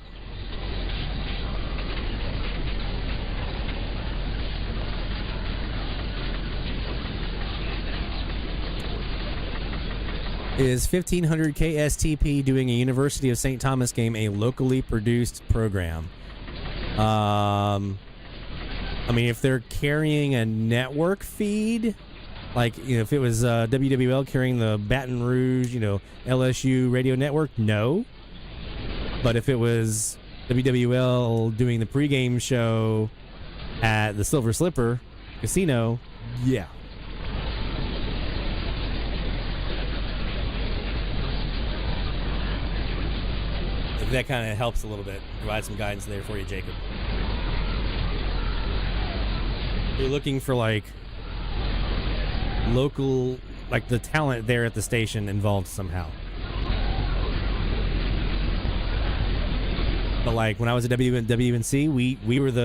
Is 1500 KSTP doing a University of St. Thomas game a locally produced program? I mean, if they're carrying a network feed, like, you know, if it was WWL carrying the Baton Rouge, you know, LSU radio network, no. But if it was WWL doing the pregame show at the Silver Slipper Casino, yeah. That kind of helps a little bit. Provide some guidance there for you, Jacob. You're looking for like local, like the talent there at the station involved somehow. But like when I was at WNC,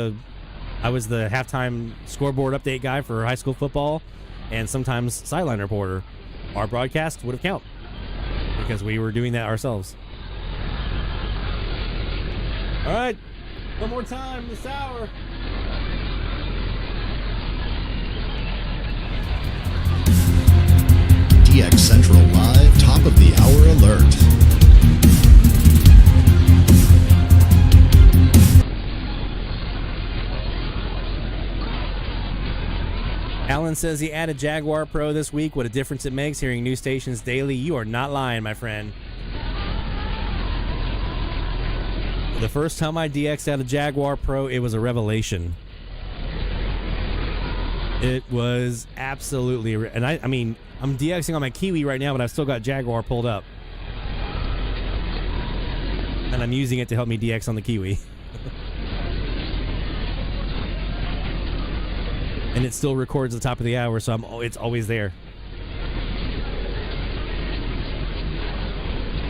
I was the halftime scoreboard update guy for high school football, and sometimes sideline reporter. Our broadcast would have counted because we were doing that ourselves. All right, one more time this hour. DX Central Live Top of the Hour Alert. Alan says he added Jaguar Pro this week. What a difference it makes hearing new stations daily. You are not lying, my friend. The first time I DX'd out of Jaguar Pro, it was a revelation. It was absolutely, and I mean, I'm DXing on my Kiwi right now, but I've still got Jaguar pulled up. And I'm using it to help me DX on the Kiwi. And it still records at the top of the hour, so it's always there.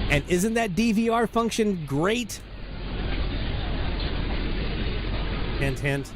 And isn't that DVR function great? Hint, hint.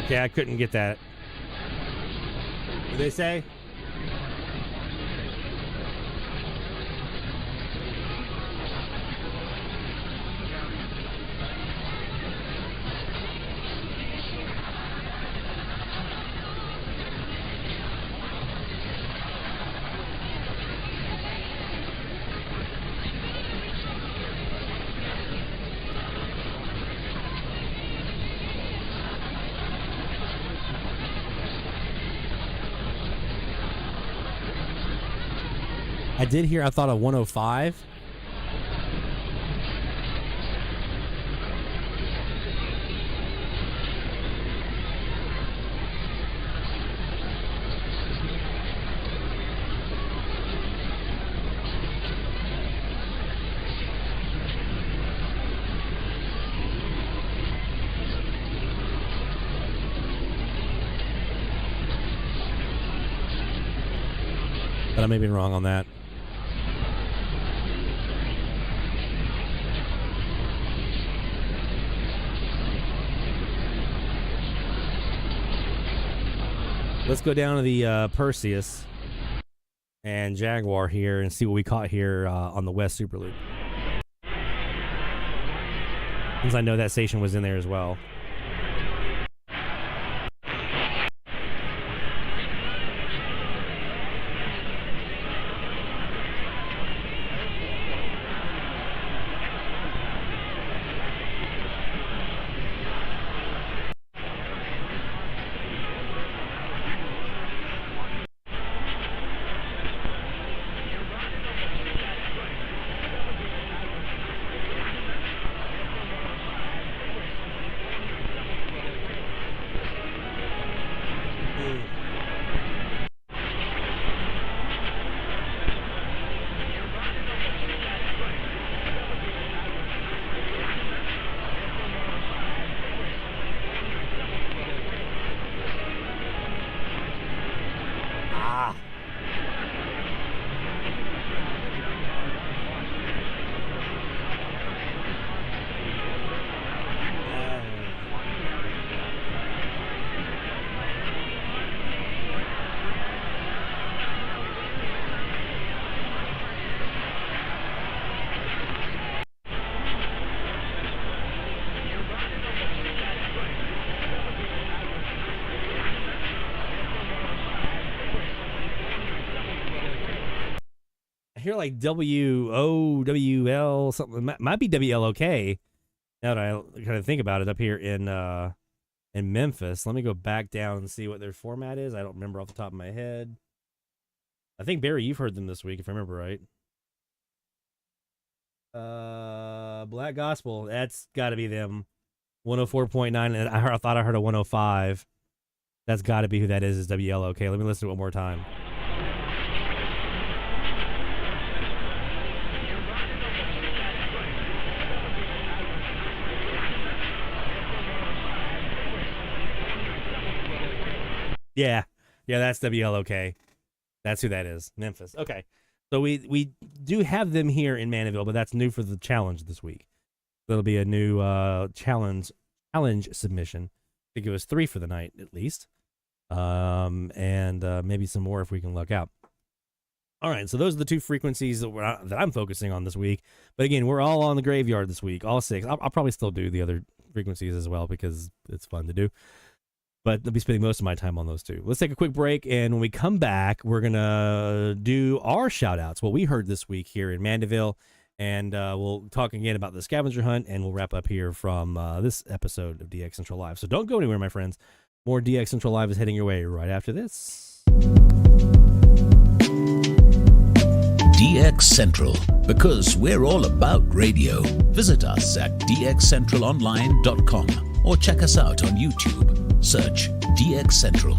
Okay, I couldn't get that. What did they say? I did hear, I thought a 105. But I may be wrong on that. Let's go down to the Perseus and Jaguar here and see what we caught here on the West SuperLoop. Since I know that station was in there as well. hear like WOWL something. Might be WLOK. Now that I kind of think about it, up here in Memphis. Let me go back down and see what their format is. I don't remember off the top of my head. I think Barry, you've heard them this week, if I remember right. Black Gospel. That's got to be them. 104.9, and I thought I heard a 105. That's got to be who that is WLOK. Let me listen to it one more time. Yeah, that's WLOK. That's who that is. Memphis. Okay. So we do have them here in Mandeville, but that's new for the challenge this week. There'll be a new challenge submission. I think it was 3 for the night at least, and maybe some more if we can luck out. All right, so those are the 2 frequencies that I'm focusing on this week. But again, we're all on the graveyard this week, all 6. I'll probably still do the other frequencies as well because it's fun to do. But I'll be spending most of my time on those 2. Let's take a quick break, and when we come back, we're going to do our shout-outs, what we heard this week here in Mandeville. And we'll talk again about the scavenger hunt, and we'll wrap up here from this episode of DX Central Live. So don't go anywhere, my friends. More DX Central Live is heading your way right after this. DX Central, because we're all about radio. Visit us at dxcentralonline.com or check us out on YouTube. Search DX Central.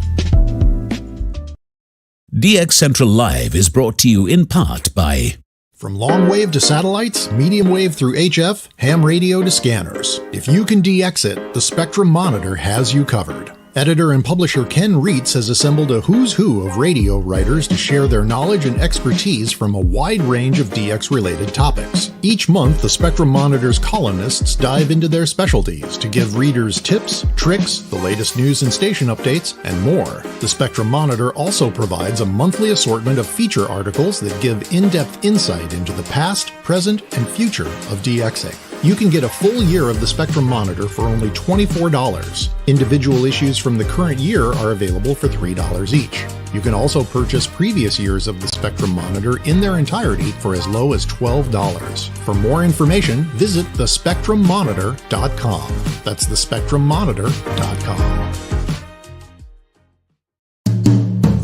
DX Central Live is brought to you in part by... From long wave to satellites, medium wave through HF, ham radio to scanners. If you can DX it, the Spectrum Monitor has you covered. Editor and publisher Ken Reitz has assembled a who's who of radio writers to share their knowledge and expertise from a wide range of DX-related topics. Each month, the Spectrum Monitor's columnists dive into their specialties to give readers tips, tricks, the latest news and station updates, and more. The Spectrum Monitor also provides a monthly assortment of feature articles that give in-depth insight into the past, present, and future of DXing. You can get a full year of the Spectrum Monitor for only $24. Individual issues from the current year are available for $3 each. You can also purchase previous years of the Spectrum Monitor in their entirety for as low as $12. For more information, visit thespectrummonitor.com. That's thespectrummonitor.com.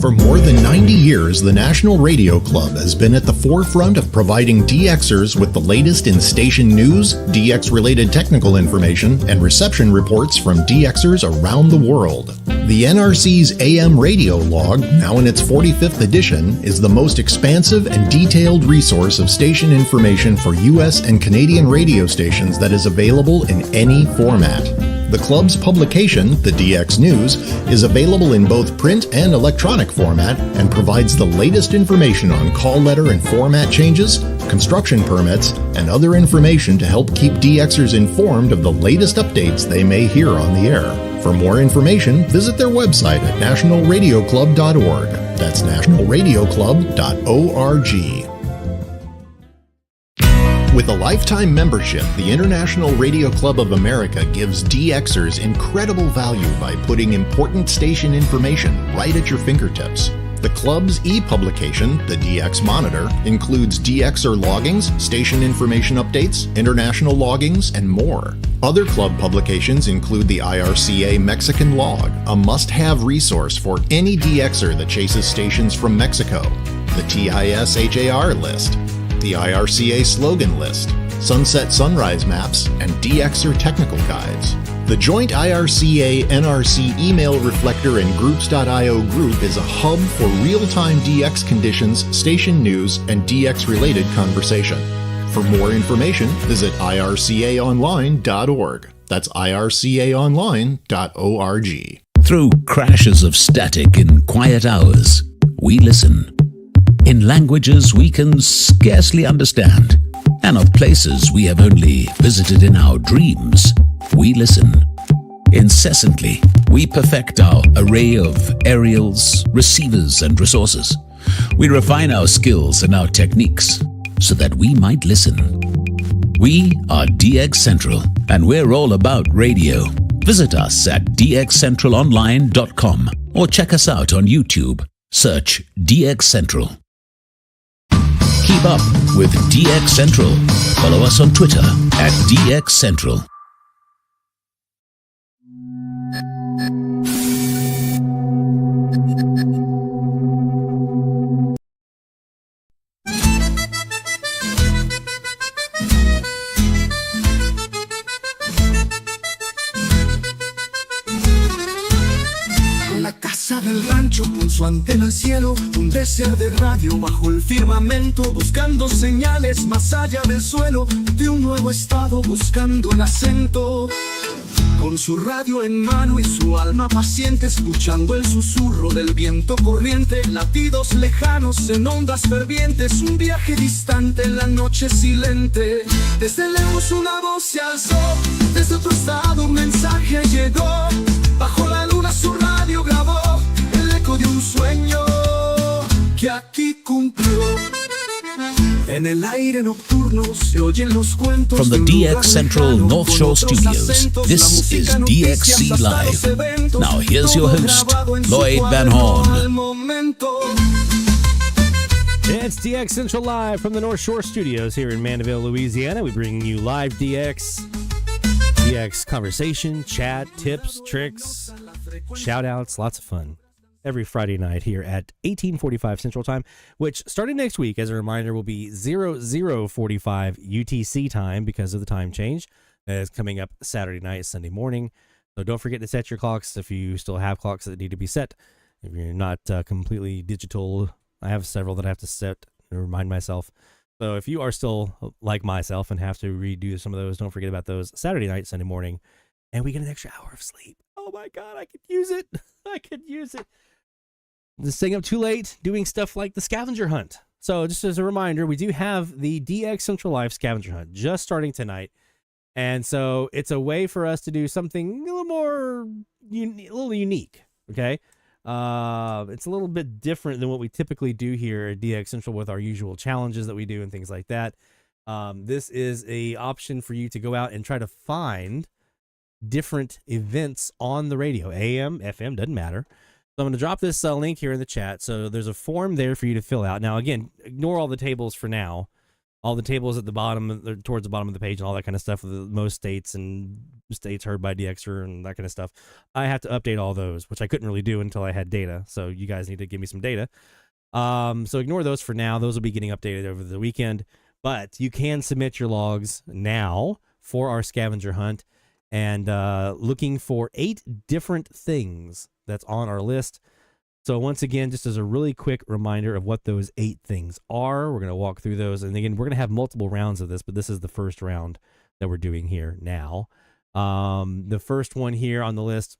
For more than 90 years, the National Radio Club has been at the forefront of providing DXers with the latest in station news, DX-related technical information, and reception reports from DXers around the world. The NRC's AM radio log, now in its 45th edition, is the most expansive and detailed resource of station information for U.S. and Canadian radio stations that is available in any format. The club's publication, the DX News, is available in both print and electronic format and provides the latest information on call letter and format changes, construction permits, and other information to help keep DXers informed of the latest updates they may hear on the air. For more information, visit their website at nationalradioclub.org. That's nationalradioclub.org. With a lifetime membership, the International Radio Club of America gives DXers incredible value by putting important station information right at your fingertips. The club's e-publication, the DX Monitor, includes DXer loggings, station information updates, international loggings, and more. Other club publications include the IRCA Mexican Log, a must-have resource for any DXer that chases stations from Mexico, the TIS-HAR list, the IRCA slogan list, sunset sunrise maps, and DXer technical guides. The joint IRCA-NRC email reflector and groups.io group is a hub for real-time DX conditions, station news, and DX-related conversation. For more information, visit ircaonline.org. That's ircaonline.org. Through crashes of static in quiet hours, we listen. In languages we can scarcely understand, and of places we have only visited in our dreams, we listen. Incessantly, we perfect our array of aerials, receivers, and resources. We refine our skills and our techniques so that we might listen. We are DX Central, and we're all about radio. Visit us at dxcentralonline.com or check us out on YouTube. Search DX Central. Keep up with DX Central. Follow us on Twitter at DX Central. La casa del rancho con su antena al cielo, un deseo de radio bajo el firmamento, buscando señales más allá del suelo, de un nuevo estado buscando el acento. Con su radio en mano y su alma paciente, escuchando el susurro del viento corriente, latidos lejanos en ondas fervientes, un viaje distante en la noche silente. Desde lejos una voz se alzó, desde otro estado un mensaje llegó. Bajo la luna su radio grabó el eco de un sueño que aquí cumplió. En el aire nocturno se oyen los cuentos. From the DX Central North Shore Studios, this is DXC Live. Now here's your host, Lloyd Van Horn. It's DX Central Live from the North Shore Studios here in Mandeville, Louisiana. We bring you live DX conversation, chat, tips, tricks, shout-outs, lots of fun. Every Friday night here at 1845 Central Time, which starting next week, as a reminder, will be 0045 UTC time because of the time change. It's coming up Saturday night, Sunday morning. So don't forget to set your clocks if you still have clocks that need to be set. If you're not completely digital, I have several that I have to set to remind myself. So if you are still like myself and have to redo some of those, don't forget about those Saturday night, Sunday morning. And we get an extra hour of sleep. Oh my God, I could use it. I could use it. Just staying up too late, doing stuff like the scavenger hunt. So just as a reminder, we do have the DX Central Live scavenger hunt just starting tonight. And so it's a way for us to do something a little more, a little unique, okay? It's a little bit different than what we typically do here at DX Central with our usual challenges that we do and things like that. This is a option for you to go out and try to find different events on the radio, AM, FM, doesn't matter. So I'm going to drop this link here in the chat. So there's a form there for you to fill out. Now, again, ignore all the tables for now. All the tables at the bottom, towards the bottom of the page and all that kind of stuff with most states and states heard by DXer and that kind of stuff. I have to update all those, which I couldn't really do until I had data. So you guys need to give me some data. So ignore those for now. Those will be getting updated over the weekend. But you can submit your logs now for our scavenger hunt and looking for 8 different things that's on our list. So once again, just as a really quick reminder of what those 8 things are, we're going to walk through those. And again, we're going to have multiple rounds of this, but this is the first round that we're doing here now. The first one here on the list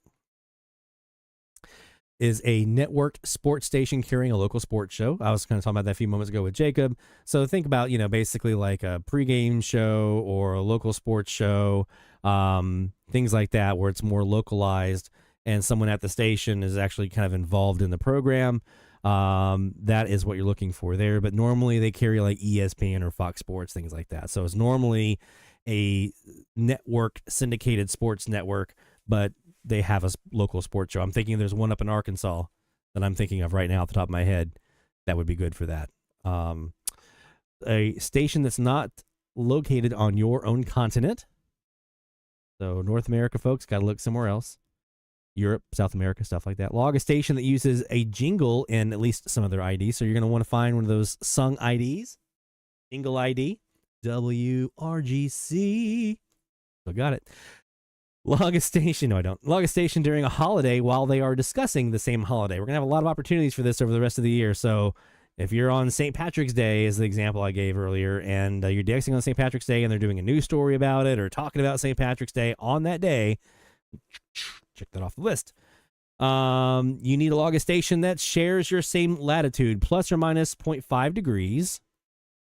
is a networked sports station carrying a local sports show. I was kind of talking about that a few moments ago with Jacob. So think about, basically like a pregame show or a local sports show, things like that, where it's more localized and someone at the station is actually kind of involved in the program. That is what you're looking for there. But normally they carry like ESPN or Fox Sports, things like that. So it's normally a network syndicated sports network, but they have a local sports show. I'm thinking there's one up in Arkansas that I'm thinking of right now off the top of my head that would be good for that. A station that's not located on your own continent. So North America folks got to look somewhere else. Europe, South America, stuff like that. Log a station that uses a jingle in at least some of their IDs. So you're going to want to find one of those sung IDs. Jingle ID, WRGC. So got it. Log a station. No, I don't. Log a station during a holiday while they are discussing the same holiday. We're going to have a lot of opportunities for this over the rest of the year. So if you're on St. Patrick's Day, is the example I gave earlier, and you're DXing on St. Patrick's Day and they're doing a news story about it or talking about St. Patrick's Day on that day, check that off the list. You need to log a station that shares your same latitude, plus or minus 0.5 degrees,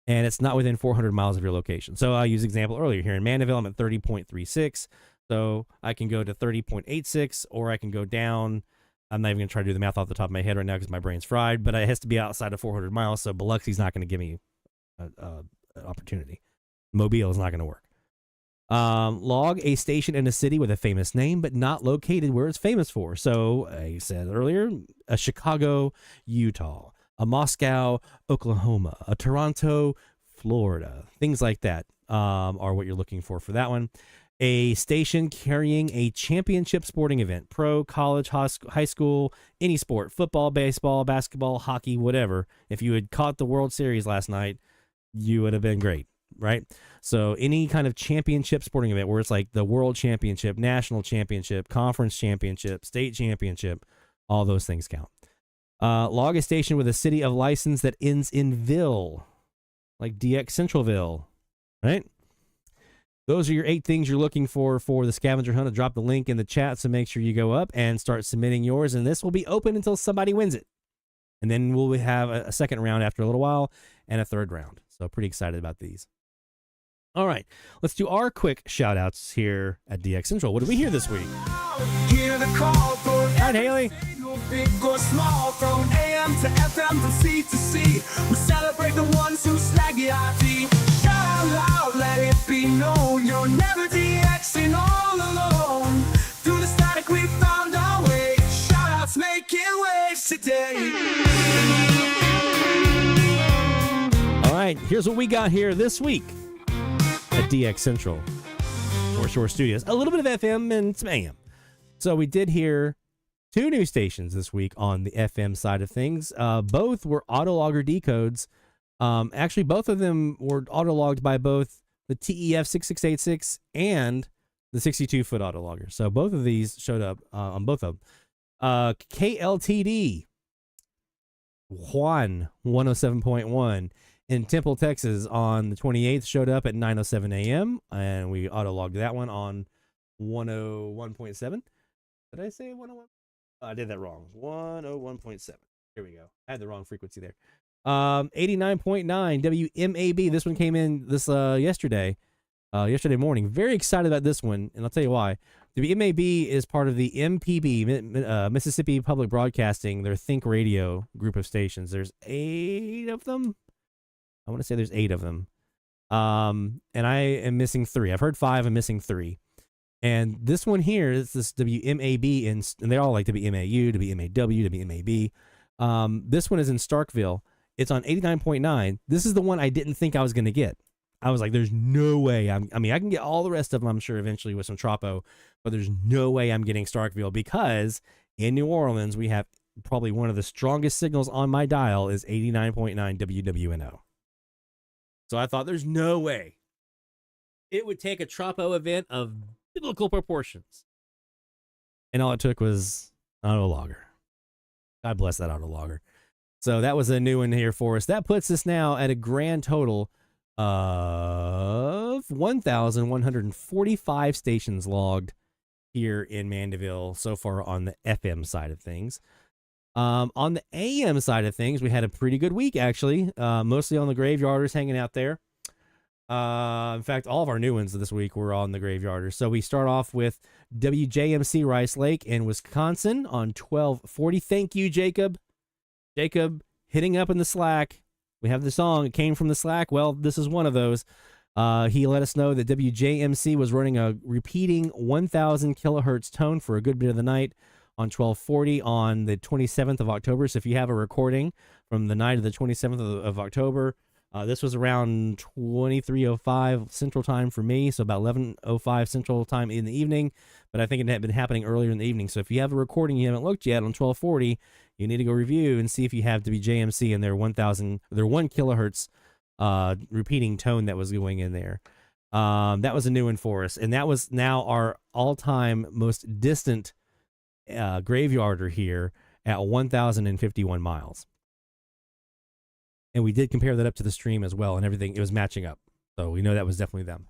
and it's not within 400 miles of your location. So I used an example earlier here in Mandeville. I'm at 30.36, so I can go to 30.86, or I can go down. I'm not even going to try to do the math off the top of my head right now because my brain's fried, but it has to be outside of 400 miles, so Biloxi's not going to give me an opportunity. Mobile is not going to work. Log a station in a city with a famous name, but not located where it's famous for. So I said earlier, Chicago, Utah, a Moscow, Oklahoma, a Toronto, Florida, things like that are what you're looking for that one. A station carrying a championship sporting event, pro, college, high school, any sport, football, baseball, basketball, hockey, whatever. If you had caught the World Series last night, you would have been great, right? So any kind of championship sporting event where it's like the world championship, national championship, conference championship, state championship, all those things count. Log a station with a city of license that ends in ville, like DX Centralville, right? Those are your 8 things you're looking for the scavenger hunt. I'll drop the link in the chat, so make sure you go up and start submitting yours, and this will be open until somebody wins it. And then we'll have a second round after a little while and a third round. So pretty excited about these. All right, let's do our quick shout-outs here at DX Central. What did we hear this week? Hear the call for All right, Haley. big or small, from AM to FM, from sea to sea. We celebrate the ones who slag the IT. Shout out loud, let it be known, you're never DXing all alone. Through the static we found our way. Shout outs making waves today. All right, here's what we got here this week at DX Central, North Shore Studios. A little bit of FM and some AM. So we did hear 2 new stations this week on the FM side of things. Both were autologger decodes. Actually, both of them were autologged by both the TEF 6686 and the 62-foot autologger. So both of these showed up on both of them. KLTD Juan 107.1 in Temple, Texas on the 28th showed up at 9:07 a.m. and we autologged that one on 101.7. Did I say 101? I did that wrong. 101.7. Here we go. I had the wrong frequency there. 89.9 WMAB. This one came in this yesterday morning. Very excited about this one, and I'll tell you why. WMAB is part of the MPB, Mississippi Public Broadcasting, their Think Radio group of stations. There's 8 of them. I want to say there's 8 of them. And I am missing 3. I've heard 5. I'm missing 3. And this one here is this WMAB, and they're all like WMAU, WMAW, WMAB. This one is in Starkville. It's on 89.9. This is the one I didn't think I was going to get. I was like, there's no way. I mean, I can get all the rest of them, I'm sure, eventually with some Tropo, but there's no way I'm getting Starkville, because in New Orleans, we have probably one of the strongest signals on my dial is 89.9 WWNO. So I thought, there's no way it would take a Tropo event of biblical proportions. And all it took was an autologger. God bless that autologger. So that was a new one here for us. That puts us now at a grand total of 1,145 stations logged here in Mandeville so far on the FM side of things. On the AM side of things, we had a pretty good week, actually. Mostly on the Graveyarders hanging out there. In fact, all of our new ones this week were on the Graveyarders. So we start off with WJMC Rice Lake in Wisconsin on 1240. Thank you, Jacob. Jacob hitting up in the Slack. We have the song. It came from the Slack. Well, this is one of those. He let us know that WJMC was running a repeating 1,000 kilohertz tone for a good bit of the night on 1240 on the 27th of October. So if you have a recording from the night of the 27th of October, this was around 23:05 Central Time for me, so about 11:05 Central Time in the evening. But I think it had been happening earlier in the evening. So if you have a recording you haven't looked yet on 1240, you need to go review and see if you have WJMC in their 1,000, their 1 kilohertz repeating tone that was going in there. That was a new one for us, and that was now our all-time most distant graveyarder here at 1,051 miles. And we did compare that up to the stream as well, and everything, it was matching up. So we know that was definitely them.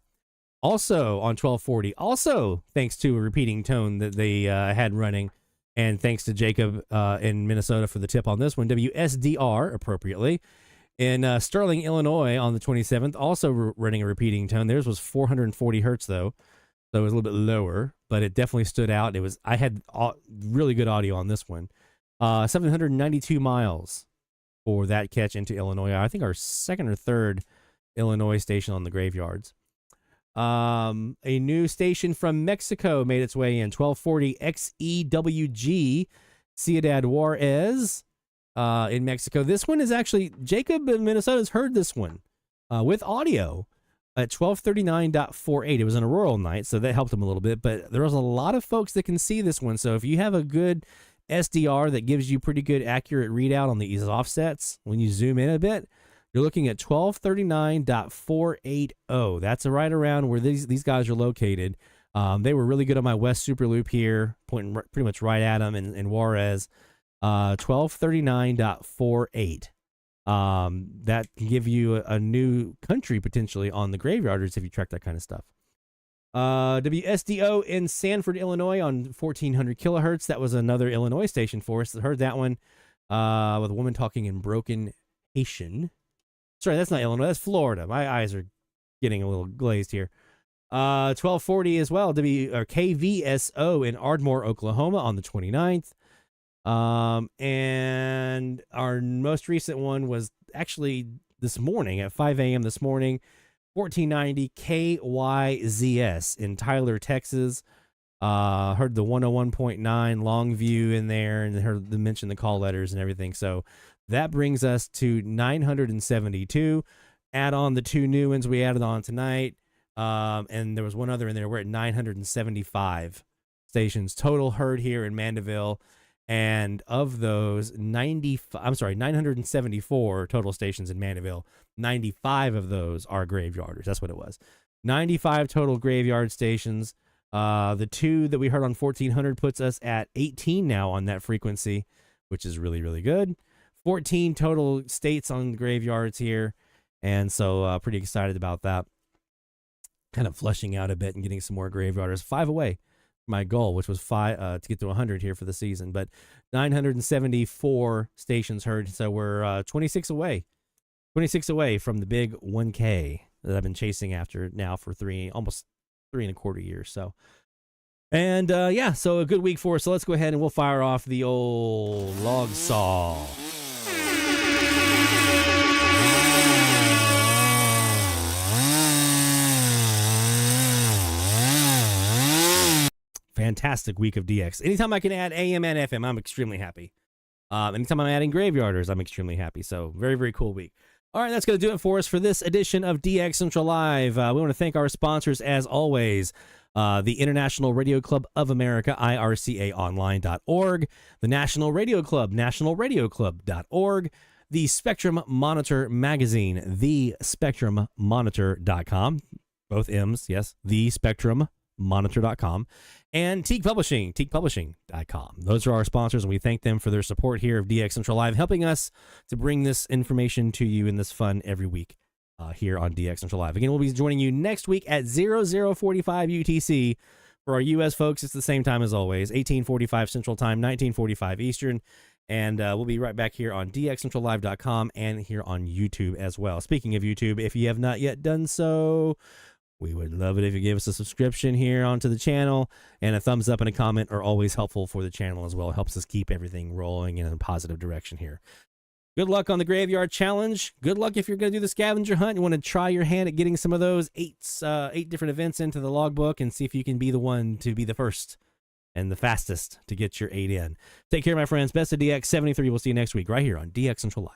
Also on 1240, also thanks to a repeating tone that they had running, and thanks to Jacob in Minnesota for the tip on this one, WSDR, appropriately, in Sterling, Illinois on the 27th, also running a repeating tone. Theirs was 440 hertz, though, so it was a little bit lower, but it definitely stood out. I had really good audio on this one. 792 miles for that catch into Illinois. I think our second or third Illinois station on the Graveyards. A new station from Mexico made its way in, 1240 XEWG, Ciudad Juarez. in Mexico. This one is actually, Jacob in Minnesota has heard this one with audio at 1239.48. It was an Auroral night, so that helped him a little bit, but there was a lot of folks that can see this one. So if you have a good SDR that gives you pretty good accurate readout on these offsets, when you zoom in a bit, you're looking at 1239.480. That's right around where these guys are located. They were really good on my West SuperLoop here, pointing pretty much right at them in Juarez. 1239.48. That can give you a new country potentially on the graveyarders if you track that kind of stuff. WSDO in Sanford, Illinois on 1400 kilohertz. That was another Illinois station for us. I heard that one with a woman talking in broken Haitian. Sorry, that's not Illinois. That's Florida. My eyes are getting a little glazed here. 1240 as well. KVSO in Ardmore, Oklahoma on the 29th. And our most recent one was actually this morning at 5 a.m. this morning, 1490 KYZS in Tyler, Texas. Heard the 101.9 Longview in there and heard them mention the call letters and everything. So that brings us to 972. Add on the two new ones we added on tonight. And there was one other in there. We're at 975 stations total heard here in Mandeville. And of those 974 total stations in Mandeville, 95 of those are graveyarders. That's what it was. 95 total graveyard stations. The two that we heard on 1400 puts us at 18 now on that frequency, which is really, really good. 14 total states on graveyards here. And so pretty excited about that. Kind of fleshing out a bit and getting some more graveyarders. 5 away. My goal, which was 5 to get to 100 here for the season, but 974 stations heard. So we're 26 away from the big 1K that I've been chasing after now for almost 3.25 years. So, and yeah, so a good week for us. So let's go ahead and we'll fire off the old log saw. Fantastic week of DX. Anytime I can add AM and FM, I'm extremely happy. Anytime I'm adding graveyarders, I'm extremely happy. So very, very cool week. All right, that's going to do it for us for this edition of DX Central Live. We want to thank our sponsors, as always, the International Radio Club of America, IRCAonline.org, the National Radio Club, nationalradioclub.org, the Spectrum Monitor magazine, thespectrummonitor.com, both M's, yes, thespectrummonitor.com, and Teak Publishing, teakpublishing.com. Those are our sponsors, and we thank them for their support here of DX Central Live, helping us to bring this information to you in this fun every week here on DX Central Live. Again, we'll be joining you next week at 0045 UTC. For our U.S. folks, it's the same time as always, 1845 Central Time, 1945 Eastern. And we'll be right back here on dxcentrallive.com and here on YouTube as well. Speaking of YouTube, if you have not yet done so, we would love it if you gave us a subscription here onto the channel, and a thumbs up and a comment are always helpful for the channel as well. It helps us keep everything rolling in a positive direction here. Good luck on the Graveyard Challenge. Good luck if you're going to do the scavenger hunt. You want to try your hand at getting some of those 8 different events into the logbook and see if you can be the one to be the first and the fastest to get your 8 in. Take care, my friends. Best of DX 73. We'll see you next week right here on DX Central Live.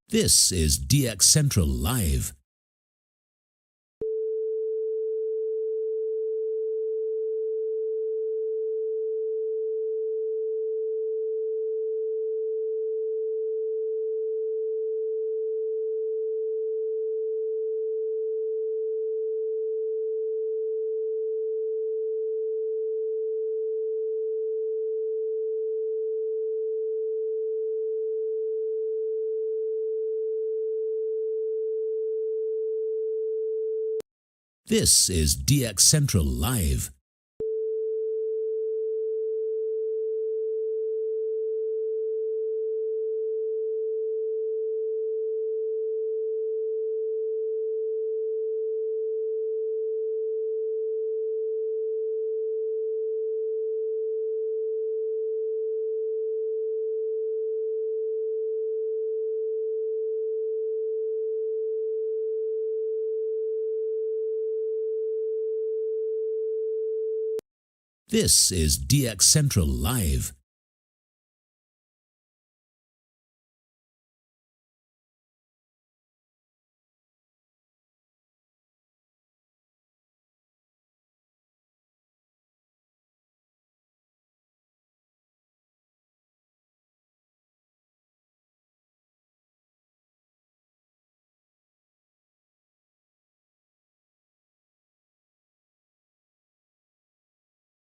This is DX Central Live. This is DX Central Live. This is DX Central Live.